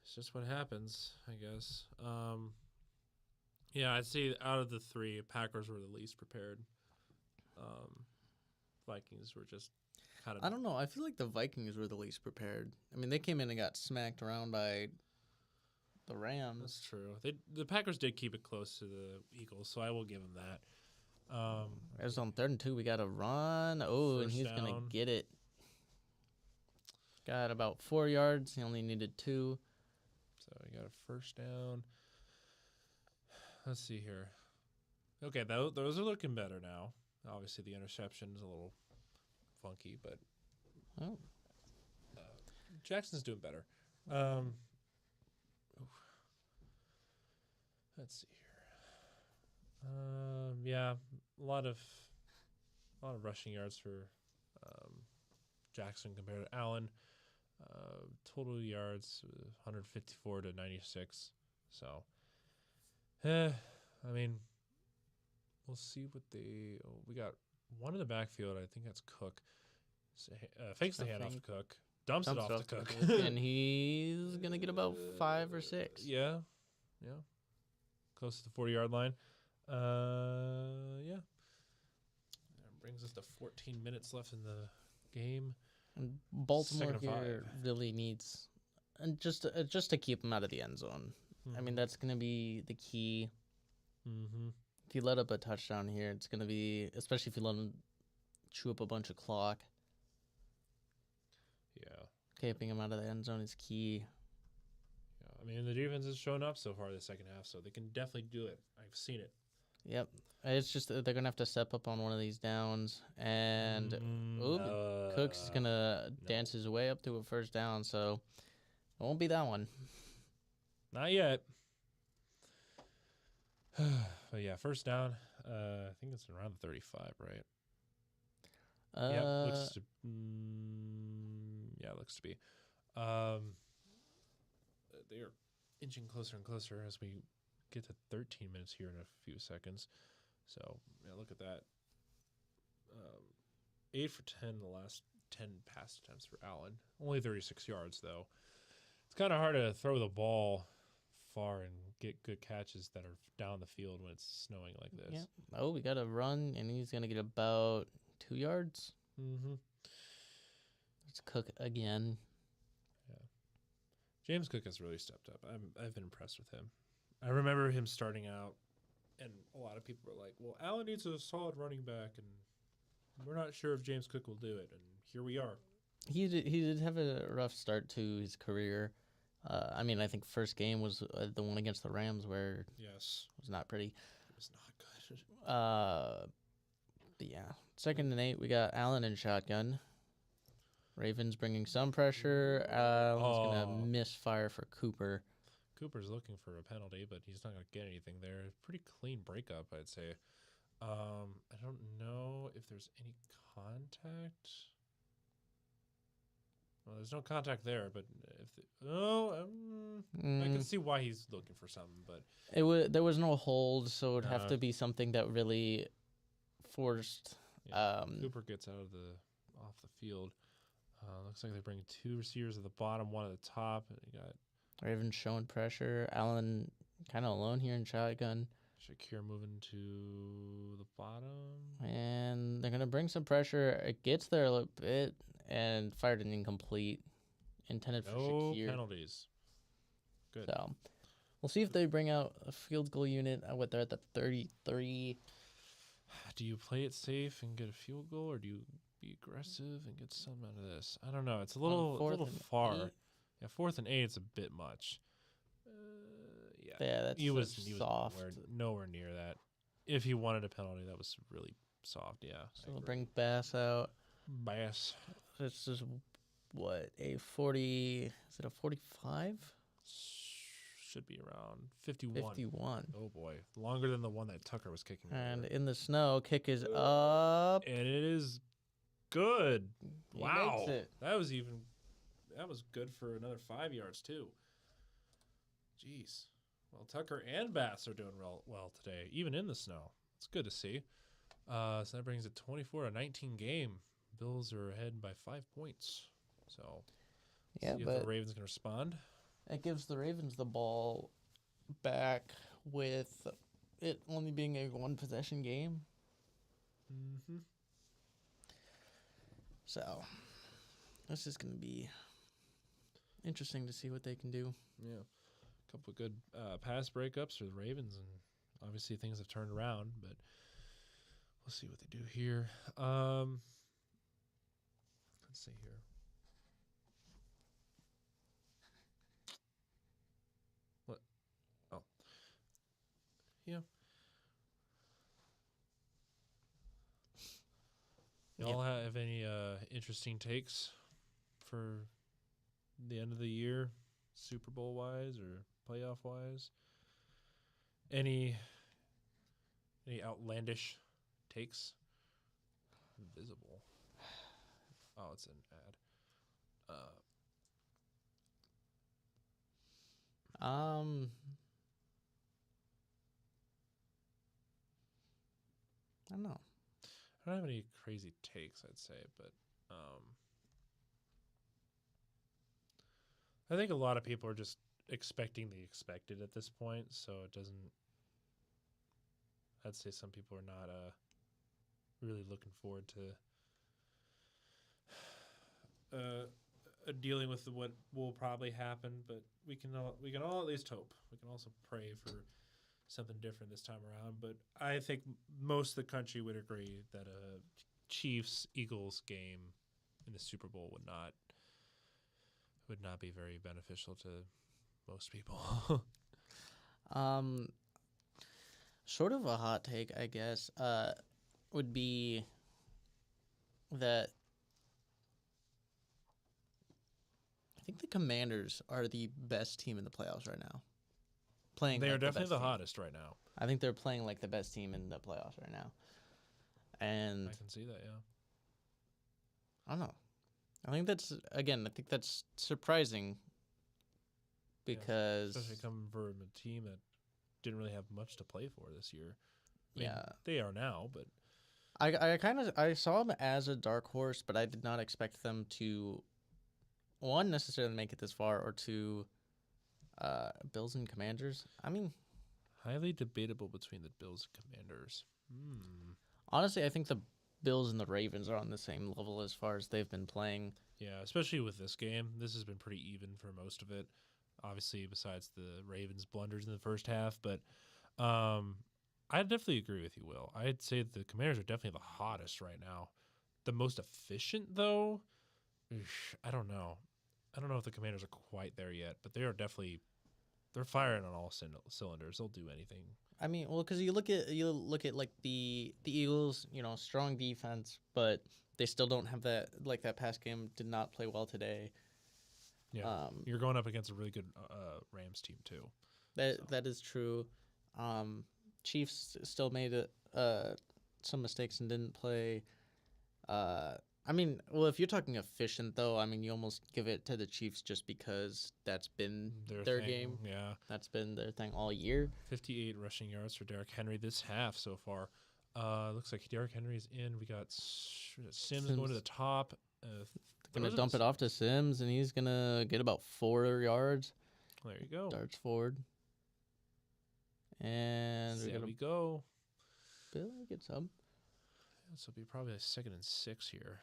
S1: it's just what happens, I guess. Yeah, I'd say out of the 3, Packers were the least prepared. Vikings were just kind of.
S3: I don't know. I feel like the Vikings were the least prepared. I mean, they came in and got smacked around by the Rams.
S1: That's true. The Packers did keep it close to the Eagles, so I will give them that.
S3: It was on 3rd and 2. We got to run. Oh, and
S1: First
S3: he's going
S1: down.
S3: to get it. Got about 4 yards. He only needed 2.
S1: So we got a first down. Let's see here. Okay, those are looking better now. Obviously, the interception is a little funky, but
S3: Oh,
S1: Jackson's doing better. Let's see here. Yeah, a lot of rushing yards for Jackson compared to Allen. Total yards 154 to 96. So, I mean, we'll see what they. Oh, we got one in the backfield. I think that's Cook. Fakes the handoff to Cook. Dumps it off to Cook.
S3: And he's going to get about 5 or 6.
S1: Yeah. Close to the 40-yard line. Yeah. That brings us to 14 minutes left in the game.
S3: And Baltimore
S1: Second and
S3: here
S1: 5.
S3: really needs, and just to keep him out of the end zone. I mean, that's going to be the key.
S1: Mm-hmm.
S3: If you let up a touchdown here, it's going to be, especially if you let him chew up a bunch of clock.
S1: Yeah.
S3: Keeping him out of the end zone is key.
S1: Yeah. I mean, the defense has shown up so far this second half, so they can definitely do it. I've seen it.
S3: Yep. It's just that they're going to have to step up on one of these downs. And Cooks is going to dance his way up to a first down, so it won't be that one.
S1: Not yet. But yeah, first down. I think it's around the 35, right? Yeah, looks to. Yeah, looks to be. They are inching closer and closer as we get to 13 minutes here in a few seconds. So yeah, look at that. 8 for 10 the last 10 pass attempts for Allen. Only 36 yards though. It's kind of hard to throw the ball far and get good catches that are down the field when it's snowing like this.
S3: Yeah. Oh, we got to run, and he's going to get about 2 yards.
S1: Mm-hmm.
S3: Let's Cook again.
S1: Yeah. James Cook has really stepped up. I've been impressed with him. I remember him starting out, and a lot of people were like, well, Allen needs a solid running back, and we're not sure if James Cook will do it. And here we are.
S3: He did have a rough start to his career. I mean, I think first game was the one against the Rams where
S1: Yes.
S3: it was not pretty.
S1: It was not good.
S3: But yeah, 2nd and 8, we got Allen in shotgun. Ravens bringing some pressure. Allen's going to misfire for Cooper.
S1: Cooper's looking for a penalty, but he's not going to get anything there. Pretty clean breakup, I'd say. I don't know if there's any contact. Well, there's no contact there, but I can see why he's looking for something, but
S3: there was no hold, so it would have to be something that really forced.
S1: yeah, Cooper gets off the field. Looks like they bring 2 receivers at the bottom, 1 at the top. And you got
S3: Ravens showing pressure. Allen kind of alone here in shotgun.
S1: Shakir moving to the bottom.
S3: And they're going to bring some pressure. It gets there a little bit and fired an incomplete. Intended for
S1: No
S3: Shakir.
S1: penalties. Good.
S3: So we'll see if they bring out a field goal unit. What they're at the 33.
S1: Do you play it safe and get a field goal, or do you be aggressive and get some out of this? I don't know. It's a little far.
S3: 8?
S1: Yeah, 4th and 8. It's a bit much.
S3: Yeah, that's
S1: he was
S3: soft.
S1: nowhere near that. If he wanted a penalty, that was really soft. Yeah.
S3: So they'll bring Bass out.
S1: Bass.
S3: This is what, a 40? Is it a 45?
S1: Should be around 51.
S3: 51.
S1: Oh boy, longer than the one that Tucker was kicking.
S3: And
S1: earlier.
S3: in the snow, kick is up.
S1: And it is good.
S3: He
S1: Wow,
S3: makes it.
S1: that was good for another 5 yards too. Jeez. Well, Tucker and Bass are doing well today, even in the snow. It's good to see. So that brings it 24-19 game. Bills are ahead by 5 points. So
S3: Yeah,
S1: see if
S3: but
S1: the Ravens can respond.
S3: it gives the Ravens the ball back with it only being a one-possession game.
S1: Mm-hmm.
S3: So this is going to be interesting to see what they can do.
S1: Yeah. A couple of good pass breakups for the Ravens, and obviously things have turned around, but we'll see what they do here. Let's see here. What? Oh. Yeah. Y'all have any interesting takes for the end of the year, Super Bowl wise or playoff wise? Any outlandish takes? Invisible. Oh, it's an ad.
S3: I don't know.
S1: I don't have any crazy takes, I'd say, but I think a lot of people are just expecting the expected at this point, so it doesn't. I'd say some people are not really looking forward to dealing with what will probably happen, but we can all at least hope. We can also pray for something different this time around. But I think most of the country would agree that a Chiefs-Eagles game in the Super Bowl would not be very beneficial to most people.
S3: Sort of a hot take, I guess, would be that I think the Commanders are the best team in the playoffs right now. Playing,
S1: they
S3: like
S1: are definitely the
S3: best team.
S1: hottest right now.
S3: I think they're playing like the best team in the playoffs right now. And
S1: I can see that, yeah.
S3: I don't know. I think that's surprising because
S1: Especially coming from a team that didn't really have much to play for this year. I mean,
S3: yeah,
S1: they are now, but
S3: I saw them as a dark horse, but I did not expect them to one necessarily make it this far, or two, Bills and Commanders. I mean,
S1: highly debatable between the Bills and Commanders.
S3: Honestly, I think the Bills and the Ravens are on the same level as far as they've been playing.
S1: Yeah, especially with this game. This has been pretty even for most of it. Obviously, besides the Ravens' blunders in the first half. But I definitely agree with you, Will. I'd say the Commanders are definitely the hottest right now. The most efficient, though, I don't know. I don't know if the Commanders are quite there yet, but they are definitely – they're firing on all cylinders. They'll do anything.
S3: I mean, well, because you look at like the Eagles, strong defense, but they still don't have that, like, that pass game did not play well today.
S1: Yeah, you're going up against a really good Rams team too.
S3: That is true. Chiefs still made some mistakes and didn't play. I mean, well, if you're talking efficient, though, I mean, you almost give it to the Chiefs just because that's been their game.
S1: Yeah.
S3: That's been their thing all year.
S1: 58 rushing yards for Derrick Henry this half so far. Looks like Derrick Henry's in. We got Sims going to the top.
S3: Going to dump it off to Sims, and he's going to get about 4 yards.
S1: There you go.
S3: Darts forward. And we
S1: There
S3: gonna
S1: we go.
S3: Bill gets up.
S1: This will be probably a 2nd and 6 here.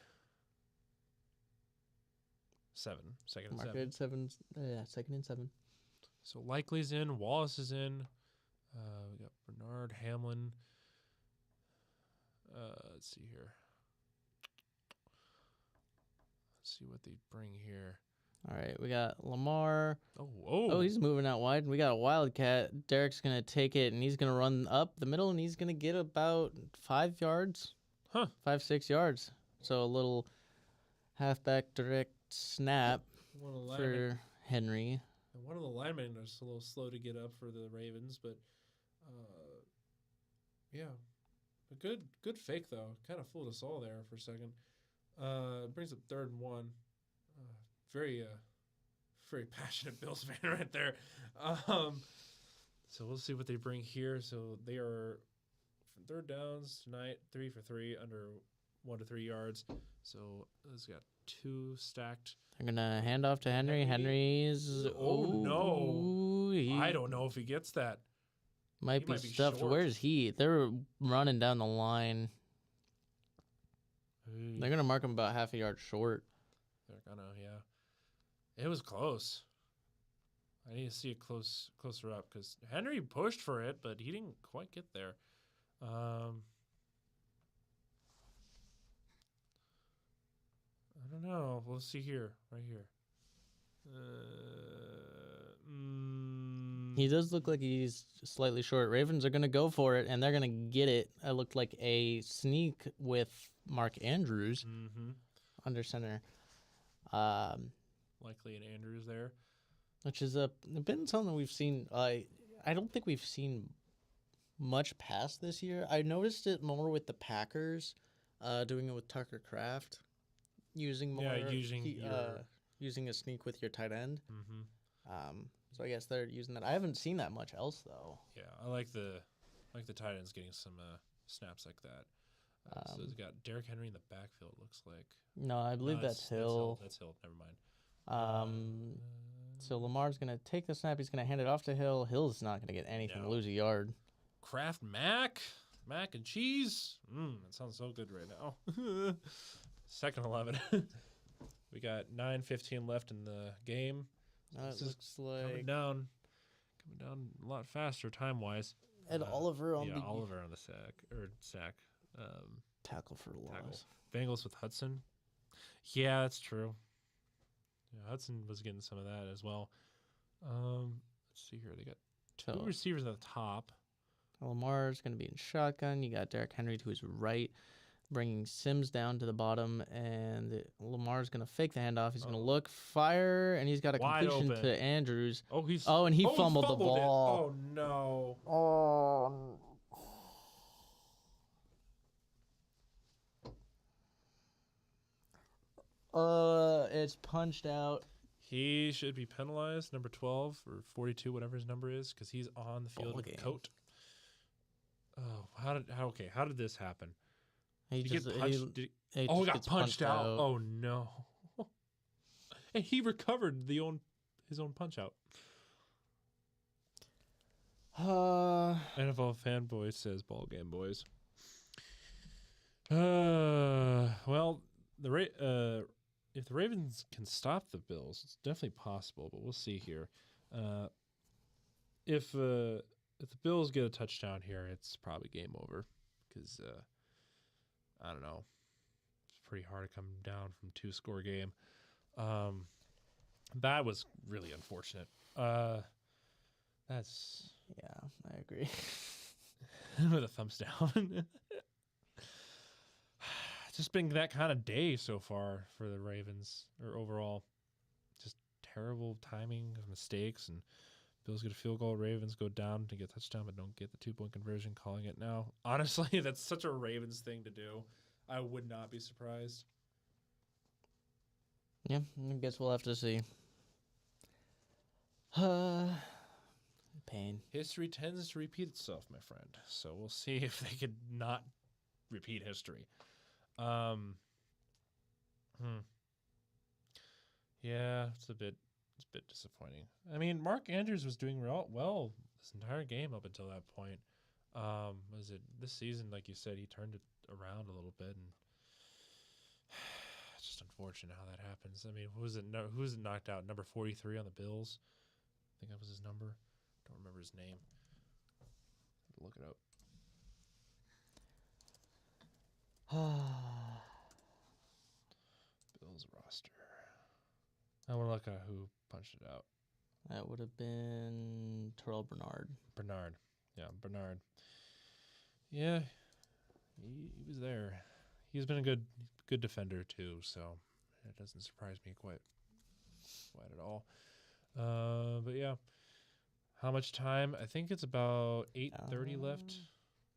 S1: 7. 2nd and 7.
S3: Market 7. Yeah, 2nd and 7.
S1: So Likely's in. Wallace is in. We got Bernard, Hamlin. Let's see here. Let's see what they bring here.
S3: All right, we got Lamar.
S1: Oh,
S3: He's moving out wide. We got a Wildcat. Derek's going to take it, and he's going to run up the middle, and he's going to get about 5 yards.
S1: Huh.
S3: 5-6 yards. So a little halfback direct snap for Henry.
S1: And one of the linemen is a little slow to get up for the Ravens, but yeah. A good fake, though. Kind of fooled us all there for a second. Brings up 3rd and 1. Very passionate Bills fan right there. So we'll see what they bring here. So they are 3rd downs tonight, 3 for 3, under 1 to 3 yards. So it's got 2 stacked.
S3: They're going to hand off to Henry. Henry's...
S1: no. I don't know if he gets that.
S3: Might be stuffed.
S1: Short.
S3: Where's he? They're running down the line. They're going to mark him about half a yard short.
S1: They're going to, yeah. It was close. I need to see it closer up because Henry pushed for it, but he didn't quite get there. I don't know. We'll see here, right here.
S3: He does look like he's slightly short. Ravens are going to go for it, and they're going to get it. It looked like a sneak with Mark Andrews under center.
S1: Likely an Andrews there.
S3: Which is been something we've seen. I don't think we've seen much past this year. I noticed it more with the Packers, doing it with Tucker Kraft, using more.
S1: Yeah,
S3: using a sneak with your tight end. So I guess they're using that. I haven't seen that much else though.
S1: Yeah, I like the tight ends getting some snaps like that. So it's got Derrick Henry in the backfield. Looks like.
S3: No, I believe that's Hill.
S1: That's Hill. Never mind.
S3: So Lamar's going to take the snap. He's going to hand it off to Hill. Hill's not going to get anything.
S1: No.
S3: Lose a yard.
S1: Kraft mac and cheese. That sounds so good right now. 2nd 11. We got 9:15 left in the game.
S3: It looks like
S1: coming down a lot faster time wise.
S3: Ed Oliver on the
S1: Oliver on the sack.
S3: Tackle for loss.
S1: Bengals with Hudson. Yeah, that's true. Yeah, Hudson was getting some of that as well. Let's see here. They got 2 receivers at the top.
S3: Lamar's going to be in shotgun. You got Derrick Henry to his right, bringing Sims down to the bottom, and Lamar's going to fake the handoff. He's going to look, fire, and he's got a completion to Andrews. And he fumbled the ball.
S1: Oh, no.
S3: It's punched out.
S1: He should be penalized, number 12 or 42, whatever his number is, because he's on the field with a coat. Oh, how did this happen? He got punched out. Oh no! And he recovered his own punch out. NFL fanboy says, "Ball game, boys." Well, if the Ravens can stop the Bills, it's definitely possible, but we'll see here. If the Bills get a touchdown here, it's probably game over because I don't know. It's pretty hard to come down from 2-score game. That was really unfortunate. I
S3: agree.
S1: With a thumbs down. It's just been that kind of day so far for the Ravens, or overall. Just terrible timing of mistakes, and Bills get a field goal, Ravens go down to get a touchdown, but don't get the 2-point conversion, calling it now. Honestly, that's such a Ravens thing to do. I would not be surprised.
S3: Yeah, I guess we'll have to see. Pain.
S1: History tends to repeat itself, my friend. So we'll see if they could not repeat history. Yeah, it's a bit disappointing. I mean, Mark Andrews was doing well this entire game up until that point. Was it this season? Like you said, he turned it around a little bit, and it's just unfortunate how that happens. I mean, who's it knocked out? Number 43 on the Bills. I think that was his number. Don't remember his name. Look it up. Bills roster. I want to look at who punched it out.
S3: That would have been Terrell Bernard.
S1: Bernard. Yeah, Bernard. Yeah, he was there. He's been a good defender too, so it doesn't surprise me quite at all. But yeah, how much time? I think it's about 8:30 left.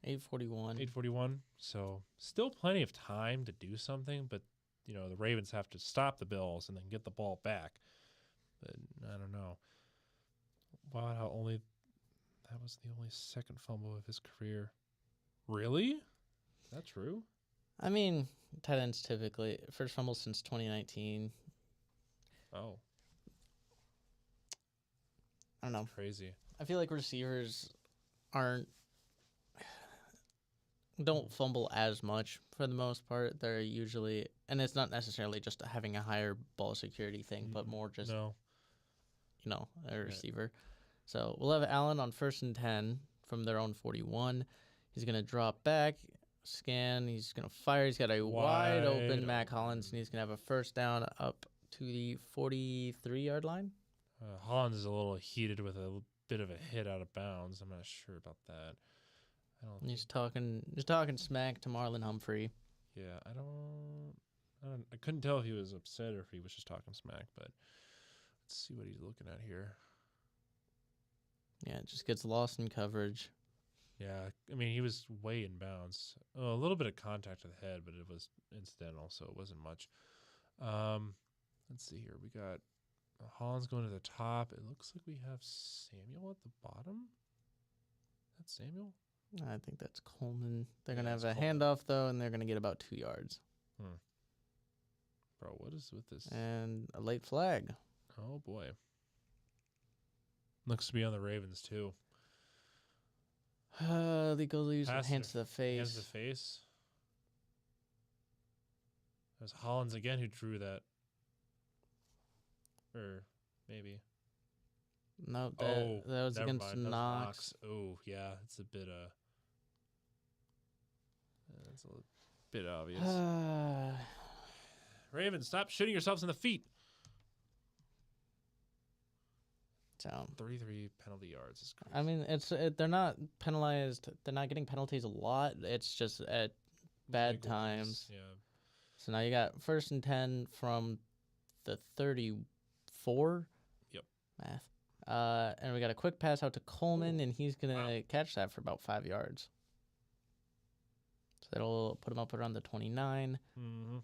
S3: 8:41.
S1: 8:41. So still plenty of time to do something, but the Ravens have to stop the Bills and then get the ball back. But I don't know. Wow, that was the only second fumble of his career. Really? Is that true?
S3: I mean, tight ends typically first fumble since 2019.
S1: Oh,
S3: I don't know.
S1: crazy.
S3: I feel like receivers don't fumble as much for the most part. They're usually, and it's not necessarily just having a higher ball security thing, but more just
S1: No.
S3: A receiver. So we'll have Allen on 1st and 10 from their own 41. He's gonna drop back, scan. He's gonna fire. He's got a wide open Mac Hollins, and he's gonna have a first down up to the 43-yard line.
S1: Hollins is a little heated with a bit of a hit out of bounds. I'm not sure about that.
S3: He's talking smack to Marlon Humphrey.
S1: Yeah, I couldn't tell if he was upset or if he was just talking smack, but let's see what he's looking at here.
S3: Yeah, it just gets lost in coverage.
S1: Yeah, I mean, he was way in bounds. Oh, a little bit of contact to the head, but it was incidental, so it wasn't much. Let's see here. We got Hollins going to the top. It looks like we have Samuel at the bottom. That's Samuel?
S3: I think that's Coleman. They're going to have a handoff, though, and they're going to get about 2 yards.
S1: Bro, what is with this?
S3: And a late flag.
S1: Oh, boy. Looks to be on the Ravens, too.
S3: They go lose hands to the face.
S1: Hands to the face. There's Hollins again who drew that. Or maybe.
S3: No, that was against Knox.
S1: Oh, yeah, it's a bit it's a bit obvious. Ravens, stop shooting yourselves in the feet.
S3: Down.
S1: 33 penalty yards is crazy.
S3: I mean, they're not penalized. They're not getting penalties a lot. It's just at bad times.
S1: Yeah.
S3: So now you got 1st and 10 from the 34.
S1: Yep.
S3: Math. And we got a quick pass out to Coleman, and he's going to catch that for about 5 yards. So that'll put him up around the 29.
S1: Mm-hmm.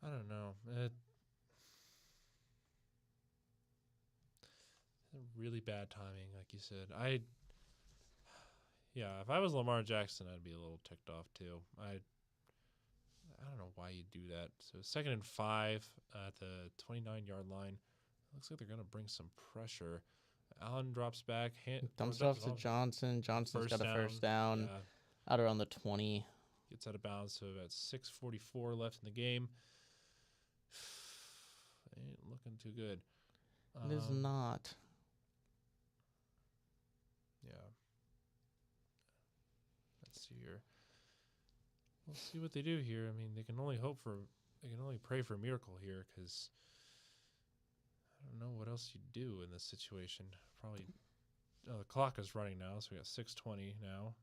S1: I don't know. Really bad timing, like you said. If I was Lamar Jackson, I'd be a little ticked off too. I don't know why you do that. So 2nd and 5 at the 29-yard line. Looks like they're gonna bring some pressure. Allen drops back.
S3: Dumps it off to Johnson. Johnson's got a first down.
S1: Yeah.
S3: Out around the 20.
S1: Gets out of bounds. So about 6:44 left in the game. Ain't looking too good.
S3: It is not.
S1: Yeah. Let's see here. We'll see what they do here. I mean, they can only pray for a miracle here, because I don't know what else you do in this situation. Probably, the clock is running now, so we got 6:20 now.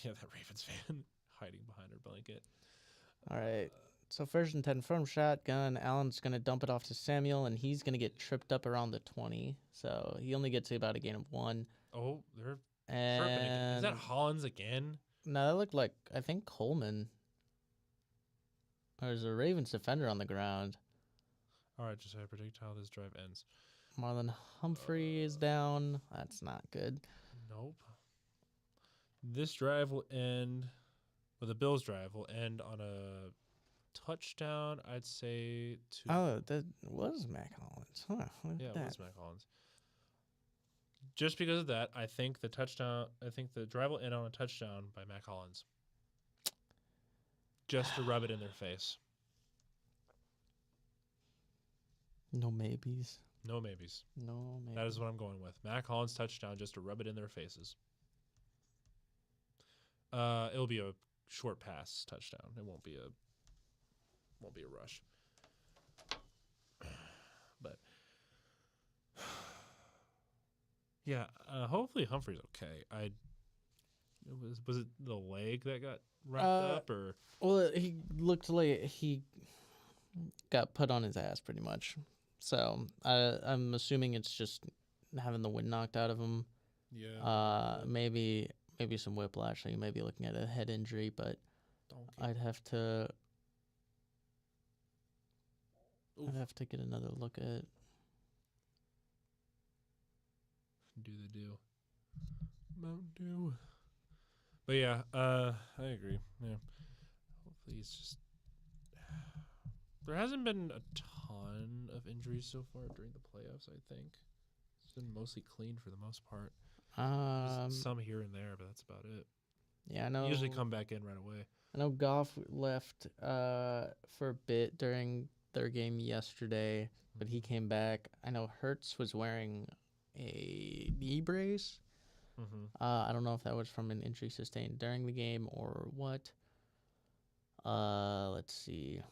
S1: Yeah, that Ravens fan hiding behind her blanket.
S3: All right. So 1st and 10 from shotgun. Allen's going to dump it off to Samuel, and he's going to get tripped up around the 20. So he only gets about a gain of 1.
S1: Oh, they're tripping again. Is that Hollins again?
S3: No, that looked like, I think, Coleman. There's a Ravens defender on the ground.
S1: All right, just predict how this drive ends.
S3: Marlon Humphrey is down. That's not good.
S1: Nope. This drive will end, the Bills' drive will end on a touchdown, I'd say to
S3: Oh, that was Mac Hollins. Huh. Look at
S1: yeah, it
S3: that.
S1: was Matt Collins. Just because of that, I think the drive will end on a touchdown by Matt Collins. Just to rub it in their face.
S3: No maybes.
S1: No maybes.
S3: No maybes.
S1: That is what I'm going with. Matt Collins touchdown just to rub it in their faces. It'll be a short pass touchdown. It won't be a rush. But yeah, hopefully Humphrey's okay. Was it the leg that got wrapped up or
S3: Well, he looked like he got put on his ass pretty much. So I'm assuming it's just having the wind knocked out of him.
S1: yeah?
S3: Maybe some whiplash. So you may be looking at a head injury, but I'd have to get another look at.
S1: Do the do. Mountain Dew. But yeah, I agree. Yeah. Hopefully it's just there hasn't been a ton of injuries so far during the playoffs, I think. It's been mostly clean for the most part. Just some here and there, but that's about it.
S3: Yeah, I know.
S1: They usually come back in right away.
S3: I know Goff left for a bit during their game yesterday, but he came back. I know Hurts was wearing a knee brace.
S1: Mm-hmm.
S3: I don't know if that was from an injury sustained during the game or what. Let's see.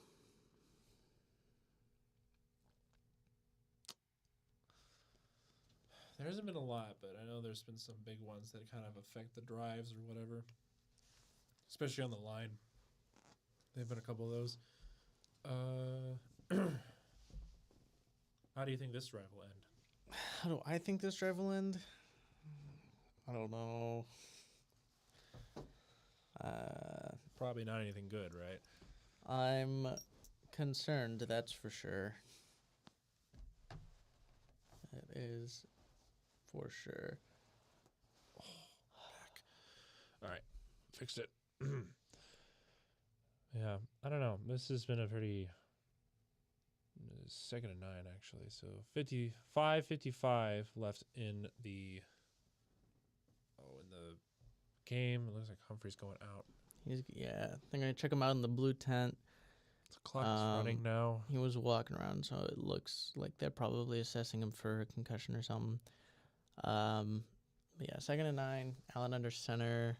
S1: There hasn't been a lot, but I know there's been some big ones that kind of affect the drives or whatever. Especially on the line. There have been a couple of those. How do you think this drive will end?
S3: How do I think this drive will end? I don't know.
S1: Probably not anything good, right?
S3: I'm concerned, that's for sure. It is for sure.
S1: All right. Fixed it. Yeah. I don't know. This has been a pretty... 2nd and 9, actually. So 55 left in the... in the game. It looks like Humphrey's going out.
S3: They're going to check him out in the blue tent.
S1: The clock is running now.
S3: He was walking around, so it looks like they're probably assessing him for a concussion or something. But yeah, 2nd and 9, Allen under center.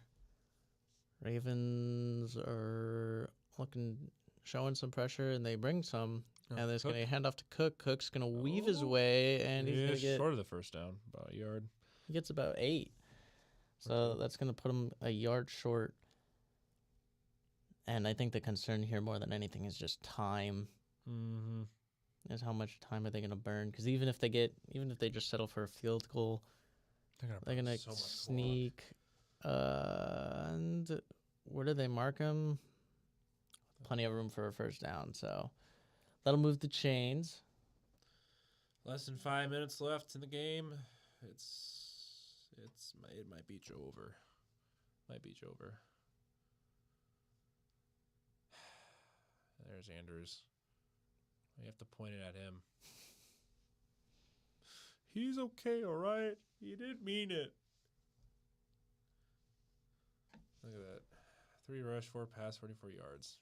S3: Ravens are showing some pressure, and they bring some. And they're going to hand off to Cook. Cook's going to weave his way, and he's going to get
S1: short of the first down, about a yard.
S3: He gets about 8. So that's going to put him a yard short. And I think the concern here more than anything is just time.
S1: Mm-hmm.
S3: Is how much time are they going to burn? Because even if they just settle for a field goal, they're going to sneak. And where do they mark him? Plenty of room for a first down. So that'll move the chains.
S1: Less than 5 minutes left in the game. It might be over. There's Andrews. You have to point it at him. He's okay, all right? He didn't mean it. Look at that. 3 rush, 4 pass, 44 yards.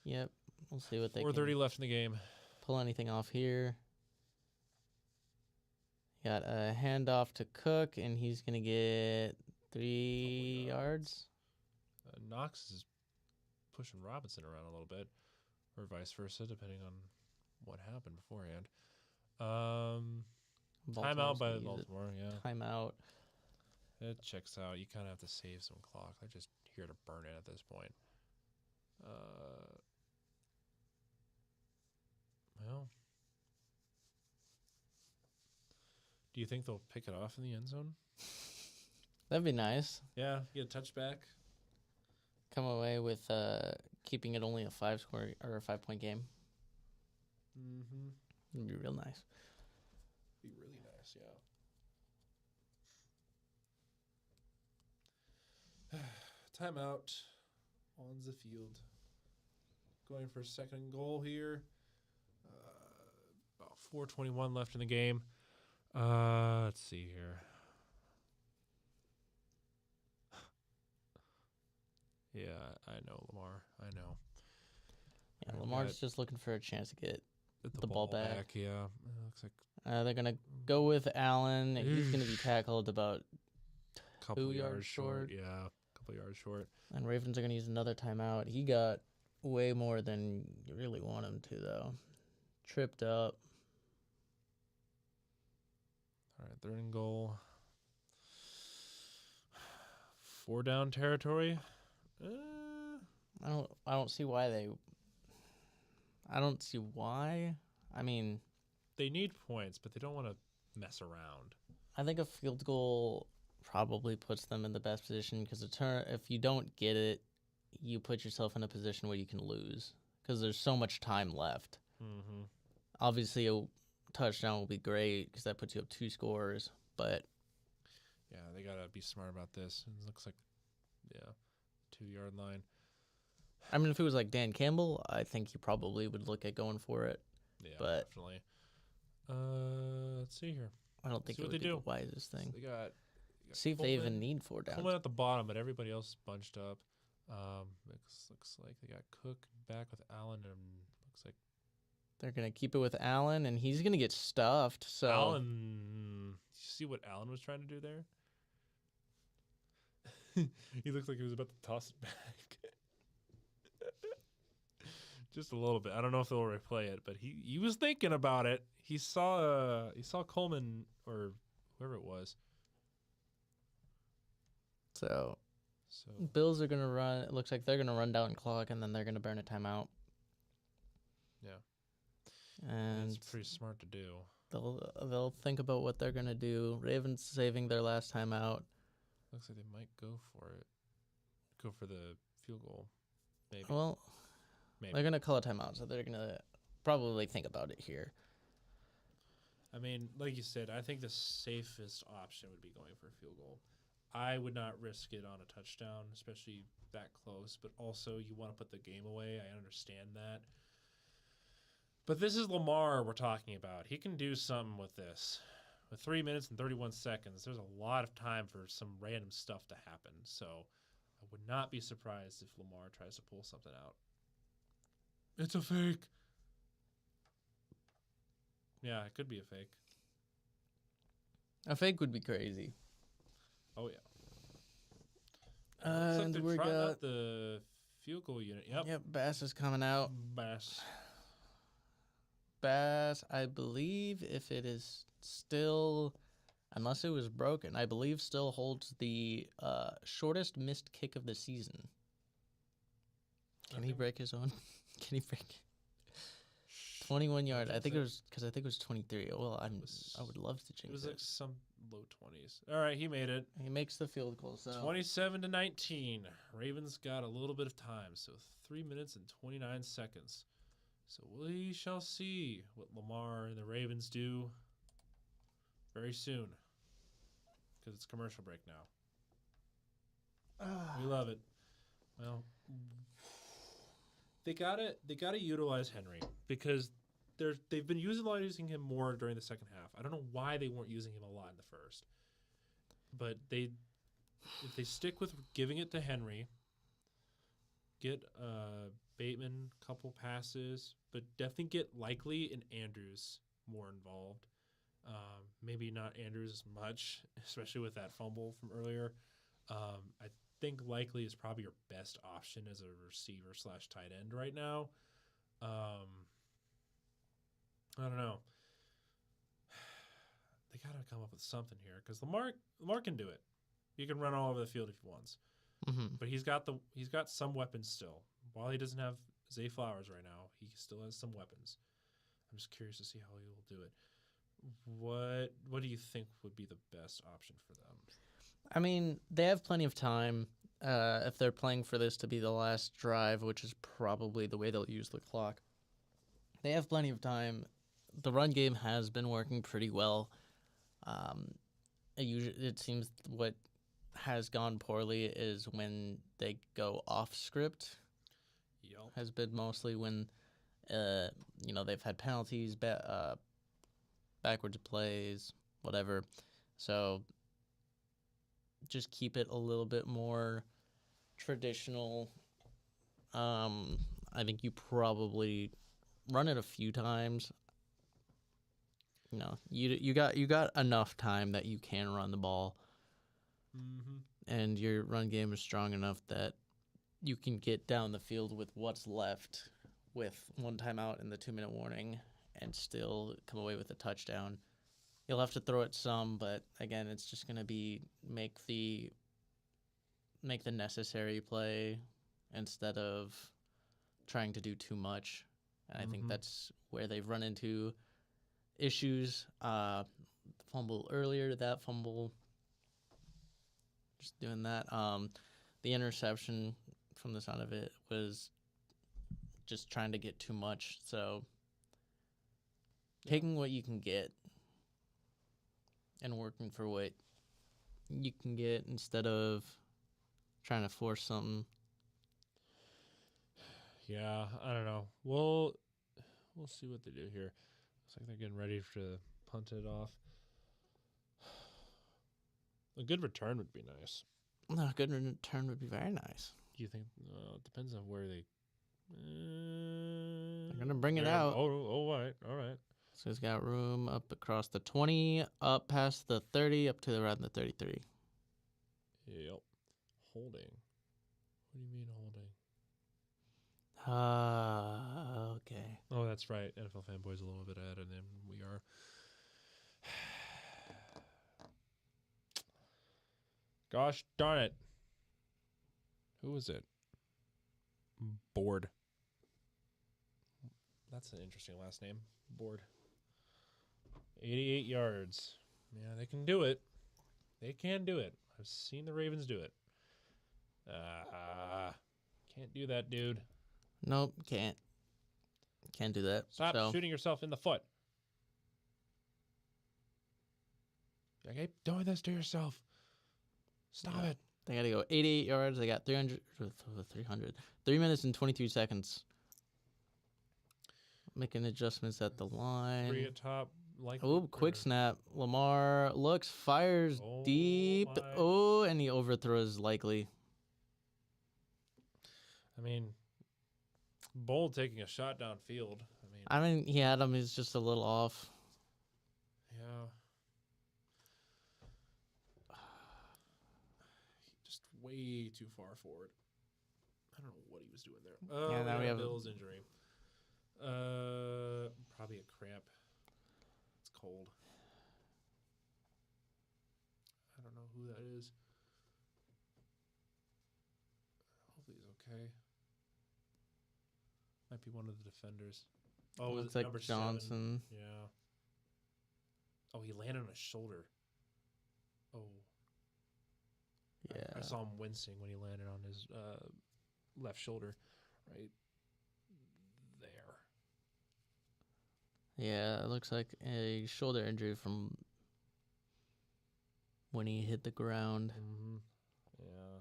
S3: Yep. We'll see what they
S1: 4:30 left in the game.
S3: Pull anything off here. Got a handoff to Cook, and he's going to get 3 yards.
S1: Knox is pushing Robinson around a little bit, or vice versa, depending on what happened beforehand. Timeout by Baltimore, yeah.
S3: Timeout.
S1: It checks out. You kind of have to save some clock. They're just here to burn it at this point. Well, do you think they'll pick it off in the end zone?
S3: That'd be nice.
S1: Yeah, get a touchback.
S3: Come away with keeping it only a 5-score or a 5-point game.
S1: Mm-hmm.
S3: It'd be real nice.
S1: Be really nice, yeah. Timeout on the field. going for second goal here. About 4:21 left in the game. Let's see here. Yeah, I know, Lamar. I know.
S3: Yeah,
S1: Alright,
S3: Lamar's just looking for a chance to get
S1: got
S3: the ball back.
S1: Yeah, looks like
S3: They're going to go with Allen. He's going to be tackled about
S1: a couple
S3: 2 yards short.
S1: Yeah, a couple yards short.
S3: And Ravens are going to use another timeout. He got way more than you really want him to, though. Tripped up.
S1: All right, 3rd and goal. 4 down territory.
S3: I don't see why they. I don't see why. I mean,
S1: They need points, but they don't want to mess around.
S3: I think a field goal probably puts them in the best position because if you don't get it, you put yourself in a position where you can lose because there's so much time left.
S1: Mm-hmm.
S3: Obviously, a touchdown will be great because that puts you up 2 scores, but
S1: Yeah, they gotta be smart about this. It looks like, 2-yard line.
S3: I mean, if it was like Dan Campbell, I think he probably would look at going for it.
S1: Yeah,
S3: But-
S1: definitely. Let's see here.
S3: I don't think
S1: See
S3: it
S1: what
S3: would
S1: they
S3: be
S1: do.
S3: the wisest
S1: So
S3: thing.
S1: they got
S3: See if they even
S1: Coleman-
S3: need 4 downs.
S1: Coleman at the bottom, but everybody else is bunched up. Looks like they got Cook back with Allen, and looks like
S3: They're going to keep it with Allen, and he's going to get stuffed. So
S1: Allen. You see what Allen was trying to do there? He looked like he was about to toss it back. Just a little bit. I don't know if they'll replay it, but he was thinking about it. He saw Coleman or whoever it was.
S3: So
S1: So
S3: Bills are going to run. It looks like they're going to run down clock, and then they're going to burn a timeout.
S1: yeah,
S3: And
S1: it's pretty smart to do.
S3: they'll think about what they're going to do. Ravens saving their last timeout.
S1: Looks like they might go for it. Go for the field goal. Maybe.
S3: Well,
S1: Maybe.
S3: they're going to call a timeout, so they're going to probably think about it here.
S1: I mean, like you said, I think the safest option would be going for a field goal. I would not risk it on a touchdown, especially that close. But also, you want to put the game away. I understand that. But this is Lamar we're talking about. He can do something with this. With 3 minutes and 31 seconds, there's a lot of time for some random stuff to happen. So I would not be surprised if Lamar tries to pull something out. It's a fake. Yeah, it could be a fake.
S3: A fake would be crazy.
S1: Oh, yeah. Looks like
S3: And
S1: they're
S3: we
S1: trotting
S3: got
S1: out the field goal unit. Yep.
S3: Bass is coming out.
S1: Bass.
S3: Bass, I believe, if it is still, unless it was broken, I believe still holds the shortest missed kick of the season. Can he
S1: Okay.
S3: break his own? Can he break 21 yard? I think it was because I think it was 23. Well, I would love to
S1: It
S3: change
S1: was
S3: it.
S1: like some low 20s. All right, he made it.
S3: He makes the field goal. So
S1: 27-19. Ravens got a little bit of time, so 3 minutes and 29 seconds. So we shall see what Lamar and the Ravens do very soon, because it's commercial break now. We love it. Well, they gotta utilize Henry because they've been utilizing him more during the second half. I don't know why they weren't using him a lot in the first, but if they stick with giving it to Henry, get Bateman a couple passes, but definitely get Likely and Andrews more involved. Maybe not Andrews as much, especially with that fumble from earlier. I think Likely is probably your best option as a receiver / tight end right now. I don't know. They gotta come up with something here because Lamar can do it. He can run all over the field if he wants, but he's got some weapons still. While he doesn't have Zay Flowers right now, he still has some weapons. I'm just curious to see how he will do it. What do you think would be the best option for them?
S3: I mean, they have plenty of time if they're playing for this to be the last drive, which is probably the way they'll use the clock. They have plenty of time. The run game has been working pretty well. It seems what has gone poorly is when they go off script.
S1: Yep.
S3: has been mostly when, they've had penalties, backwards plays, whatever. So just keep it a little bit more traditional. I think you probably run it a few times. You got enough time that you can run the ball, and your run game is strong enough that you can get down the field with what's left, with 1 timeout and the 2-minute warning, and still come away with a touchdown. You'll have to throw it some, but again, it's just gonna be make the necessary play instead of trying to do too much. And I think that's where they've run into issues. Fumble earlier, that fumble, just doing that. The interception, from the sound of it, was just trying to get too much. So taking what you can get and working for what you can get instead of trying to force something.
S1: Yeah, I don't know. We'll see what they do here. Looks like they're getting ready to punt it off. A good return would be nice.
S3: No, a good return would be very nice.
S1: Do you think? It depends on where they.
S3: They're gonna bring it out.
S1: All right.
S3: So he's got room up across the 20, up past the 30, up to around the 33.
S1: Yep. Holding. What do you mean holding?
S3: Okay.
S1: Oh, that's right. NFL fanboys a little bit ahead of them. We are. Gosh darn it. Who was it? Board. That's an interesting last name. Board. 88 yards. Yeah, they can do it. They can do it. I've seen the Ravens do it. Can't do that, dude.
S3: Nope, can't do that.
S1: Stop shooting yourself in the foot. You keep doing this to yourself. Stop it.
S3: They got to go 88 yards. They got 3 minutes and 23 seconds. Making adjustments at the line.
S1: 3 at top.
S3: Quick snap. Lamar looks, fires deep. And he overthrows likely.
S1: I mean, bold taking a shot downfield.
S3: I mean, he had him. He's just a little off.
S1: Yeah. Just way too far forward. I don't know what he was doing there.
S3: Yeah, now we have
S1: Bill's injury. Probably a cramp. It's cold. I don't know who that is. Hopefully he's okay. Might be one of the defenders. Oh,
S3: looks
S1: it
S3: like
S1: number
S3: Johnson.
S1: 7? Yeah. Oh, he landed on his shoulder. Oh.
S3: Yeah.
S1: I saw him wincing when he landed on his left shoulder, right there.
S3: Yeah, it looks like a shoulder injury from when he hit the ground.
S1: Mm-hmm. Yeah.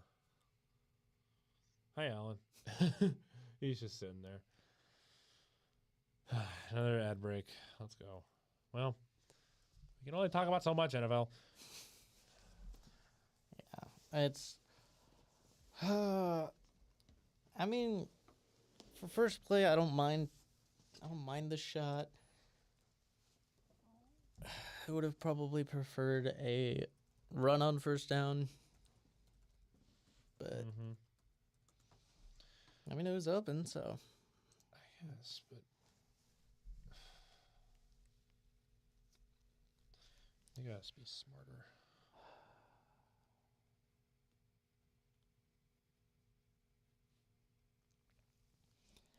S1: Hi, Alan. He's just sitting there. Another ad break. Let's go. Well, we can only talk about so much, NFL.
S3: Yeah, it's. I mean, for first play, I don't mind the shot. I would have probably preferred a run on first down, but I mean, it was open, so.
S1: I guess, but they gotta be smarter.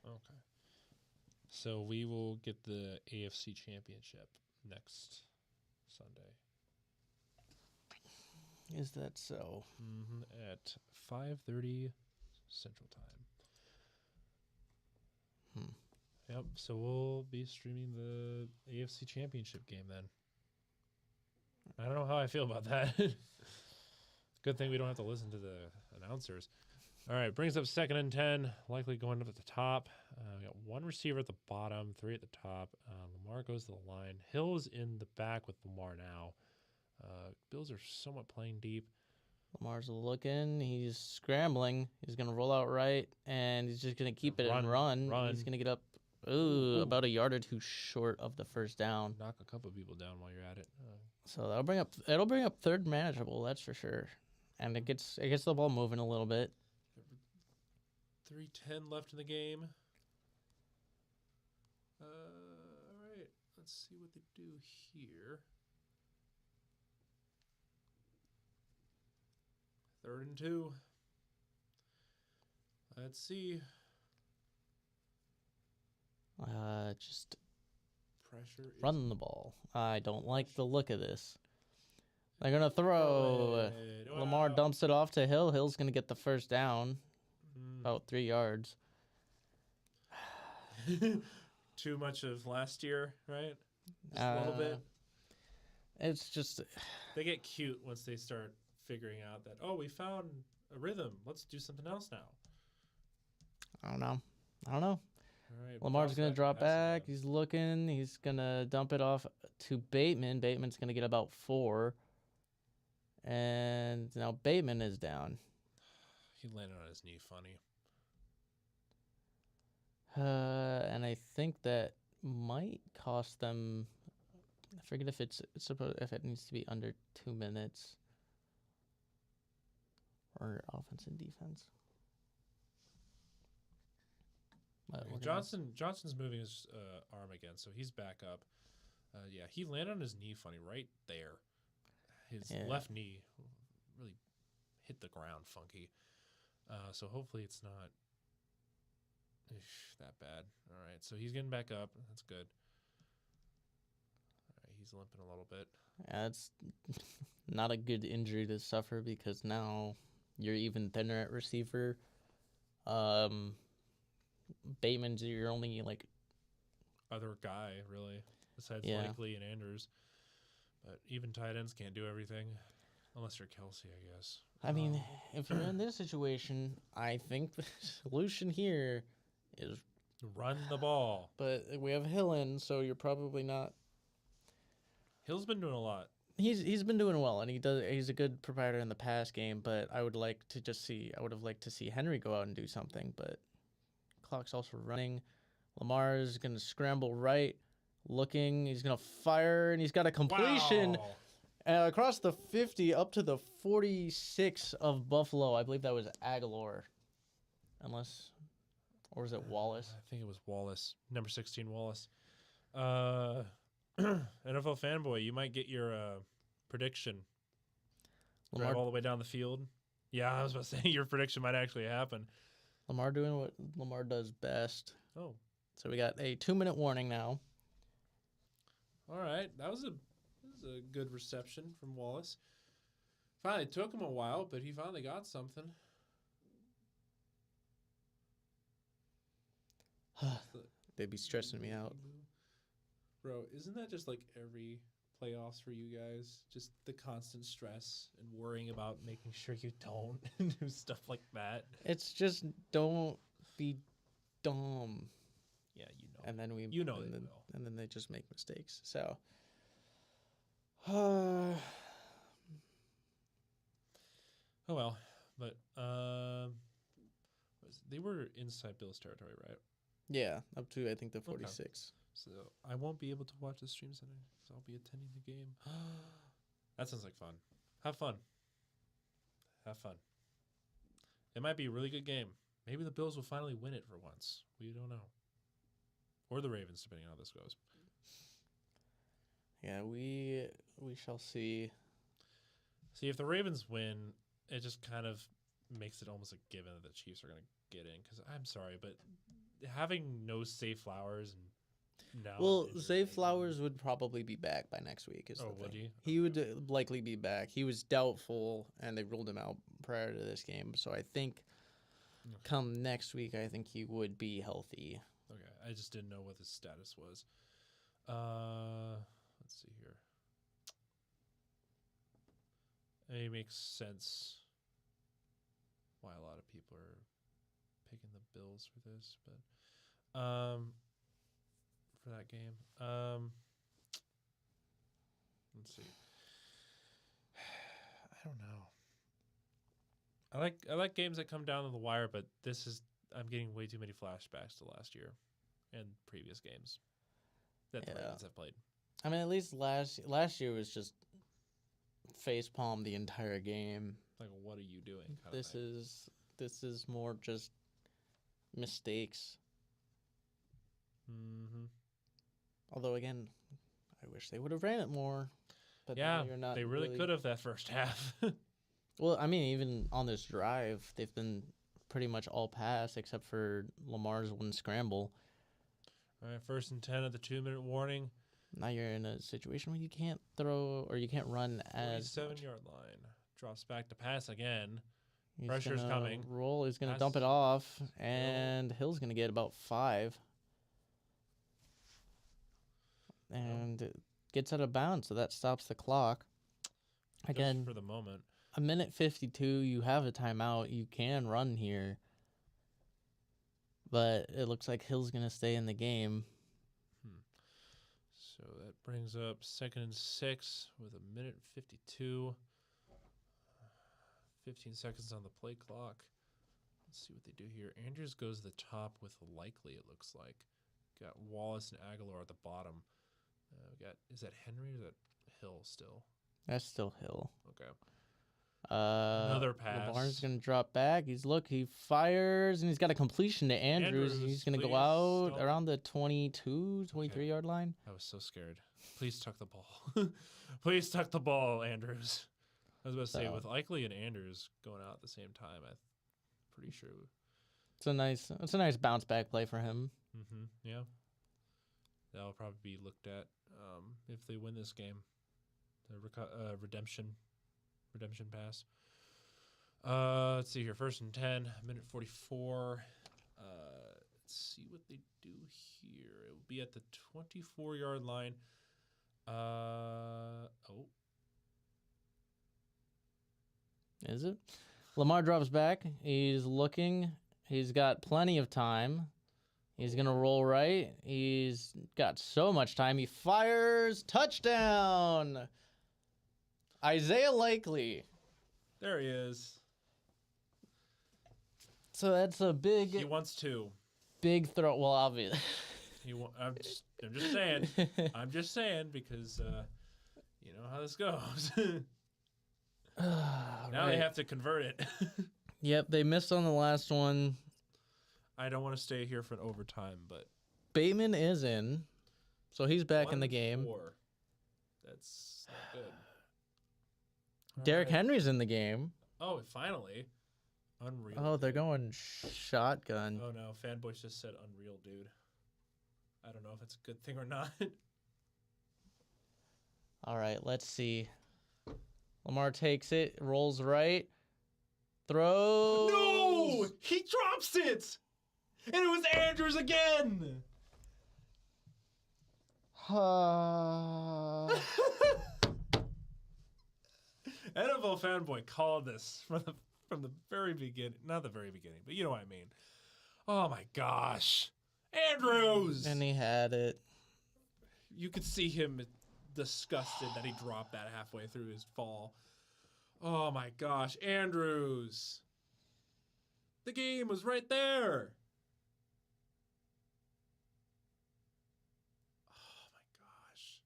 S1: Okay. So we will get the AFC Championship next Sunday.
S3: Is that so?
S1: At 5:30 Central Time. Yep. So we'll be streaming the AFC Championship game then. I don't know how I feel about that. Good thing we don't have to listen to the announcers. All right, brings up 2nd and 10, likely going up at the top. We got one receiver at the bottom, 3 at the top. Lamar goes to the line. Hill's in the back with Lamar now. Bills are somewhat playing deep.
S3: Lamar's looking. He's scrambling. He's going to roll out right, and he's just going to keep it and run. He's going to get up about a yard or two short of the first down.
S1: Knock a couple people down while you're at it.
S3: So it'll bring up 3rd manageable, that's for sure. And it gets the ball moving a little bit.
S1: 3:10 left in the game. All right, let's see what they do here. 3rd and 2. Let's see.
S3: Just
S1: Pressure.
S3: run the ball. I don't like the look of this. They're going to throw. Lamar dumps it off to Hill. Hill's going to get the first down. About 3 yards.
S1: Too much of last year, right? Just a little bit.
S3: It's just...
S1: They get cute once they start figuring out that, oh, we found a rhythm. Let's do something else now.
S3: I don't know. All
S1: right,
S3: Lamar's going to drop back. He's looking. He's going to dump it off to Bateman. Bateman's going to get about 4. And now Bateman is down.
S1: He landed on his knee funny.
S3: And I think that might cost them. I forget if it's supposed if it needs to be under 2 minutes or offense and defense.
S1: Johnson's moving his arm again, so he's back up. Yeah, he landed on his knee funny right there. His left knee really hit the ground funky. So hopefully it's not that bad. All right, so he's getting back up. That's good. All right, he's limping a little bit.
S3: Yeah, it's not a good injury to suffer because now you're even thinner at receiver. Bateman's your only
S1: other guy really, besides Likely and Andrews. But even tight ends can't do everything, unless you're Kelsey, I guess.
S3: I mean, if you're in this situation, I think the solution here is
S1: run the ball.
S3: But we have Hill in, so you're probably not.
S1: Hill's been doing a lot.
S3: He's been doing well, and he's a good provider in the pass game. But I would have liked to see Henry go out and do something. But clock's also running. Lamar is going to scramble right, looking. He's going to fire, and he's got a completion.
S1: Wow.
S3: Across the 50 up to the 46 of Buffalo. I believe that was Aguilar. Or was it Wallace?
S1: I think it was Wallace. Number 16, Wallace. NFL fanboy, you might get your prediction. Drive all the way down the field. Yeah, I was about to say your prediction might actually happen.
S3: Lamar doing what Lamar does best.
S1: Oh.
S3: So we got a 2-minute warning now.
S1: All right. That was a good reception from Wallace. Finally took him a while, but he finally got something.
S3: They'd be stressing me out.
S1: Bro, isn't that just like every playoffs for you guys? Just the constant stress and worrying about making sure you don't do stuff like that.
S3: It's just don't be dumb.
S1: Yeah, you know.
S3: And then and then they just make mistakes. So
S1: oh well, but they were inside Bills territory, right?
S3: Yeah, up to I think the 46.
S1: Okay. So I won't be able to watch the stream Sunday because I'll be attending the game. That sounds like fun. Have fun. It might be a really good game. Maybe the Bills will finally win it for once. We don't know. Or the Ravens, depending on how this goes.
S3: Yeah, we shall see.
S1: See, if the Ravens win, it just kind of makes it almost a given that the Chiefs are going to get in. Because I'm sorry, but having no Zay Flowers and now...
S3: Well, Zay Flowers would probably be back by next week.
S1: Would he?
S3: He would likely be back. He was doubtful, and they ruled him out prior to this game. So I think come next week, I think he would be healthy.
S1: Okay, I just didn't know what his status was. Let's see here. It makes sense why a lot of people are picking the Bills for this, but for that game. Let's see. I don't know. I like games that come down to the wire, but I'm getting way too many flashbacks to last year and previous games that the Ravens have played.
S3: I mean, at least last year was just face palm the entire game.
S1: Like, what are you doing?
S3: This is more just mistakes.
S1: Mm-hmm.
S3: Although again, I wish they would have ran it more. But
S1: Yeah,
S3: you're not
S1: they really could have that first half.
S3: Well, I mean, even on this drive, they've been pretty much all pass except for Lamar's one scramble.
S1: All right, 1st and 10 at the 2-minute warning.
S3: Now you're in a situation where you can't throw or you can't run as
S1: 47-yard line. Drops back to pass again.
S3: He's
S1: Pressure's
S3: gonna
S1: coming.
S3: Roll. He's going to
S1: Pass.
S3: dump it off, and Hill's going to get about 5. And it gets out of bounds, so that stops the clock. Again,
S1: just for the moment.
S3: a minute 52, you have a timeout. You can run here. But it looks like Hill's going to stay in the game.
S1: So that brings up 2nd and 6 with a minute 52. 15 seconds on the play clock. Let's see what they do here. Andrews goes to the top with Likely, it looks like. Got Wallace and Aguilar at the bottom. Is that Henry or is that Hill still?
S3: That's still Hill.
S1: Okay.
S3: Another
S1: pass.
S3: Lamar's going to drop back. He fires, and he's got a completion to Andrews. He's going to go out
S1: stop.
S3: around the 22, 23-yard line.
S1: I was so scared. Please tuck the ball. Please tuck the ball, Andrews. I was about to say, with Likely and Andrews going out at the same time, I'm pretty sure.
S3: It's a nice bounce back play for him.
S1: Mm-hmm. Yeah. That'll probably be looked at if they win this game. The redemption pass. Let's see here. 1st and 10, minute 44. Let's see what they do here. It will be at the 24-yard line.
S3: Is it? Lamar drops back. He's looking. He's got plenty of time. He's going to roll right. He's got so much time. He fires. Touchdown. Isaiah Likely.
S1: There he is.
S3: So that's a big...
S1: He wants to.
S3: Big throw. Well, obviously.
S1: I'm just saying. I'm just saying because you know how this goes. Now they have to convert it.
S3: Yep, they missed on the last one.
S1: I don't want to stay here for an overtime, but
S3: Bateman is in, so he's back in the game.
S1: 1-4. That's not good.
S3: Derrick Henry's in the game.
S1: Oh, finally. Unreal.
S3: Oh, they're going shotgun.
S1: Oh, no. Fanboys just said unreal, dude. I don't know if it's a good thing or not.
S3: All right, let's see. Lamar takes it, rolls right, throws.
S1: No! He drops it! And it was Andrews again! NFL fanboy called this from the very beginning. Not the very beginning, but you know what I mean. Oh my gosh. Andrews!
S3: And he had it.
S1: You could see him disgusted that he dropped that halfway through his fall. Oh my gosh, Andrews. The game was right there. Oh my gosh.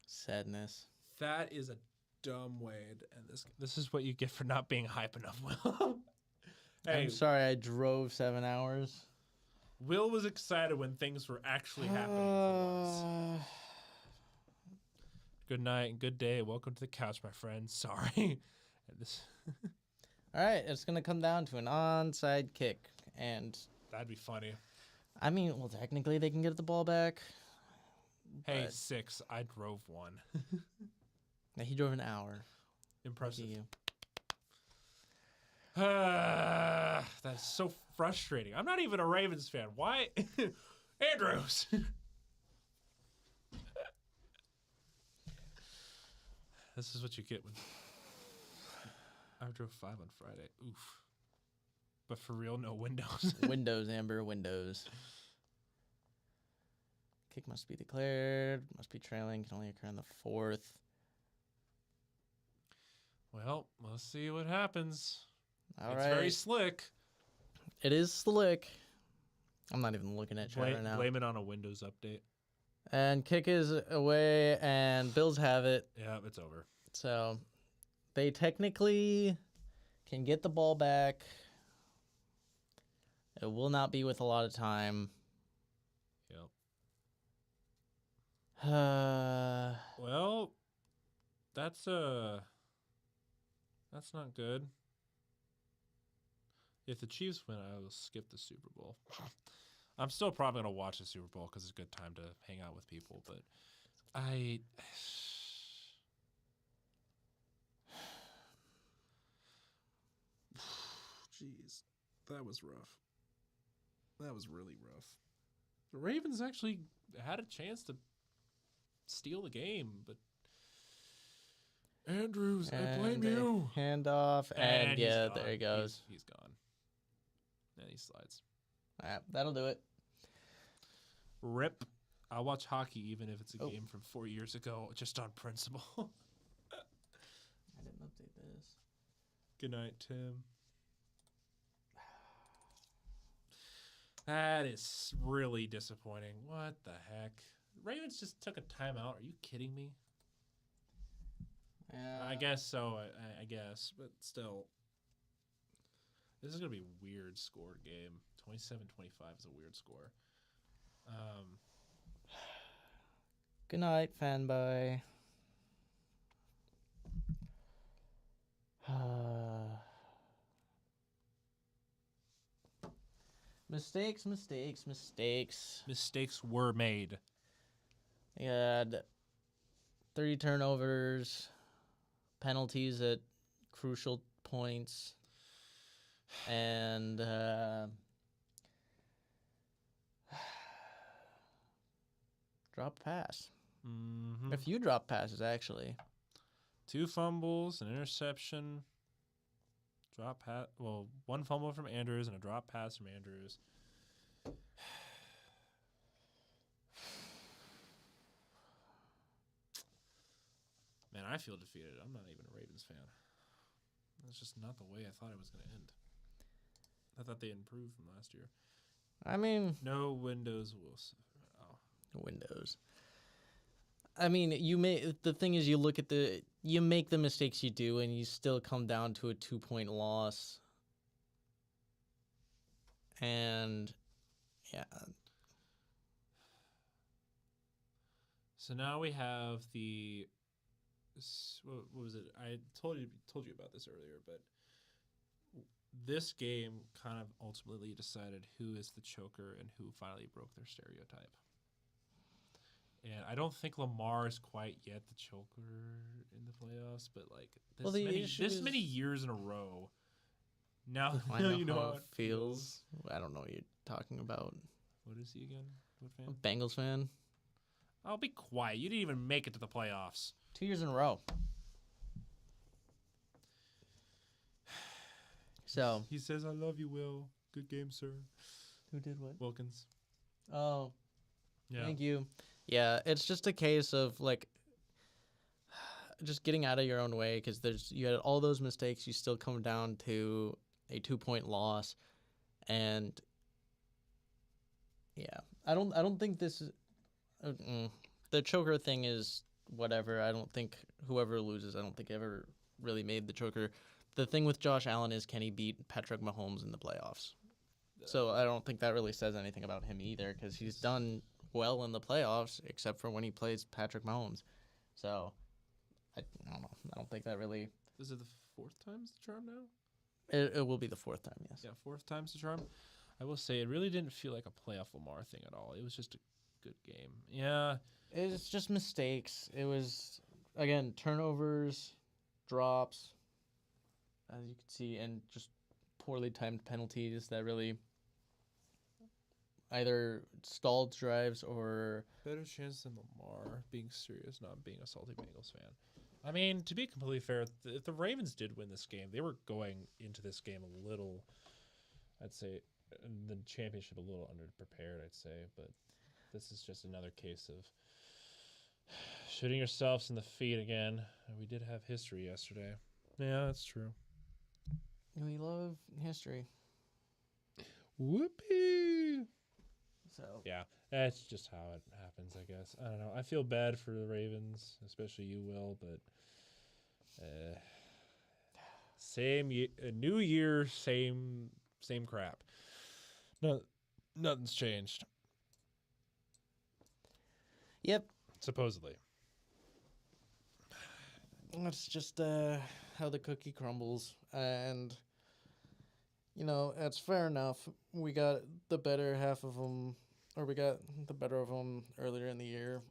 S3: Sadness.
S1: That is a dumb way to end this game. This is what you get for not being hype enough, Will. Hey,
S3: I'm sorry I drove 7 hours.
S1: Will was excited when things were actually happening for once. Good night and good day. Welcome to the couch, my friend. Sorry.
S3: All right, it's going to come down to an onside kick. And
S1: That'd be funny.
S3: I mean, well, technically they can get the ball back.
S1: Hey,
S3: but
S1: 6. I drove one.
S3: he drove an hour.
S1: Impressive.
S3: You.
S1: That's so frustrating. I'm not even a Ravens fan. Why? Andrews. This is what you get when I drove 5 on Friday. Oof. But for real, no windows.
S3: Windows, Amber, windows. Kick must be declared. Must be trailing. Can only occur on the 4th.
S1: Well, let's see what happens.
S3: All
S1: It's
S3: right.
S1: very slick.
S3: It is slick. I'm not even looking at chat right now.
S1: Blame it on a Windows update.
S3: And kick is away, and Bills have it.
S1: Yeah, it's over.
S3: So they technically can get the ball back. It will not be with a lot of time.
S1: Yep. Well, that's not good. If the Chiefs win, I will skip the Super Bowl. I'm still probably going to watch the Super Bowl because it's a good time to hang out with people, but jeez, that was rough. That was really rough. The Ravens actually had a chance to steal the game, but Andrews, I blame you.
S3: Handoff, and yeah, there he goes.
S1: He's gone. And he slides.
S3: All right, that'll do it.
S1: Rip. I'll watch hockey even if it's a game from 4 years ago, just on principle.
S3: I didn't update this.
S1: Good night, Tim. That is really disappointing. What the heck? Ravens just took a timeout. Are you kidding me?
S3: Yeah.
S1: I guess so. I guess, but still. This is going to be a weird scored game. 27-25 is a weird score.
S3: Good night, fanboy. Mistakes.
S1: Mistakes were made.
S3: They had 3 turnovers, penalties at crucial points, and drop pass.
S1: Mm-hmm.
S3: A few drop passes, actually.
S1: 2 fumbles, an interception, drop pass. Well, 1 fumble from Andrews and a drop pass from Andrews. Man, I feel defeated. I'm not even a Ravens fan. That's just not the way I thought it was going to end. I thought they improved from last year.
S3: I mean,
S1: No Windows will.
S3: Windows. I mean, the thing is, you make the mistakes you do, and you still come down to a 2-point loss. And yeah.
S1: So now we have the. What was it? I told you about this earlier, but this game kind of ultimately decided who is the choker and who finally broke their stereotype. And I don't think Lamar is quite yet the choker in the playoffs, but like this many years in a row. Now you know how it feels.
S3: I don't know what you're talking about.
S1: What is he again? What fan?
S3: Bengals fan.
S1: I'll be quiet. You didn't even make it to the playoffs.
S3: 2 years in a row. So
S1: he says, "I love you, Will. Good game, sir."
S3: Who did what?
S1: Wilkins.
S3: Oh,
S1: yeah.
S3: Thank you. Yeah, it's just a case of like just getting out of your own way, because you had all those mistakes. You still come down to a 2-point loss, and yeah, I don't think this is the choker thing is whatever. I don't think whoever loses, I don't think ever really made the choker. The thing with Josh Allen is, can he beat Patrick Mahomes in the playoffs? So I don't think that really says anything about him either, because he's done well in the playoffs, except for when he plays Patrick Mahomes. So I don't know. I don't think that really.
S1: Is it the 4th time's the charm now?
S3: It will be the 4th time, yes.
S1: Yeah, 4th time's the charm. I will say it really didn't feel like a playoff Lamar thing at all. It was just a good game. Yeah.
S3: It's just mistakes. It was, again, turnovers, drops, as you can see, and just poorly timed penalties that really either stalled drives or...
S1: Better chance than Lamar being serious, not being a salty Bengals fan. I mean, to be completely fair, if the Ravens did win this game, they were going into this game a little, I'd say, in the championship a little underprepared, I'd say. But this is just another case of shooting yourselves in the feet again. We did have history yesterday. Yeah, that's true.
S3: We love history.
S1: Whoopee!
S3: So
S1: Yeah, that's just how it happens, I guess. I don't know. I feel bad for the Ravens, especially you, Will, but same year, new year, same crap. No, nothing's changed.
S3: Yep.
S1: Supposedly.
S3: That's just how the cookie crumbles. And, that's fair enough. We got the better half of them, or we got the better of them earlier in the year.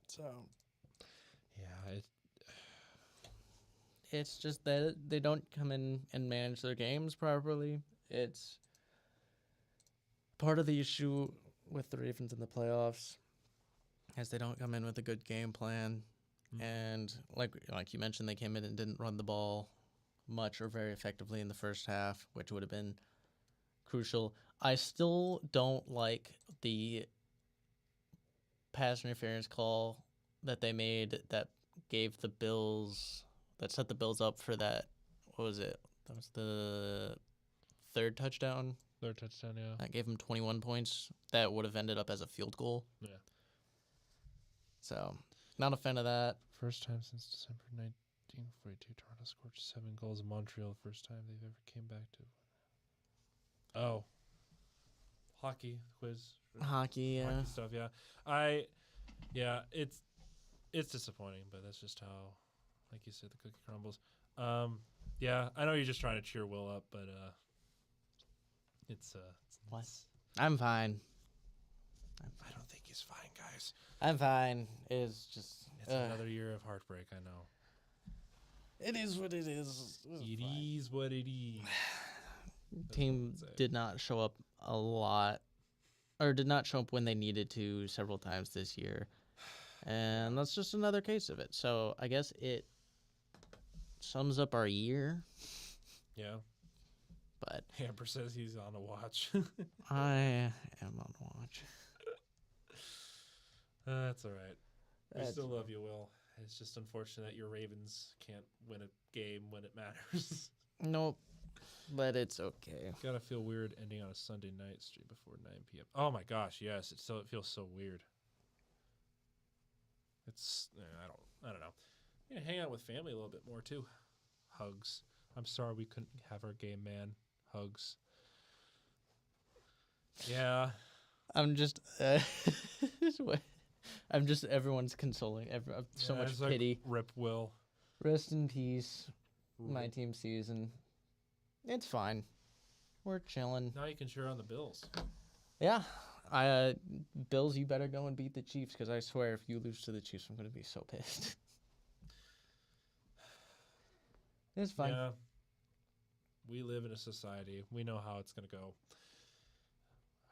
S3: So.
S1: Yeah,
S3: It's just that they don't come in and manage their games properly. It's part of the issue with the Ravens in the playoffs, as they don't come in with a good game plan. And like you mentioned, they came in and didn't run the ball much or very effectively in the first half, which would have been crucial. I still don't like the pass interference call that they made that gave the Bills, that set the Bills up for that. What was it? That was the third touchdown.
S1: third touchdown, yeah.
S3: That gave them 21 points. That would have ended up as a field goal.
S1: Yeah.
S3: So, not a fan of that.
S1: First time since December 1942, Toronto scored 7 goals in Montreal. The first time they've ever came back to. Oh. Hockey quiz.
S3: Hockey, yeah.
S1: Hockey stuff, yeah. It's disappointing, but that's just how, like you said, the cookie crumbles. Yeah, I know you're just trying to cheer Will up, but it's
S3: What? I'm fine.
S1: I don't think he's fine, guys.
S3: I'm fine. It's just
S1: It's another year of heartbreak, I know.
S3: It is what it is.
S1: It is what it is.
S3: Team did not show up a lot, or did not show up when they needed to several times this year. And that's just another case of it. So I guess it sums up our year.
S1: Yeah.
S3: But
S1: Hamper says he's on a watch.
S3: I am on watch.
S1: That's all right. We still love you, Will. It's just unfortunate that your Ravens can't win a game when it matters.
S3: Nope. But it's okay.
S1: Gotta feel weird ending on a Sunday night stream before 9 p.m. Oh my gosh, yes. It feels so weird. It's I don't know. Yeah, hang out with family a little bit more too. Hugs. I'm sorry we couldn't have our game man. Hugs. Yeah.
S3: I'm just everyone's consoling. So much
S1: it's like,
S3: pity.
S1: rip Will.
S3: Rest in peace. My
S1: Rip.
S3: team season. It's fine. We're chilling.
S1: Now you can cheer on the Bills.
S3: Yeah. Bills, you better go and beat the Chiefs, because I swear if you lose to the Chiefs, I'm going to be so pissed. It's fine.
S1: Yeah. We live in a society. We know how it's going to go.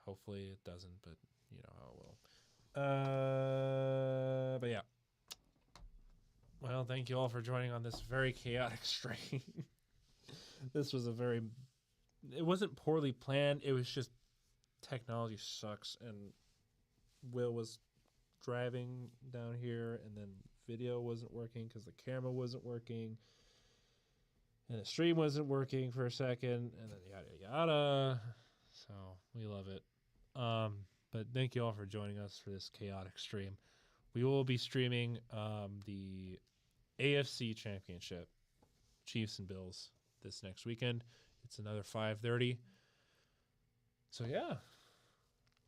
S1: Hopefully it doesn't, but you know how it will. But yeah. Well, thank you all for joining on this very chaotic stream. This was it wasn't poorly planned. It was just technology sucks, and Will was driving down here, and then video wasn't working because the camera wasn't working, and the stream wasn't working for a second, and then yada yada. So we love it. But thank you all for joining us for this chaotic stream. We will be streaming the AFC Championship, Chiefs and Bills, this next weekend. It's another 5:30. So yeah,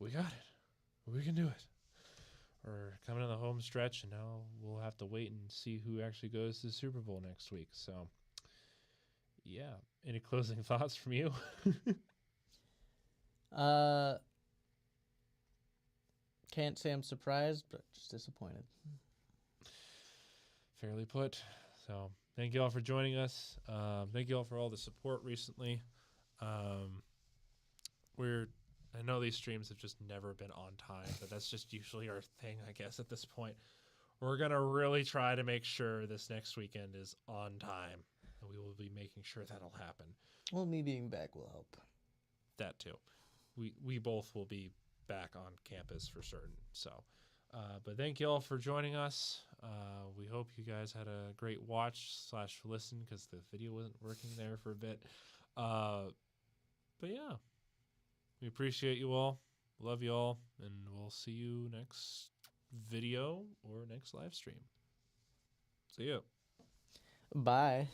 S1: we got it. We can do it. We're coming to the home stretch, and now we'll have to wait and see who actually goes to the Super Bowl next week. So yeah, any closing thoughts from you?
S3: Can't say I'm surprised, but just disappointed.
S1: Fairly put. So thank you all for joining us. Thank you all for all the support recently. I know these streams have just never been on time, but that's just usually our thing, I guess, at this point. We're going to really try to make sure this next weekend is on time. And we will be making sure that'll happen.
S3: Well, me being back will help.
S1: That too. We both will be back on campus for certain. So, but thank you all for joining us. We hope you guys had a great watch/listen because the video wasn't working there for a bit. But yeah, we appreciate you all. Love you all, and we'll see you next video or next live stream. See ya.
S3: Bye.